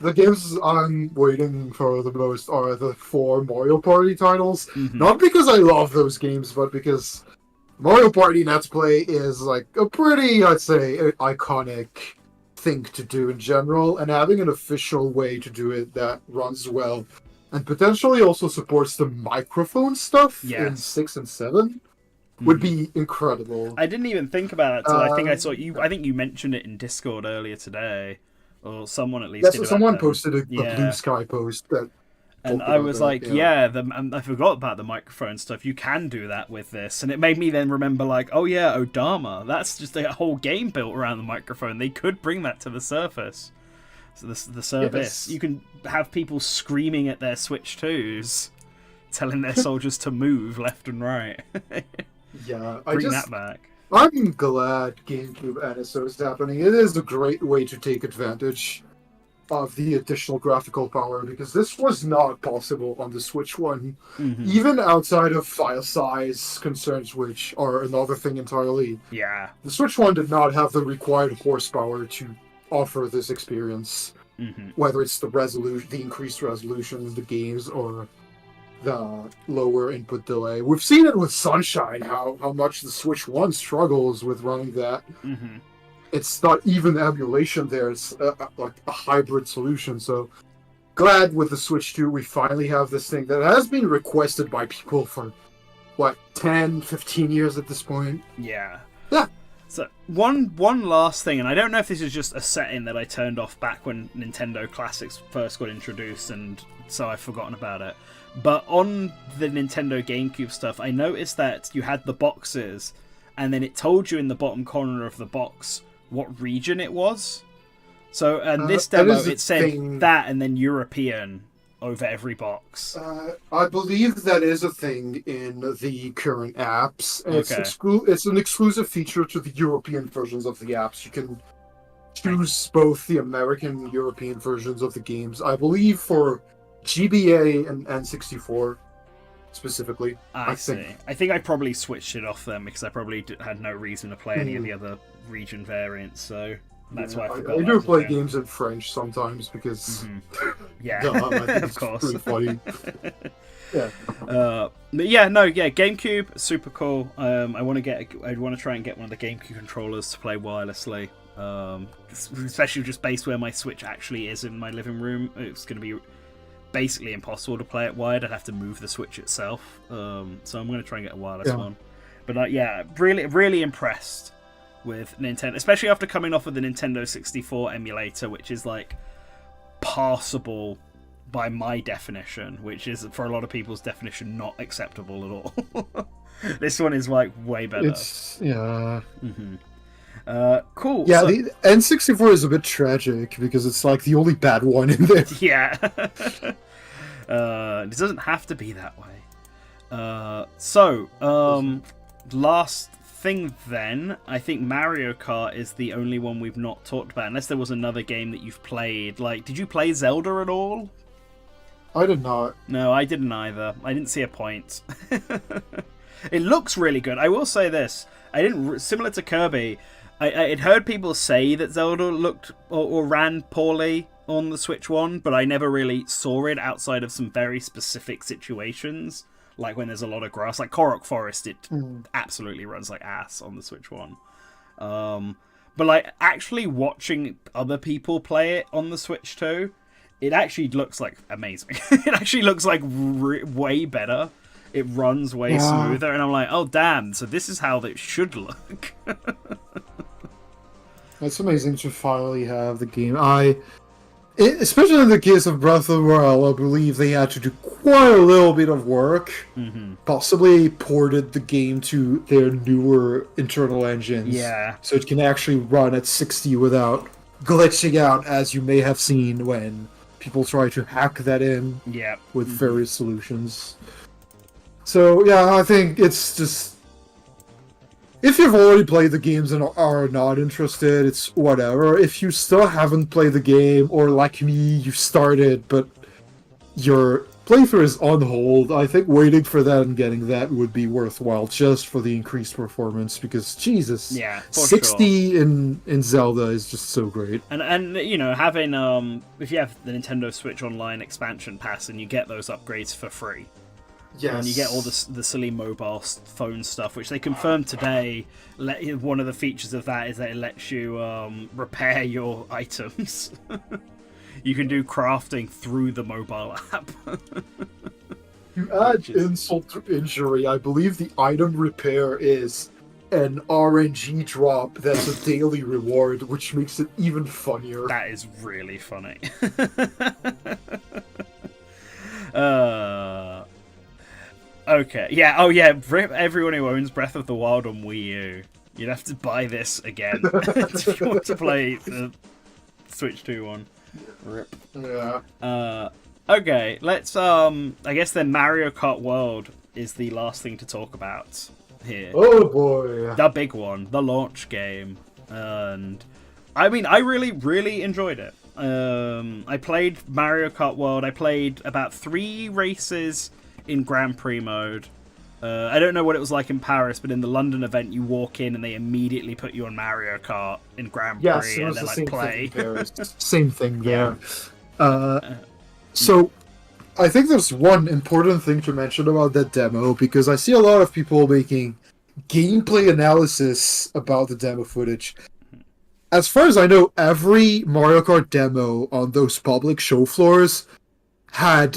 The games I'm waiting for the most are the 4 Mario Party titles. Mhm. Not because I love those games, but because Mario Party Let's Play is like a pretty, I'd say, iconic thing to do in general, and having an official way to do it that runs well and potentially also supports the microphone stuff in Yes. 6 and 7 would be incredible. I didn't even think about it till I think I saw you... I think you mentioned it in Discord earlier today. Or someone at least Yes, did. someone about posted a Yeah. Blue Sky post that And talked I about was that, like, and I forgot about the microphone stuff. You can do that with this. And it made me then remember, like, oh yeah, Odama. That's just a whole game built around the microphone. They could bring that to the Surface. So the service. Yes. You can have people screaming at their Switch 2s, telling their soldiers to move left and right. Yeah, Bring that back. I'm glad GameCube NSO is happening. It is a great way to take advantage of the additional graphical power, because this was not possible on the Switch One, Mhm. even outside of file size concerns, which are another thing entirely. Yeah. The Switch One did not have the required horsepower to offer this experience, hmm whether it's the increased resolution of the games, or the lower input delay. We've seen it with Sunshine, how much the Switch One struggles with running that. hmm It's not even emulation there, it's like a hybrid solution. So glad with the Switch 2 we finally have this thing that has been requested by people for, 10, 15 years at this point. Yeah. Yeah. So one last thing, and I don't know if this is just a setting that I turned off back when Nintendo Classics first got introduced, and so I've forgotten about it. But on the Nintendo GameCube stuff, I noticed that you had the boxes, and then it told you in the bottom corner of the box what region it was. So, and this that demo, is a it said thing. that and then European over every box. I believe that is a thing in the current apps. And Okay. It's an exclusive feature to the European versions of the apps. You can choose both the American and European versions of the games. I believe for GBA and N64 specifically. I see. think. I think I probably switched it off then because I probably had no reason to play any of Hmm. the other region variants, so that's Yeah, why I forgot. I that do was a play thing. games in French sometimes because Yeah, I think of it's course. pretty funny. Yeah. But yeah, GameCube, super cool. I want to try and get one of the GameCube controllers to play wirelessly. Especially just based where my Switch actually is in my living room. It's going to be basically impossible to play it wired. I'd have to move the Switch itself. So I'm going to try and get a wireless one. But really, really impressed with Nintendo, especially after coming off of the Nintendo 64 emulator, which is like passable by my definition, which is for a lot of people's definition not acceptable at all. This one is like way better. Cool. Yeah, so- the N64 is a bit tragic because it's like the only bad one in there. Yeah. It doesn't have to be that way. Last thing then, I think Mario Kart is the only one we've not talked about, unless there was another game that you've played. Like, did you play Zelda at all? I did not. No, I didn't either. I didn't see a point. It looks really good. I will say this. Similar to Kirby, I had heard people say that Zelda looked or ran poorly on the Switch One, but I never really saw it outside of some very specific situations, like when there's a lot of grass. Like Korok Forest, it absolutely runs like ass on the Switch One. But like actually watching other people play it on the Switch 2, it actually looks like amazing. It actually looks like way better. It runs way smoother, and I'm like, oh damn! So this is how it should look. It's amazing to finally have the game. Especially in the case of Breath of the Wild, I believe they had to do quite a little bit of work. Possibly ported the game to their newer internal engines. Yeah. So it can actually run at 60 without glitching out, as you may have seen when people try to hack that in Yeah. with various solutions. So, yeah, I think it's just... if you've already played the games and are not interested, it's whatever. If you still haven't played the game, or like me, you started but your playthrough is on hold, I think waiting for that and getting that would be worthwhile just for the increased performance, because Jesus, Yeah, for 60 in Zelda is just so great. And you know, having if you have the Nintendo Switch Online expansion pass and you get those upgrades for free. Yes. And you get all the silly mobile phone stuff, which they confirmed today. One of the features of that is that it lets you repair your items. You can do crafting through the mobile app. You add insult to injury, I believe the item repair is an RNG drop that's a daily reward, which makes it even funnier. That is really funny. Okay, yeah, oh yeah, rip everyone who owns Breath of the Wild on Wii U. You'd have to buy this again if you want to play the Switch 2 one. Rip. Yeah. Okay, let's I guess then Mario Kart World is the last thing to talk about here. Oh boy. The big one, the launch game. And I mean, I really enjoyed it. I played Mario Kart World. I played about 3 races in Grand Prix mode. I don't know what it was like in Paris, but in the London event, you walk in and they immediately put you on Mario Kart in Grand Yes, Prix, it and was they're the like, same play. thing in Paris. Same thing there. So, I think there's one important thing to mention about that demo, because I see a lot of people making gameplay analysis about the demo footage. As far as I know, every Mario Kart demo on those public show floors had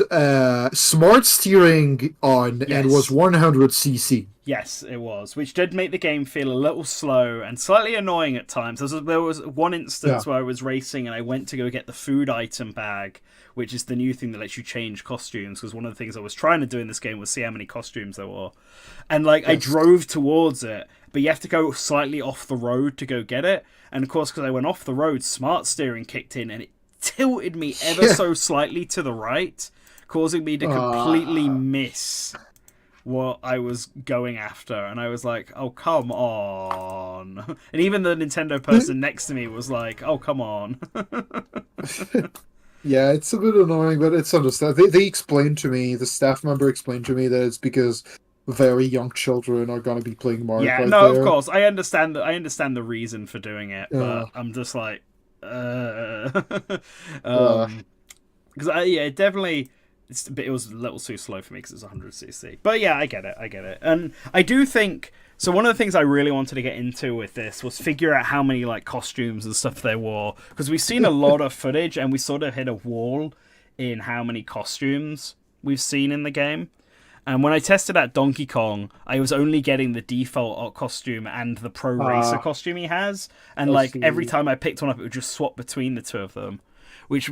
smart steering on and was 100cc. Yes, it was, which did make the game feel a little slow and slightly annoying at times. There was one instance where I was racing and I went to go get the food item bag, which is the new thing that lets you change costumes, because one of the things I was trying to do in this game was see how many costumes there were. And I drove towards it, but you have to go slightly off the road to go get it. And of course, because I went off the road, smart steering kicked in and it tilted me ever so slightly to the right, causing me to completely miss what I was going after. And I was like, oh, come on. And even the Nintendo person next to me was like, oh, come on. Yeah, it's a bit annoying, but it's understandable. They explained to me, the staff member explained to me that it's because very young children are going to be playing Mario Kart. Yeah, no, of course. I understand the reason for doing it, but I'm just like, because it definitely, it was a little too slow for me because it's 100cc. But yeah, I get it, and I do think so. One of the things I really wanted to get into with this was figure out how many costumes and stuff there were, because we've seen a lot of footage and we sort of hit a wall in how many costumes we've seen in the game. And when I tested out Donkey Kong, I was only getting the default costume and the Pro Racer costume he has. And every time I picked one up, it would just swap between the two of them. Which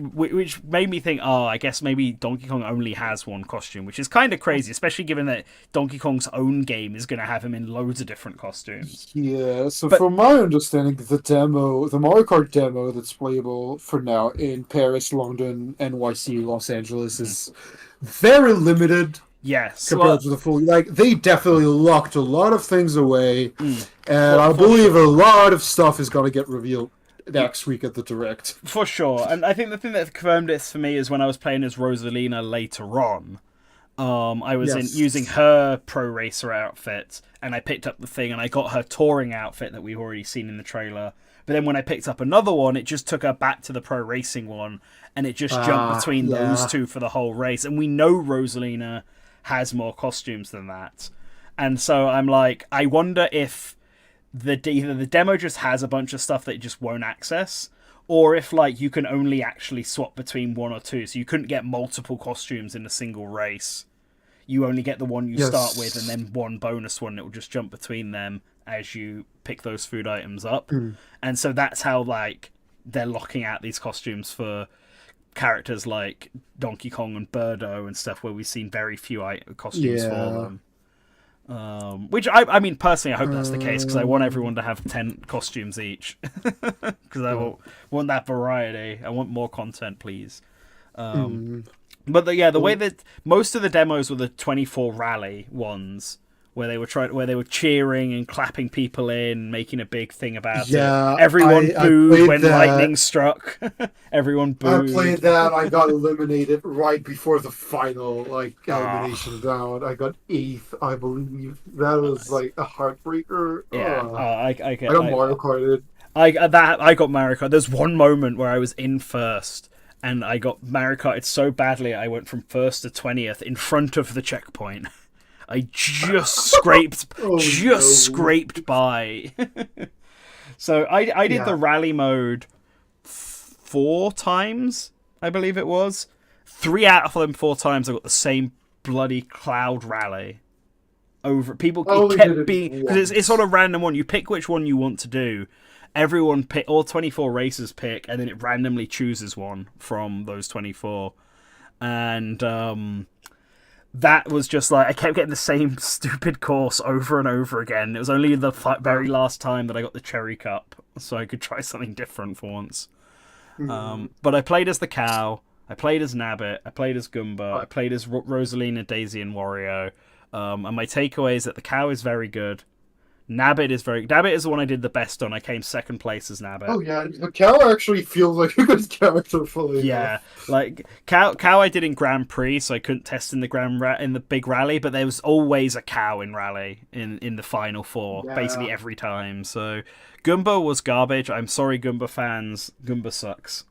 made me think, I guess maybe Donkey Kong only has one costume, which is kind of crazy, especially given that Donkey Kong's own game is going to have him in loads of different costumes. Yeah, from my understanding, the Mario Kart demo that's playable for now in Paris, London, NYC, Los Angeles is very limited. Yes, compared to the full, they definitely locked a lot of things away, and I believe a lot of stuff is going to get revealed next week at the Direct. For sure, and I think the thing that confirmed this for me is when I was playing as Rosalina later on. I was using her Pro Racer outfit, and I picked up the thing, and I got her touring outfit that we've already seen in the trailer. But then when I picked up another one, it just took her back to the Pro Racing one, and it just jumped between those two for the whole race. And we know Rosalina has more costumes than that, and so I'm like, I wonder if either the demo just has a bunch of stuff that it just won't access, or if you can only actually swap between one or two, so you couldn't get multiple costumes in a single race. You only get the one you start with, and then one bonus one. It will just jump between them as you pick those food items up, and so that's how they're locking out these costumes for characters like Donkey Kong and Birdo and stuff, where we've seen very few costumes for them. Which I mean, personally, I hope that's the case, because I want everyone to have 10 costumes each, because I want that variety. I want more content, please. But the way that most of the demos were the 24 rally ones, where they were cheering and clapping people in, making a big thing about Yeah, it. Everyone I booed played when that. lightning struck. Everyone booed. I played that. I got eliminated right before the final elimination round. I got 8th, I believe. That was like a heartbreaker. Yeah, I got Mario Karted. I got Mario Kart. There's one moment where I was in first, and I got Mario Karted so badly I went from first to 20th in front of the checkpoint. I just scraped, scraped by. So I did the rally mode 4 times, I believe it was. 3 out of them 4 times I got the same bloody cloud rally. Over people, it kept being because it's sort of random one. You pick which one you want to do. Everyone pick, all 24 racers pick, and then it randomly chooses one from those 24. And that was just like, I kept getting the same stupid course over and over again. It was only the very last time that I got the Cherry Cup, so I could try something different for once. But I played as the cow, I played as Nabbit, I played as Goomba, I played as Rosalina, Daisy, and Wario. And my takeaway is that the cow is very good. Nabbit is the one I did the best on. I came second place as Nabbit. Oh yeah, the cow actually feels like a good character fully. Yeah, like cow I did in Grand Prix, so I couldn't test in the in the big rally, but there was always a cow in rally in the final 4, basically every time. So Goomba was garbage. I'm sorry, Goomba fans. Goomba sucks.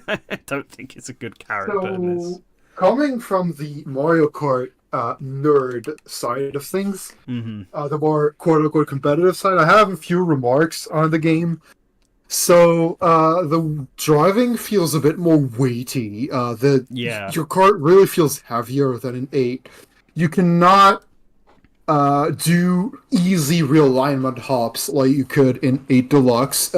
I don't think it's a good character in this. Coming from the Mario Kart nerd side of things, the more quote-unquote competitive side, I have a few remarks on the game. So the driving feels a bit more weighty. Your kart really feels heavier than in 8. You cannot do easy realignment hops like you could in 8 Deluxe.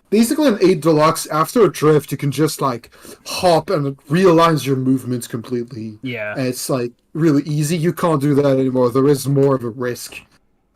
Basically, in 8 Deluxe, after a drift, you can just, like, hop and it realigns your movements completely. Yeah. And it's, like, really easy. You can't do that anymore. There is more of a risk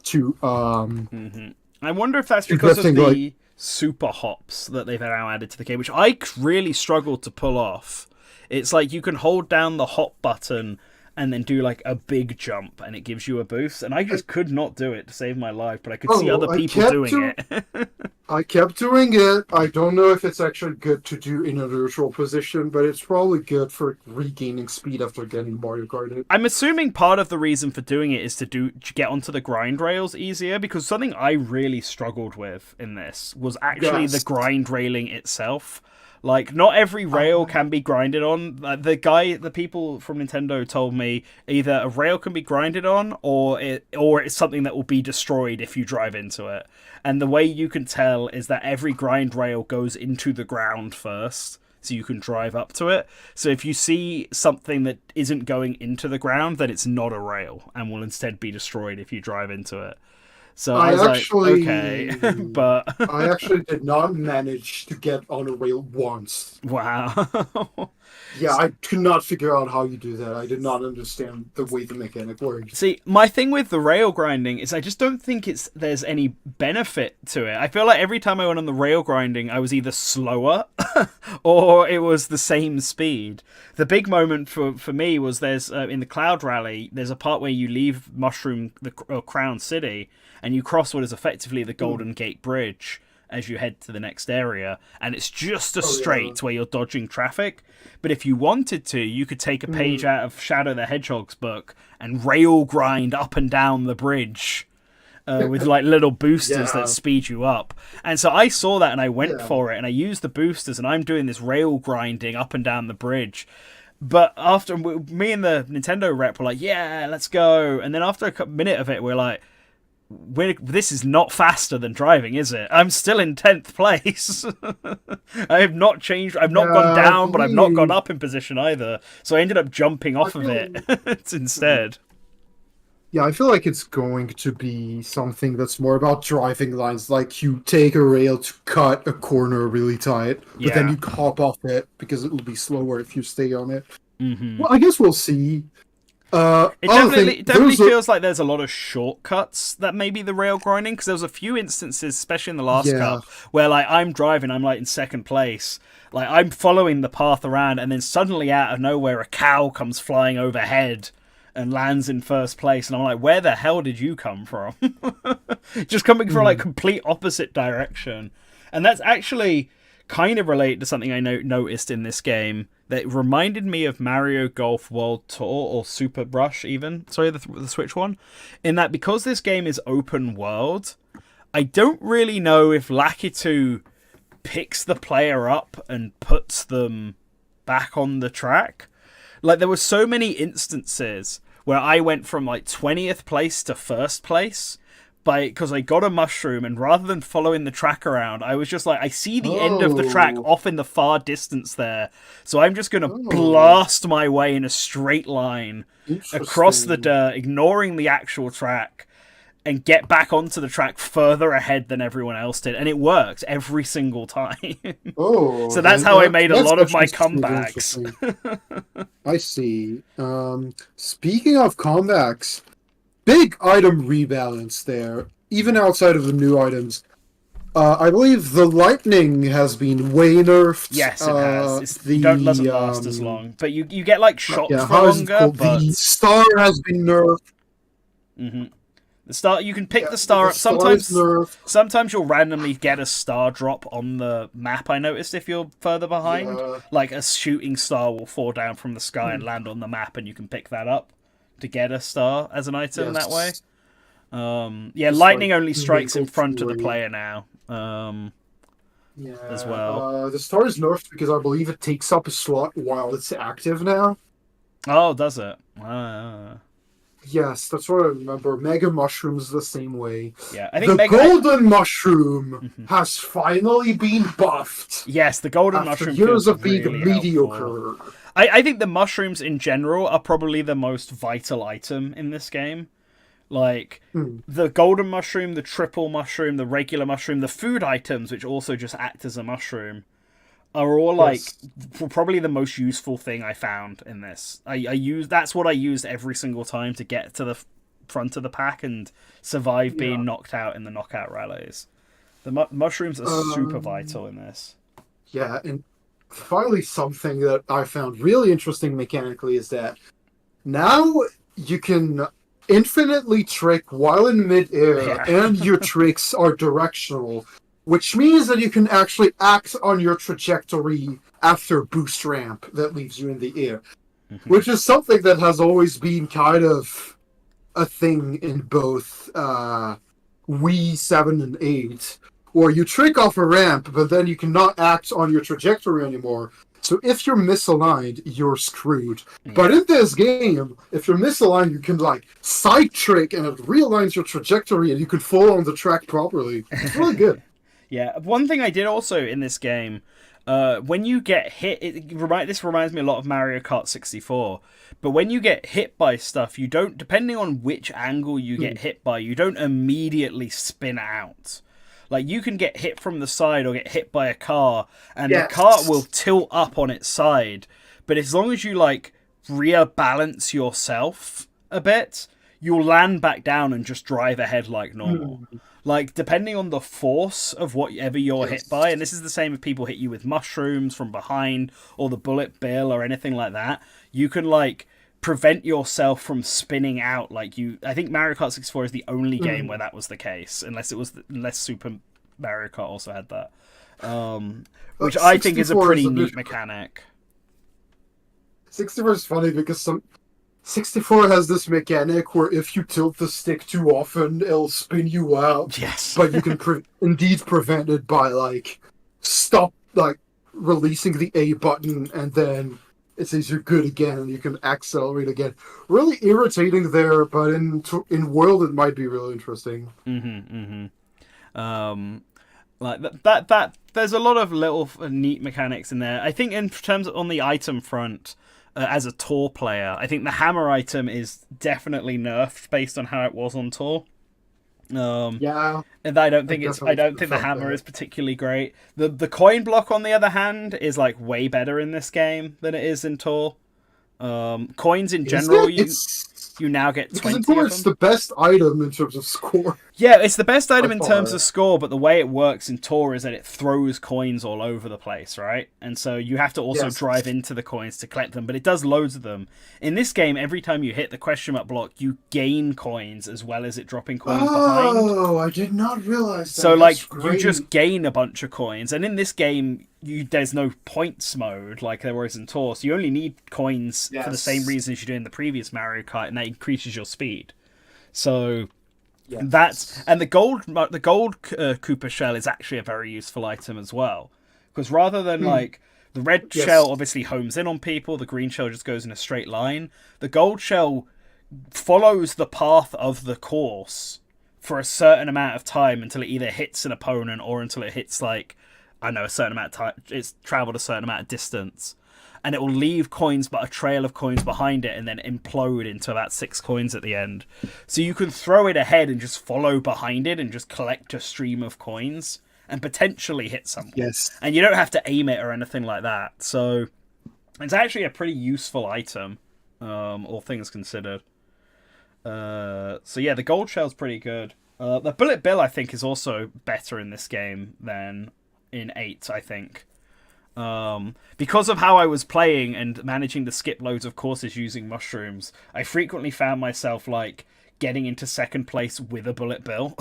to, I wonder if that's because of the super hops that they've now added to the game, which I really struggled to pull off. It's like you can hold down the hop button and then do like a big jump and it gives you a boost, and I just could not do it to save my life, but I could see other people doing it. I kept doing it. I don't know if it's actually good to do in a neutral position, but it's probably good for regaining speed after getting Mario Kart. I'm assuming part of the reason for doing it is to get onto the grind rails easier, because something I really struggled with in this was actually the grind railing itself. Like, not every rail can be grinded on. The people from Nintendo told me either a rail can be grinded on, or it's something that will be destroyed if you drive into it. And the way you can tell is that every grind rail goes into the ground first, so you can drive up to it. So if you see something that isn't going into the ground, then it's not a rail, and will instead be destroyed if you drive into it. So I was like, okay, but I actually did not manage to get on a rail once. Wow. Yeah, I could not figure out how you do that. I did not understand the way the mechanic works. See, my thing with the rail grinding is I just don't think there's any benefit to it. I feel like every time I went on the rail grinding, I was either slower or it was the same speed. The big moment for me was there's in the Cloud Rally, there's a part where you leave Crown City and you cross what is effectively the Golden Gate Bridge as you head to the next area, and it's just a straight where you're dodging traffic. But if you wanted to, you could take a page out of Shadow the Hedgehog's book and rail grind up and down the bridge with like little boosters that speed you up. And so I saw that and I went for it, and I used the boosters, and I'm doing this rail grinding up and down the bridge. But after me and the Nintendo rep were like, yeah, let's go. And then after a minute of it, we're like, this is not faster than driving, is it? I'm still in 10th place. I have not changed. I've not gone down, but I've not gone up in position either. So I ended up jumping off of it instead. Yeah, I feel like it's going to be something that's more about driving lines. Like you take a rail to cut a corner really tight, but then you hop off it because it will be slower if you stay on it. Mm-hmm. Well, I guess we'll see. It definitely feels like there's a lot of shortcuts that may be the rail grinding, because there was a few instances, especially in the last cup, where like I'm driving, I'm like in second place, like I'm following the path around, and then suddenly out of nowhere a cow comes flying overhead and lands in first place, and I'm like, where the hell did you come from? Just coming from like complete opposite direction. And that's actually kind of related to something I noticed in this game that reminded me of Mario Golf World Tour, or Super Rush even, sorry, the Switch one, in that because this game is open world, I don't really know if Lakitu picks the player up and puts them back on the track. Like, there were so many instances where I went from like 20th place to first place because I got a mushroom, and rather than following the track around, I was just like, I see the end of the track off in the far distance there, so I'm just going to blast my way in a straight line across the dirt, ignoring the actual track, and get back onto the track further ahead than everyone else did. And it works every single time. So that's how I made a lot of my comebacks. I see. Speaking of comebacks, big item rebalance there, even outside of the new items. I believe the lightning has been way nerfed. Yes, it has. It doesn't last as long. But you get like shots for longer. But the star has been nerfed. Mm-hmm. The star, you can pick the star up. Sometimes you'll randomly get a star drop on the map, I noticed, if you're further behind. Yeah. Like a shooting star will fall down from the sky and land on the map, and you can pick that up to get a star as an item that way. Lightning only strikes in front of the player now. As well. The star is nerfed because I believe it takes up a slot while it's active now. Oh, does it? Yes, that's what I remember. Mega Mushroom's the same way. Yeah, I think the Golden Mushroom has finally been buffed. Yes, the Golden Mushroom years of being really mediocre. I think the mushrooms in general are probably the most vital item in this game. Like, the Golden Mushroom, the Triple Mushroom, the Regular Mushroom, the food items, which also just act as a mushroom, are all like probably the most useful thing I found in this. That's what I used every single time to get to the front of the pack and survive being knocked out in the knockout rallies. The mushrooms are super vital in this. Yeah, and finally something that I found really interesting mechanically is that now you can infinitely trick while in midair, and your tricks are directional. Which means that you can actually act on your trajectory after boost ramp that leaves you in the air. Which is something that has always been kind of a thing in both Wii 7 and 8, where you trick off a ramp, but then you cannot act on your trajectory anymore. So if you're misaligned, you're screwed. But in this game, if you're misaligned, you can like side trick and it realigns your trajectory and you can fall on the track properly. It's really good. Yeah, one thing I did also in this game, when you get hit, this reminds me a lot of Mario Kart 64, but when you get hit by stuff, you don't, depending on which angle you get hit by, you don't immediately spin out. Like, you can get hit from the side or get hit by a car, and the car will tilt up on its side, but as long as you, like, rebalance yourself a bit, you'll land back down and just drive ahead like normal. Like, depending on the force of whatever you're hit by, and this is the same if people hit you with mushrooms from behind, or the bullet bill, or anything like that, you can, like, prevent yourself from spinning out. Like, I think Mario Kart 64 is the only game where that was the case, unless Super Mario Kart also had that. Which I think is a pretty neat mechanic. 64 is funny because 64 has this mechanic where if you tilt the stick too often, it'll spin you out. Yes. But you can indeed prevent it by, like, releasing the A button, and then it says you're good again, and you can accelerate again. Really irritating there, but in world it might be really interesting. Like that. There's a lot of little neat mechanics in there. I think in terms of on the item front, as a Tour player, I think the hammer item is definitely nerfed based on how it was on Tour. And I don't think the hammer is particularly great. The coin block, on the other hand, is like way better in this game than it is in Tour. Coins in general, you now get Because 20 in of Tor, them. it's the best item in terms of score. Yeah, it's the best item By in terms far. of score, but the way it works in Tor is that it throws coins all over the place, right? And so you have to also Yes. drive into the coins to collect them, but it does loads of them. In this game, every time you hit the question mark block, you gain coins as well as it dropping coins behind. Oh, I did not realize that. So, That's like, great. you just gain a bunch of coins, and in this game, there's no points mode like there was in Tor, so you only need coins for the Yes. same reasons you do in the previous Mario Kart, and that increases your speed. So Yes. that's and the gold Koopa shell is actually a very useful item as well, because rather than like the red Yes. shell obviously homes in on people, the green shell just goes in a straight line. The gold shell follows the path of the course for a certain amount of time until it either hits an opponent or until it hits like I don't know a certain amount of time. It's traveled a certain amount of distance, and it will leave coins, but a trail of coins behind it, and then implode into about 6 coins at the end. So you can throw it ahead and just follow behind it and just collect a stream of coins and potentially hit someone. Yes. And you don't have to aim it or anything like that. So it's actually a pretty useful item, all things considered. So yeah, the gold shell's pretty good. The bullet bill, I think, is also better in this game than in 8, I think. Because of how I was playing and managing to skip loads of courses using mushrooms, I frequently found myself like getting into second place with a bullet bill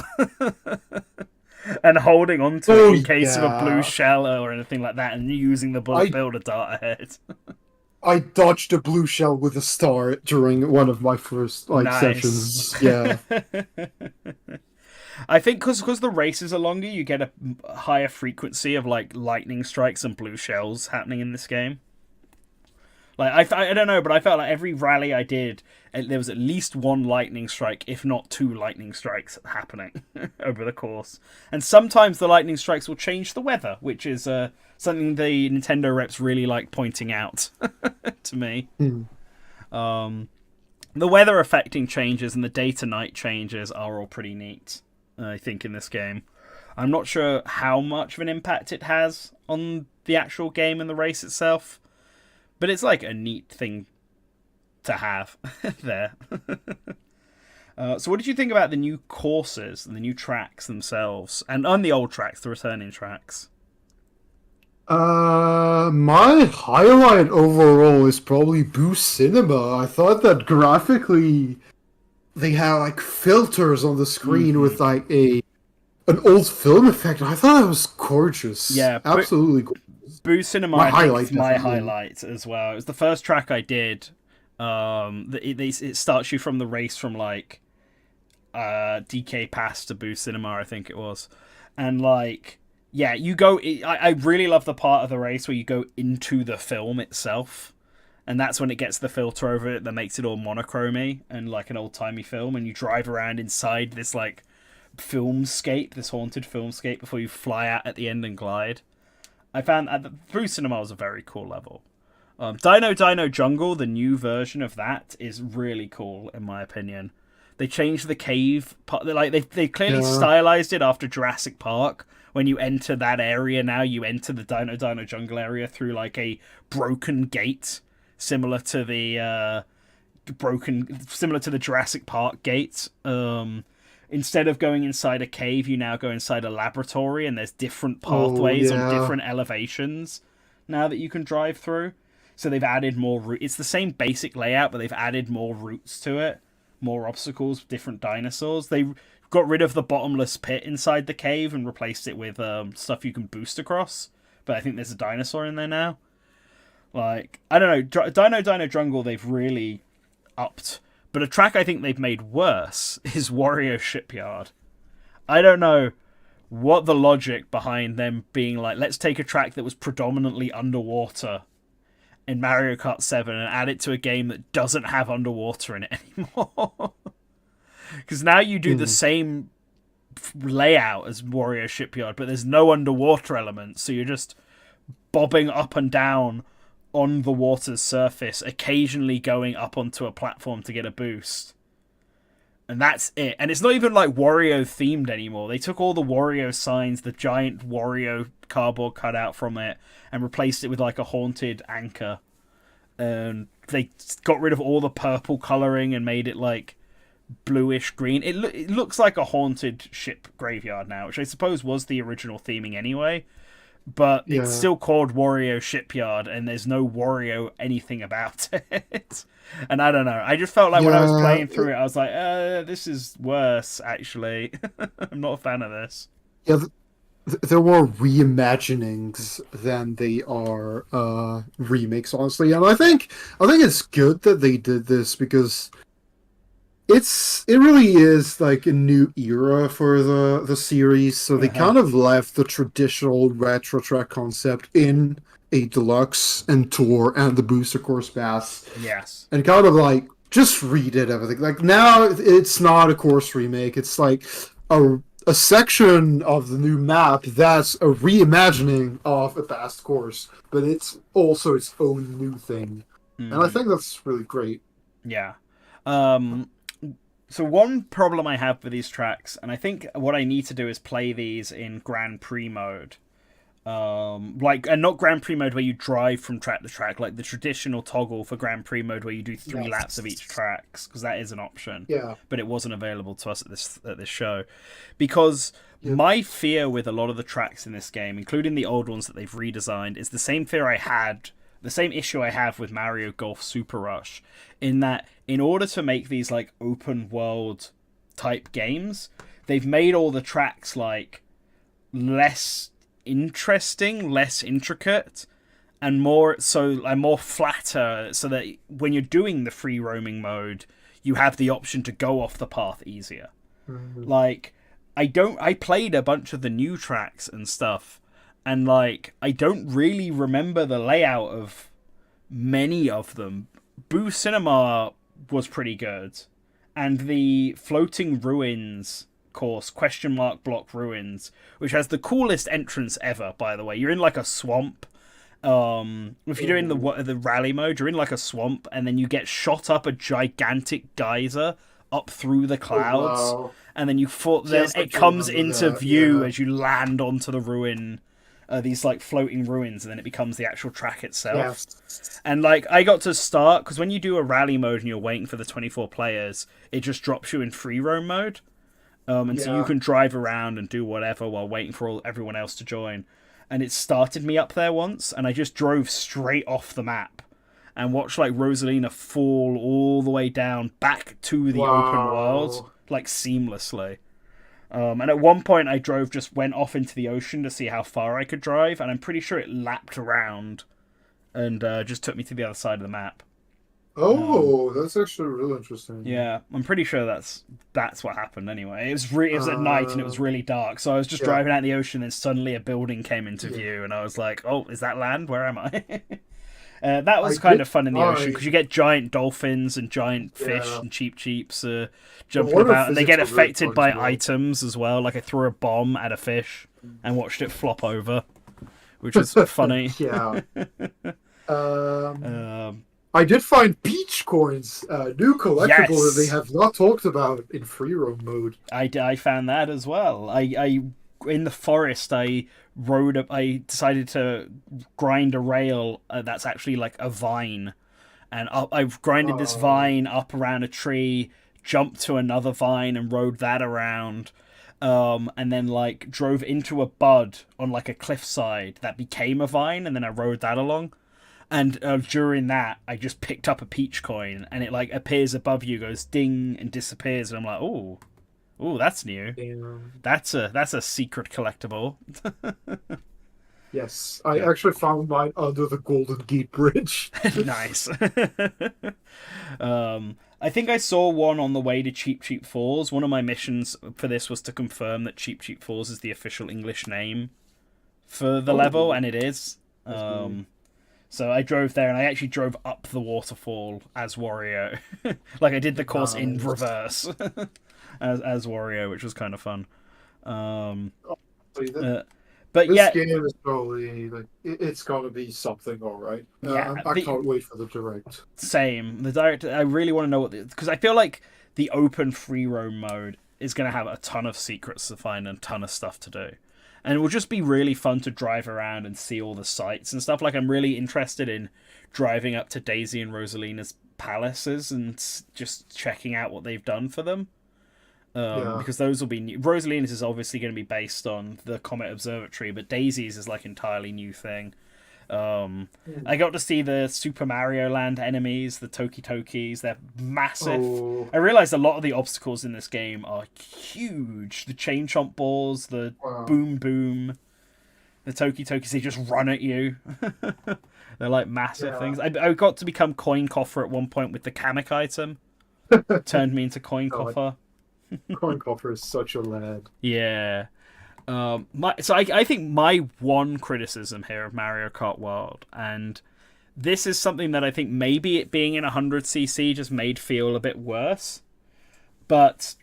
and holding on to it in case of a blue shell or anything like that, and using the bullet bill to dart ahead. I dodged a blue shell with a star during one of my first Nice. sessions. Yeah. I think because the races are longer, you get a higher frequency of like lightning strikes and blue shells happening in this game. Like I don't know, but I felt like every rally I did, there was at least one lightning strike, if not 2 lightning strikes happening over the course. And sometimes the lightning strikes will change the weather, which is something the Nintendo reps really like pointing out to me. The weather affecting changes and the day to night changes are all pretty neat, I think, in this game. I'm not sure how much of an impact it has on the actual game and the race itself, but it's like a neat thing to have there. So what did you think about the new courses and the new tracks themselves, and on the old tracks, the returning tracks? My highlight overall is probably Boo Cinema. I thought that graphically they had like filters on the screen with like an old film effect. I thought that was gorgeous. Yeah, absolutely gorgeous. Boo Cinema, My I think, highlight, is my definitely. highlight as well. It was the first track I did. It starts you from the race from like DK Pass to Boo Cinema, I think it was, and like yeah, you go. I really love the part of the race where you go into the film itself, and that's when it gets the filter over it that makes it all monochromy and like an old timey film, and you drive around inside this like filmscape, this haunted filmscape, before you fly out at the end and glide. I found Boo Cinema was a very cool level. Dino Dino Jungle, the new version of that, is really cool in my opinion. They changed the cave part. They clearly stylized it after Jurassic Park. When you enter that area now, you enter the Dino Dino Jungle area through like a broken gate, similar to the Jurassic Park gate. Instead of going inside a cave, you now go inside a laboratory, and there's different pathways on different elevations now that you can drive through. So they've added more routes. It's the same basic layout, but they've added more routes to it, more obstacles, different dinosaurs. They got rid of the bottomless pit inside the cave and replaced it with stuff you can boost across. But I think there's a dinosaur in there now. Like, I don't know, Dino Dino Jungle they've really upped. But a track I think they've made worse is Wario Shipyard. I don't know what the logic behind them being like, let's take a track that was predominantly underwater in Mario Kart 7 and add it to a game that doesn't have underwater in it anymore. Because now you do the same layout as Wario Shipyard, but there's no underwater elements, so you're just bobbing up and down on the water's surface, occasionally going up onto a platform to get a boost. And that's it. And it's not even like Wario themed anymore. They took all the Wario signs, the giant Wario cardboard cutout from it, and replaced it with like a haunted anchor. and they got rid of all the purple coloring and made it like bluish green. It looks like a haunted ship graveyard now, which I suppose was the original theming anyway. But Yeah. it's still called Wario Shipyard, and there's no Wario anything about it. And I don't know. I just felt like when I was Yeah, playing through it, I was like, this is worse, actually. I'm not a fan of this. Yeah, they're more reimaginings than they are remakes, honestly. And I think it's good that they did this because it really is like a new era for the series. So they kind of left the traditional retro track concept in a deluxe and tour and the booster course pass, Yes. and kind of like just redid everything. Like now it's not a course remake. It's like a section of the new map that's a reimagining of a past course, but it's also its own new thing. And I think that's really great. Yeah. So one problem I have with these tracks, and I think what I need to do is play these in Grand Prix mode. And not Grand Prix mode where you drive from track to track, like the traditional toggle for Grand Prix mode where you do 3 laps of each tracks, because that is an option. Yeah. But it wasn't available to us at this show. Because my fear with a lot of the tracks in this game, including the old ones that they've redesigned, is the same issue I have with Mario Golf Super Rush, in that in order to make these like open world type games, they've made all the tracks like less interesting, less intricate, and more flatter, so that when you're doing the free roaming mode, you have the option to go off the path easier. Like I played a bunch of the new tracks and stuff, and like I don't really remember the layout of many of them. Boo Cinema was pretty good, and the Floating Ruins course, Block Ruins, which has the coolest entrance ever, by the way. You're in like a swamp. If you're doing the rally mode, you're in like a swamp, and then you get shot up a gigantic geyser up through the clouds, wow. and then Yes, I it do comes remember into that, view yeah. as you land onto the ruin. These like floating ruins, and then it becomes the actual track itself. Yes. And like I got to start, because when you do a rally mode and you're waiting for the 24 players, it just drops you in free roam mode. And so you can drive around and do whatever while waiting for everyone else to join. And it started me up there once, and I just drove straight off the map and watched like Rosalina fall all the way down back to the open world, like seamlessly. And at one point I went off into the ocean to see how far I could drive, and I'm pretty sure it lapped around and just took me to the other side of the map. Oh, that's actually really interesting. Yeah, I'm pretty sure that's what happened anyway. It was at night and it was really dark, so I was just driving out in the ocean, and suddenly a building came into view, and I was like, oh, is that land? Where am I? That was kind of fun in the ocean, because you get giant dolphins and giant fish and cheeps jumping about, and they get affected by items as well. Like I threw a bomb at a fish and watched it flop over, which was funny. Yeah. I did find Peach Coins, a new collectible that they have not talked about in free roam mode. I found that as well. I in the forest, I decided to grind a rail that's actually like a vine, and I've grinded this vine up around a tree, jumped to another vine and rode that around, and then like drove into a bud on like a cliffside that became a vine, and then I rode that along. And during that, I just picked up a peach coin, and it like appears above you, goes ding, and disappears. And I'm like, oh, that's new. Damn. That's a secret collectible. Yes, I actually found mine under the Golden Gate Bridge. Nice. I think I saw one on the way to Cheap Cheap Falls. One of my missions for this was to confirm that Cheap Cheap Falls is the official English name for the level, and it is. So I drove there, and I actually drove up the waterfall as Wario. Like I did the course in reverse as Wario, which was kind of fun. But this yeah, game is probably like it's gonna be something, all right. I can't wait for the direct. Same. The direct. I really want to know because I feel like the open free roam mode is going to have a ton of secrets to find and a ton of stuff to do. And it will just be really fun to drive around and see all the sights and stuff. Like, I'm really interested in driving up to Daisy and Rosalina's palaces and just checking out what they've done for them. Because those will be new. Rosalina's is obviously going to be based on the Comet Observatory, but Daisy's is like entirely new thing. I got to see the Super Mario Land enemies, the Toki Tokis. They're massive. Oh. I realized a lot of the obstacles in this game are huge. The Chain Chomp balls, the Boom Boom, the Toki Tokis, they just run at you. They're like massive things. I got to become Coin Coffer at one point with the Kamek item. Turned me into Coin Coffer. Coin Coffer is such a lad. Yeah. I think my one criticism here of Mario Kart World, and this is something that I think maybe it being in 100cc just made feel a bit worse, but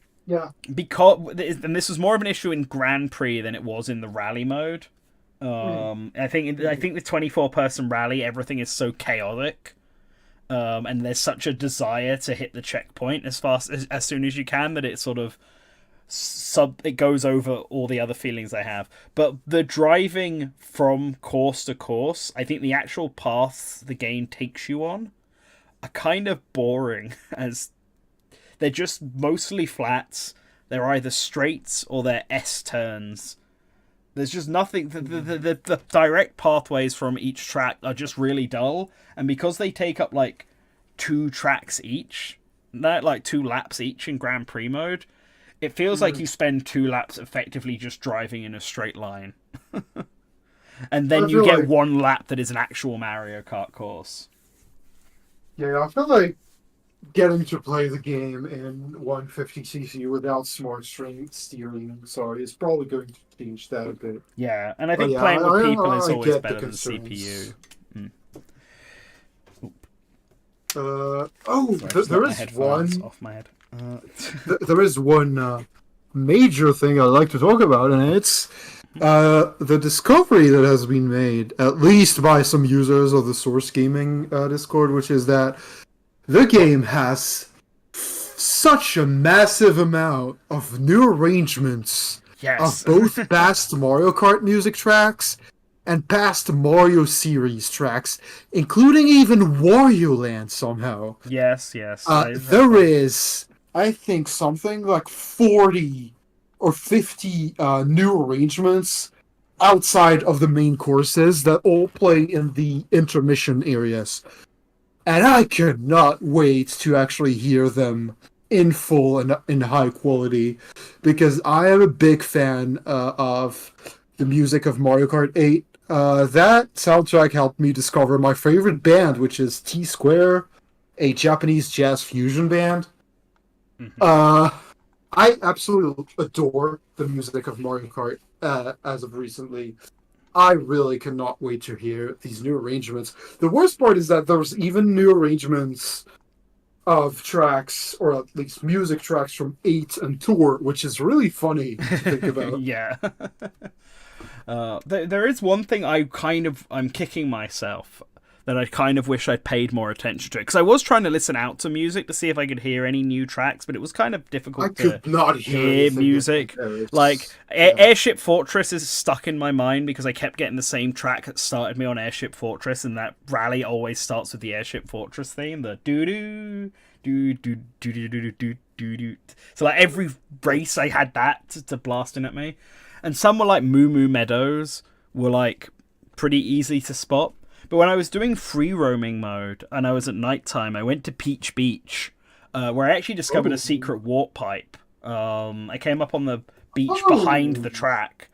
because, and this was more of an issue in Grand Prix than it was in the rally mode. I think with 24-person rally, everything is so chaotic. And there's such a desire to hit the checkpoint as soon as you can that it sort of it goes over all the other feelings I have. But the driving from course to course, I think the actual paths the game takes you on are kind of boring, as they're just mostly flats. They're either straights or they're S turns. There's just nothing. The direct pathways from each track are just really dull, and because they take up like 2 tracks each, like 2 laps each in Grand Prix mode, it feels like you spend 2 laps effectively just driving in a straight line, and then you get 1 lap that is an actual Mario Kart course. Yeah, I feel like getting to play the game in 150cc without smart steering, sorry, is probably going to change that a bit. Yeah, and I think playing with people is always better than CPU. There is one. Off my head. There is one major thing I'd like to talk about, and it's the discovery that has been made, at least by some users of the Source Gaming Discord, which is that the game has such a massive amount of new arrangements of both past Mario Kart music tracks and past Mario series tracks, including even Wario Land somehow. Yes. There is, I think, something like 40 or 50 new arrangements outside of the main courses that all play in the intermission areas. And I cannot wait to actually hear them in full and in high quality, because I am a big fan of the music of Mario Kart 8. That soundtrack helped me discover my favorite band, which is T-Square, a Japanese jazz fusion band. I absolutely adore the music of Mario Kart as of recently. I really cannot wait to hear these new arrangements. The worst part is that there's even new arrangements of tracks, or at least music tracks from 8 and Tour, which is really funny to think about. Yeah. There is one thing I'm kicking myself that I kind of wish I'd paid more attention to, because I was trying to listen out to music to see if I could hear any new tracks, but it was kind of difficult to hear music. Like Airship Fortress is stuck in my mind because I kept getting the same track that started me on Airship Fortress, and that rally always starts with the Airship Fortress theme, the doo doo doo doo doo doo doo doo doo doo. So like every race I had that to blasting at me. And some were like Moo Moo Meadows were like pretty easy to spot. But when I was doing free roaming mode and I was at nighttime, I went to Peach Beach, where I actually discovered a secret warp pipe. I came up on the beach behind the track,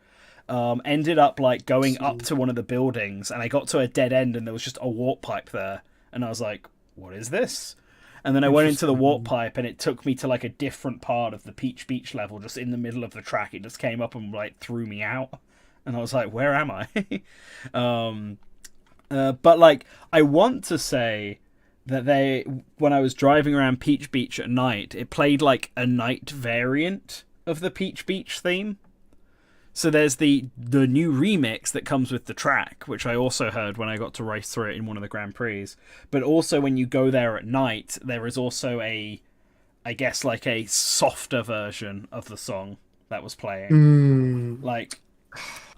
ended up like going up to one of the buildings, and I got to a dead end and there was just a warp pipe there. And I was like, what is this? And then I went into the warp pipe and it took me to like a different part of the Peach Beach level, just in the middle of the track. It just came up and like threw me out. And I was like, where am I? But like, I want to say that when I was driving around Peach Beach at night, it played like a night variant of the Peach Beach theme. So there's the new remix that comes with the track, which I also heard when I got to race through it in one of the Grand Prix. But also when you go there at night, there is also I guess like a softer version of the song that was playing. Like,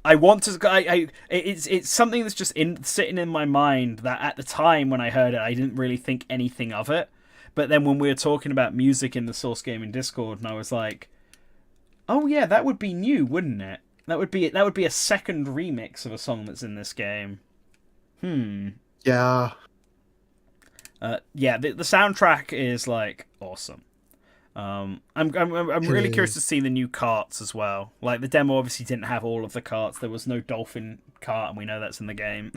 I want to. It's something that's just sitting in my mind that at the time when I heard it, I didn't really think anything of it. But then when we were talking about music in the Source Gaming Discord, and I was like, "Oh yeah, that would be new, wouldn't it? That would be a second remix of a song that's in this game." Yeah. Yeah, the soundtrack is like awesome. I'm really curious to see the new carts as well. Like the demo obviously didn't have all of the carts. There was no dolphin cart, and we know that's in the game.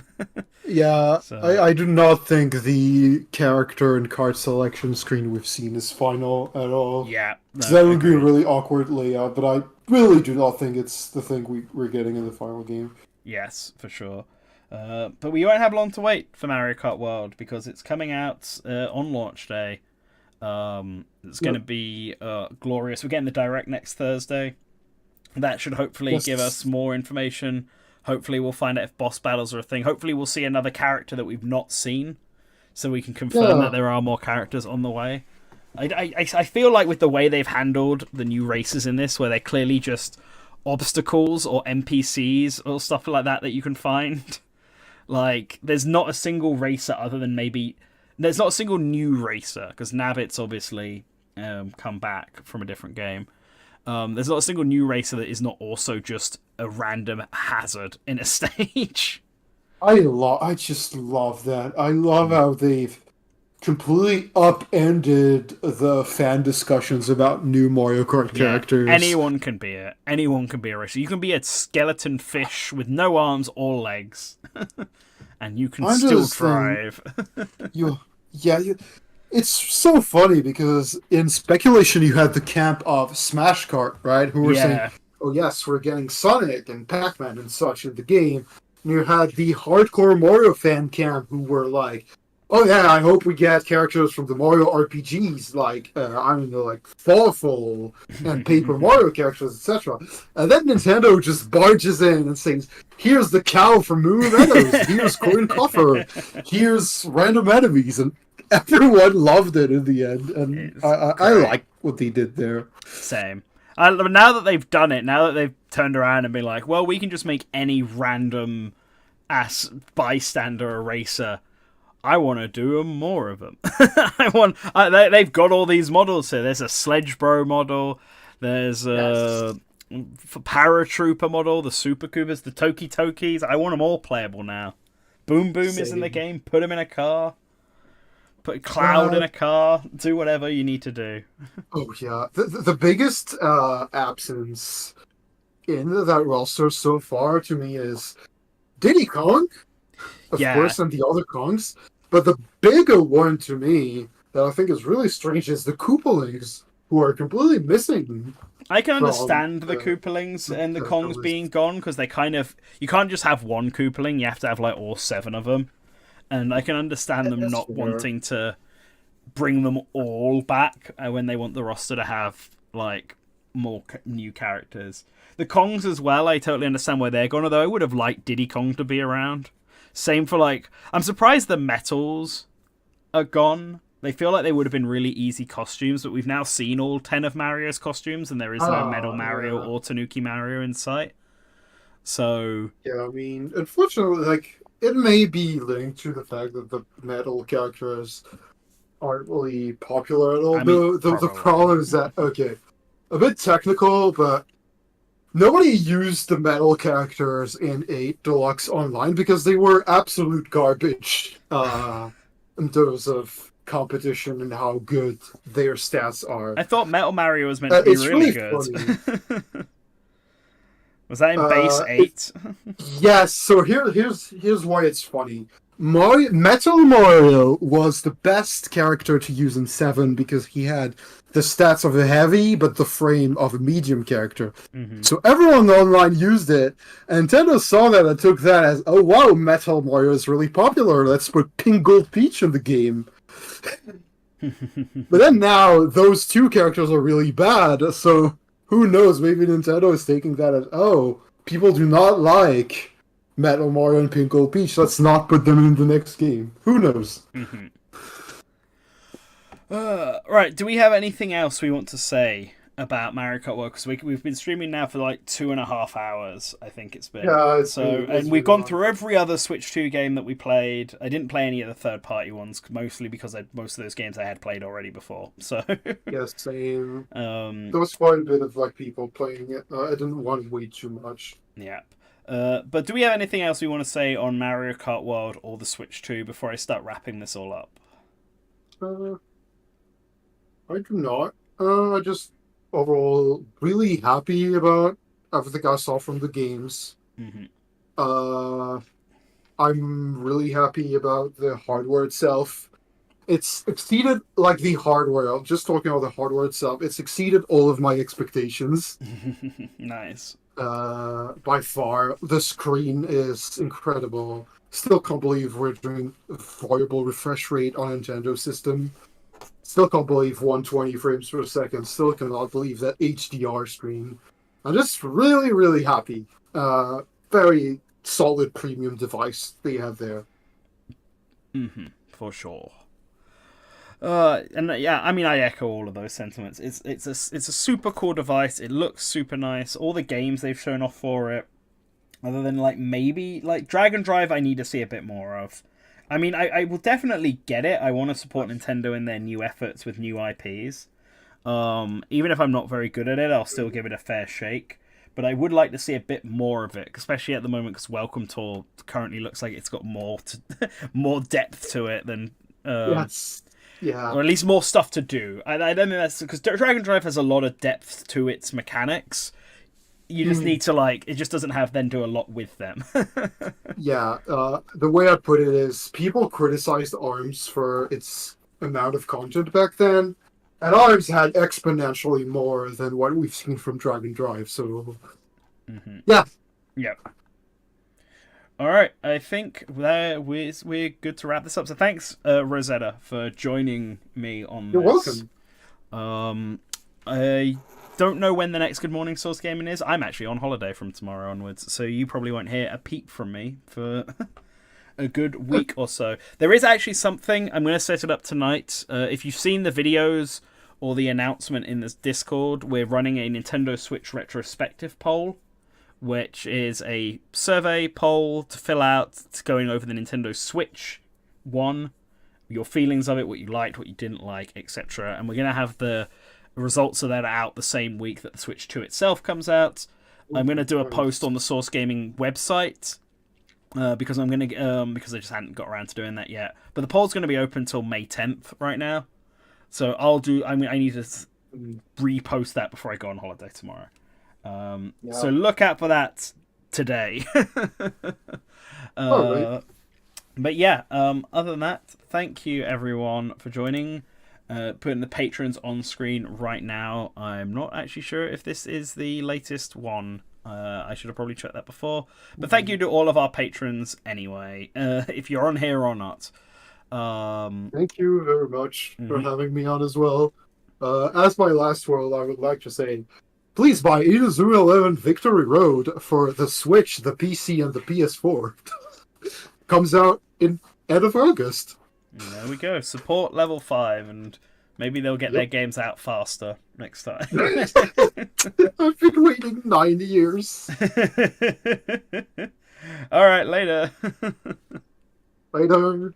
Yeah, So- I do not think the character and card selection screen we've seen is final at all. Yeah, no, That would be a agreed. really awkward layout, but I really do not think it's the thing we're getting in the final game. Yes, for sure. But we won't have long to wait for Mario Kart World because it's coming out on launch day. It's going to be glorious. We're getting the direct next Thursday. That should hopefully Yes. give us more information. Hopefully we'll find out if boss battles are a thing. Hopefully we'll see another character that we've not seen, so we can confirm Yeah. that there are more characters on the way. I feel like with the way they've handled the new races in this, where they're clearly just obstacles or NPCs or stuff like that you can find. Like, there's not a single racer other than maybe... There's not a single new racer, because Nabbit's obviously come back from a different game. There's not a single new racer that is not also just a random hazard in a stage. I just love that. I love how they've completely upended the fan discussions about new Mario Kart characters. Anyone can be it. Anyone can be a racer. You can be a skeleton fish with no arms or legs. And you can still drive. It's so funny because in speculation you had the camp of Smash Kart, right? Who were saying, "Oh yes, we're getting Sonic and Pac-Man and such in the game." And you had the hardcore Mario fan camp who were like, "Oh yeah, I hope we get characters from the Mario RPGs, like I don't know, like Fawful and Paper Mario characters, etc." And then Nintendo just barges in and says, "Here's the cow from Moon Meadows. Here's Coin Coffer. Here's random enemies," and everyone loved it in the end. And I like what they did there. Same. Now that they've done it, now that they've turned around and been like, well, we can just make any random ass bystander a racer. I want to do more of them. They've got all these models here. There's a Sledge Bro model. There's a Paratrooper model, the Super Coopers, the Toki Tokis. I want them all playable now. Boom Boom is in the game. Put him in a car. Put Cloud in a car. Do whatever you need to do. Oh yeah, the biggest absence in that roster so far to me is Diddy Kong, of course, and the other Kongs. But the bigger one to me that I think is really strange is the Koopalings, who are completely missing. I can understand the Koopalings and the Kongs being gone because they kind of... You can't just have one Koopaling, you have to have like all 7 of them. And I can understand them not wanting to bring them all back when they want the roster to have like more new characters. The Kongs as well, I totally understand where they're gone, although I would have liked Diddy Kong to be around. Same for like... I'm surprised the Metals are gone. They feel like they would have been really easy costumes, but we've now seen all 10 of Mario's costumes, and there is no Metal Mario or Tanuki Mario in sight. So... Yeah, I mean, unfortunately, like, it may be linked to the fact that the metal characters aren't really popular at all. I mean, the problem is that, okay, a bit technical, but nobody used the metal characters in 8 Deluxe Online because they were absolute garbage in terms of competition and how good their stats are. I thought Metal Mario was meant to be really good. Was that in base 8? Yes, so here's why it's funny. Metal Mario was the best character to use in 7 because he had the stats of a heavy but the frame of a medium character. Mm-hmm. So everyone online used it, and Nintendo saw that and took that as, oh wow, Metal Mario is really popular, let's put Pink Gold Peach in the game. But then now, those 2 characters are really bad, so who knows, maybe Nintendo is taking that as, oh, people do not like Metal Mario and Pink Gold Peach, let's not put them in the next game. Who knows? Mm-hmm. Right, do we have anything else we want to say about Mario Kart World because we've been streaming now for like 2.5 hours. I think it's been. Yeah, it's And we've gone through every other Switch 2 game that we played. I didn't play any of the third-party ones, mostly because most of those games I had played already before. So. Yes, same. There was quite a bit of like people playing it. I didn't want to wait too much. Yeah. But do we have anything else we want to say on Mario Kart World or the Switch 2 before I start wrapping this all up? I do not. I just overall really happy about everything I saw from the games. Mm-hmm. I'm really happy about the hardware itself. It's exceeded like the hardware. I'm just talking about the hardware itself. It's exceeded all of my expectations. Nice. By far, the screen is incredible. Still can't believe we're doing a variable refresh rate on a Nintendo system. Still can't believe 120 frames per second. Still cannot believe that HDR screen. I'm just really, really happy. Very solid premium device they have there. Mm-hmm. For sure. And yeah, I mean, I echo all of those sentiments. It's a super cool device. It looks super nice. All the games they've shown off for it, other than like maybe like Dragon Drive, I need to see a bit more of. I mean, I will definitely get it. I want to support Nintendo in their new efforts with new IPs. Even if I'm not very good at it, I'll still give it a fair shake. But I would like to see a bit more of it, especially at the moment, because Welcome Tour currently looks like it's got more more depth to it than. Yes. Yeah. Or at least more stuff to do. I don't think that's because Dragon Drive has a lot of depth to its mechanics. You just need to it just doesn't have then do a lot with them. Yeah. The way I put it is people criticized ARMS for its amount of content back then, and ARMS had exponentially more than what we've seen from Dragon Drive. So, yeah. Yep. All right, I think we're good to wrap this up. So thanks, Rosetta, for joining me on this. You're welcome. I don't know when the next Good Morning Source Gaming is. I'm actually on holiday from tomorrow onwards, so you probably won't hear a peep from me for a good week or so. There is actually something. I'm going to set it up tonight. If you've seen the videos or the announcement in this Discord, we're running a Nintendo Switch retrospective poll, which is a survey poll to fill out, going over the Nintendo Switch 1, your feelings of it, what you liked, what you didn't like, etc. And we're going to have the results of that out the same week that the Switch 2 itself comes out. I'm going to do a post on the Source Gaming website, because because I just hadn't got around to doing that yet. But the poll's going to be open until May 10th right now. So I need to repost that before I go on holiday tomorrow. So look out for that today. Right. But yeah, other than that, thank you everyone for joining. Putting the patrons on screen right now. I'm not actually sure if this is the latest one. I should have probably checked that before. But thank you to all of our patrons anyway, if you're on here or not. Thank you very much for having me on as well. As my last word, I would like to say, please buy Inazuma 11 Victory Road for the Switch, the PC, and the PS4. Comes out in end of August. There we go. Support level 5, and maybe they'll get their games out faster next time. I've been waiting 9 years. All right, later. Later.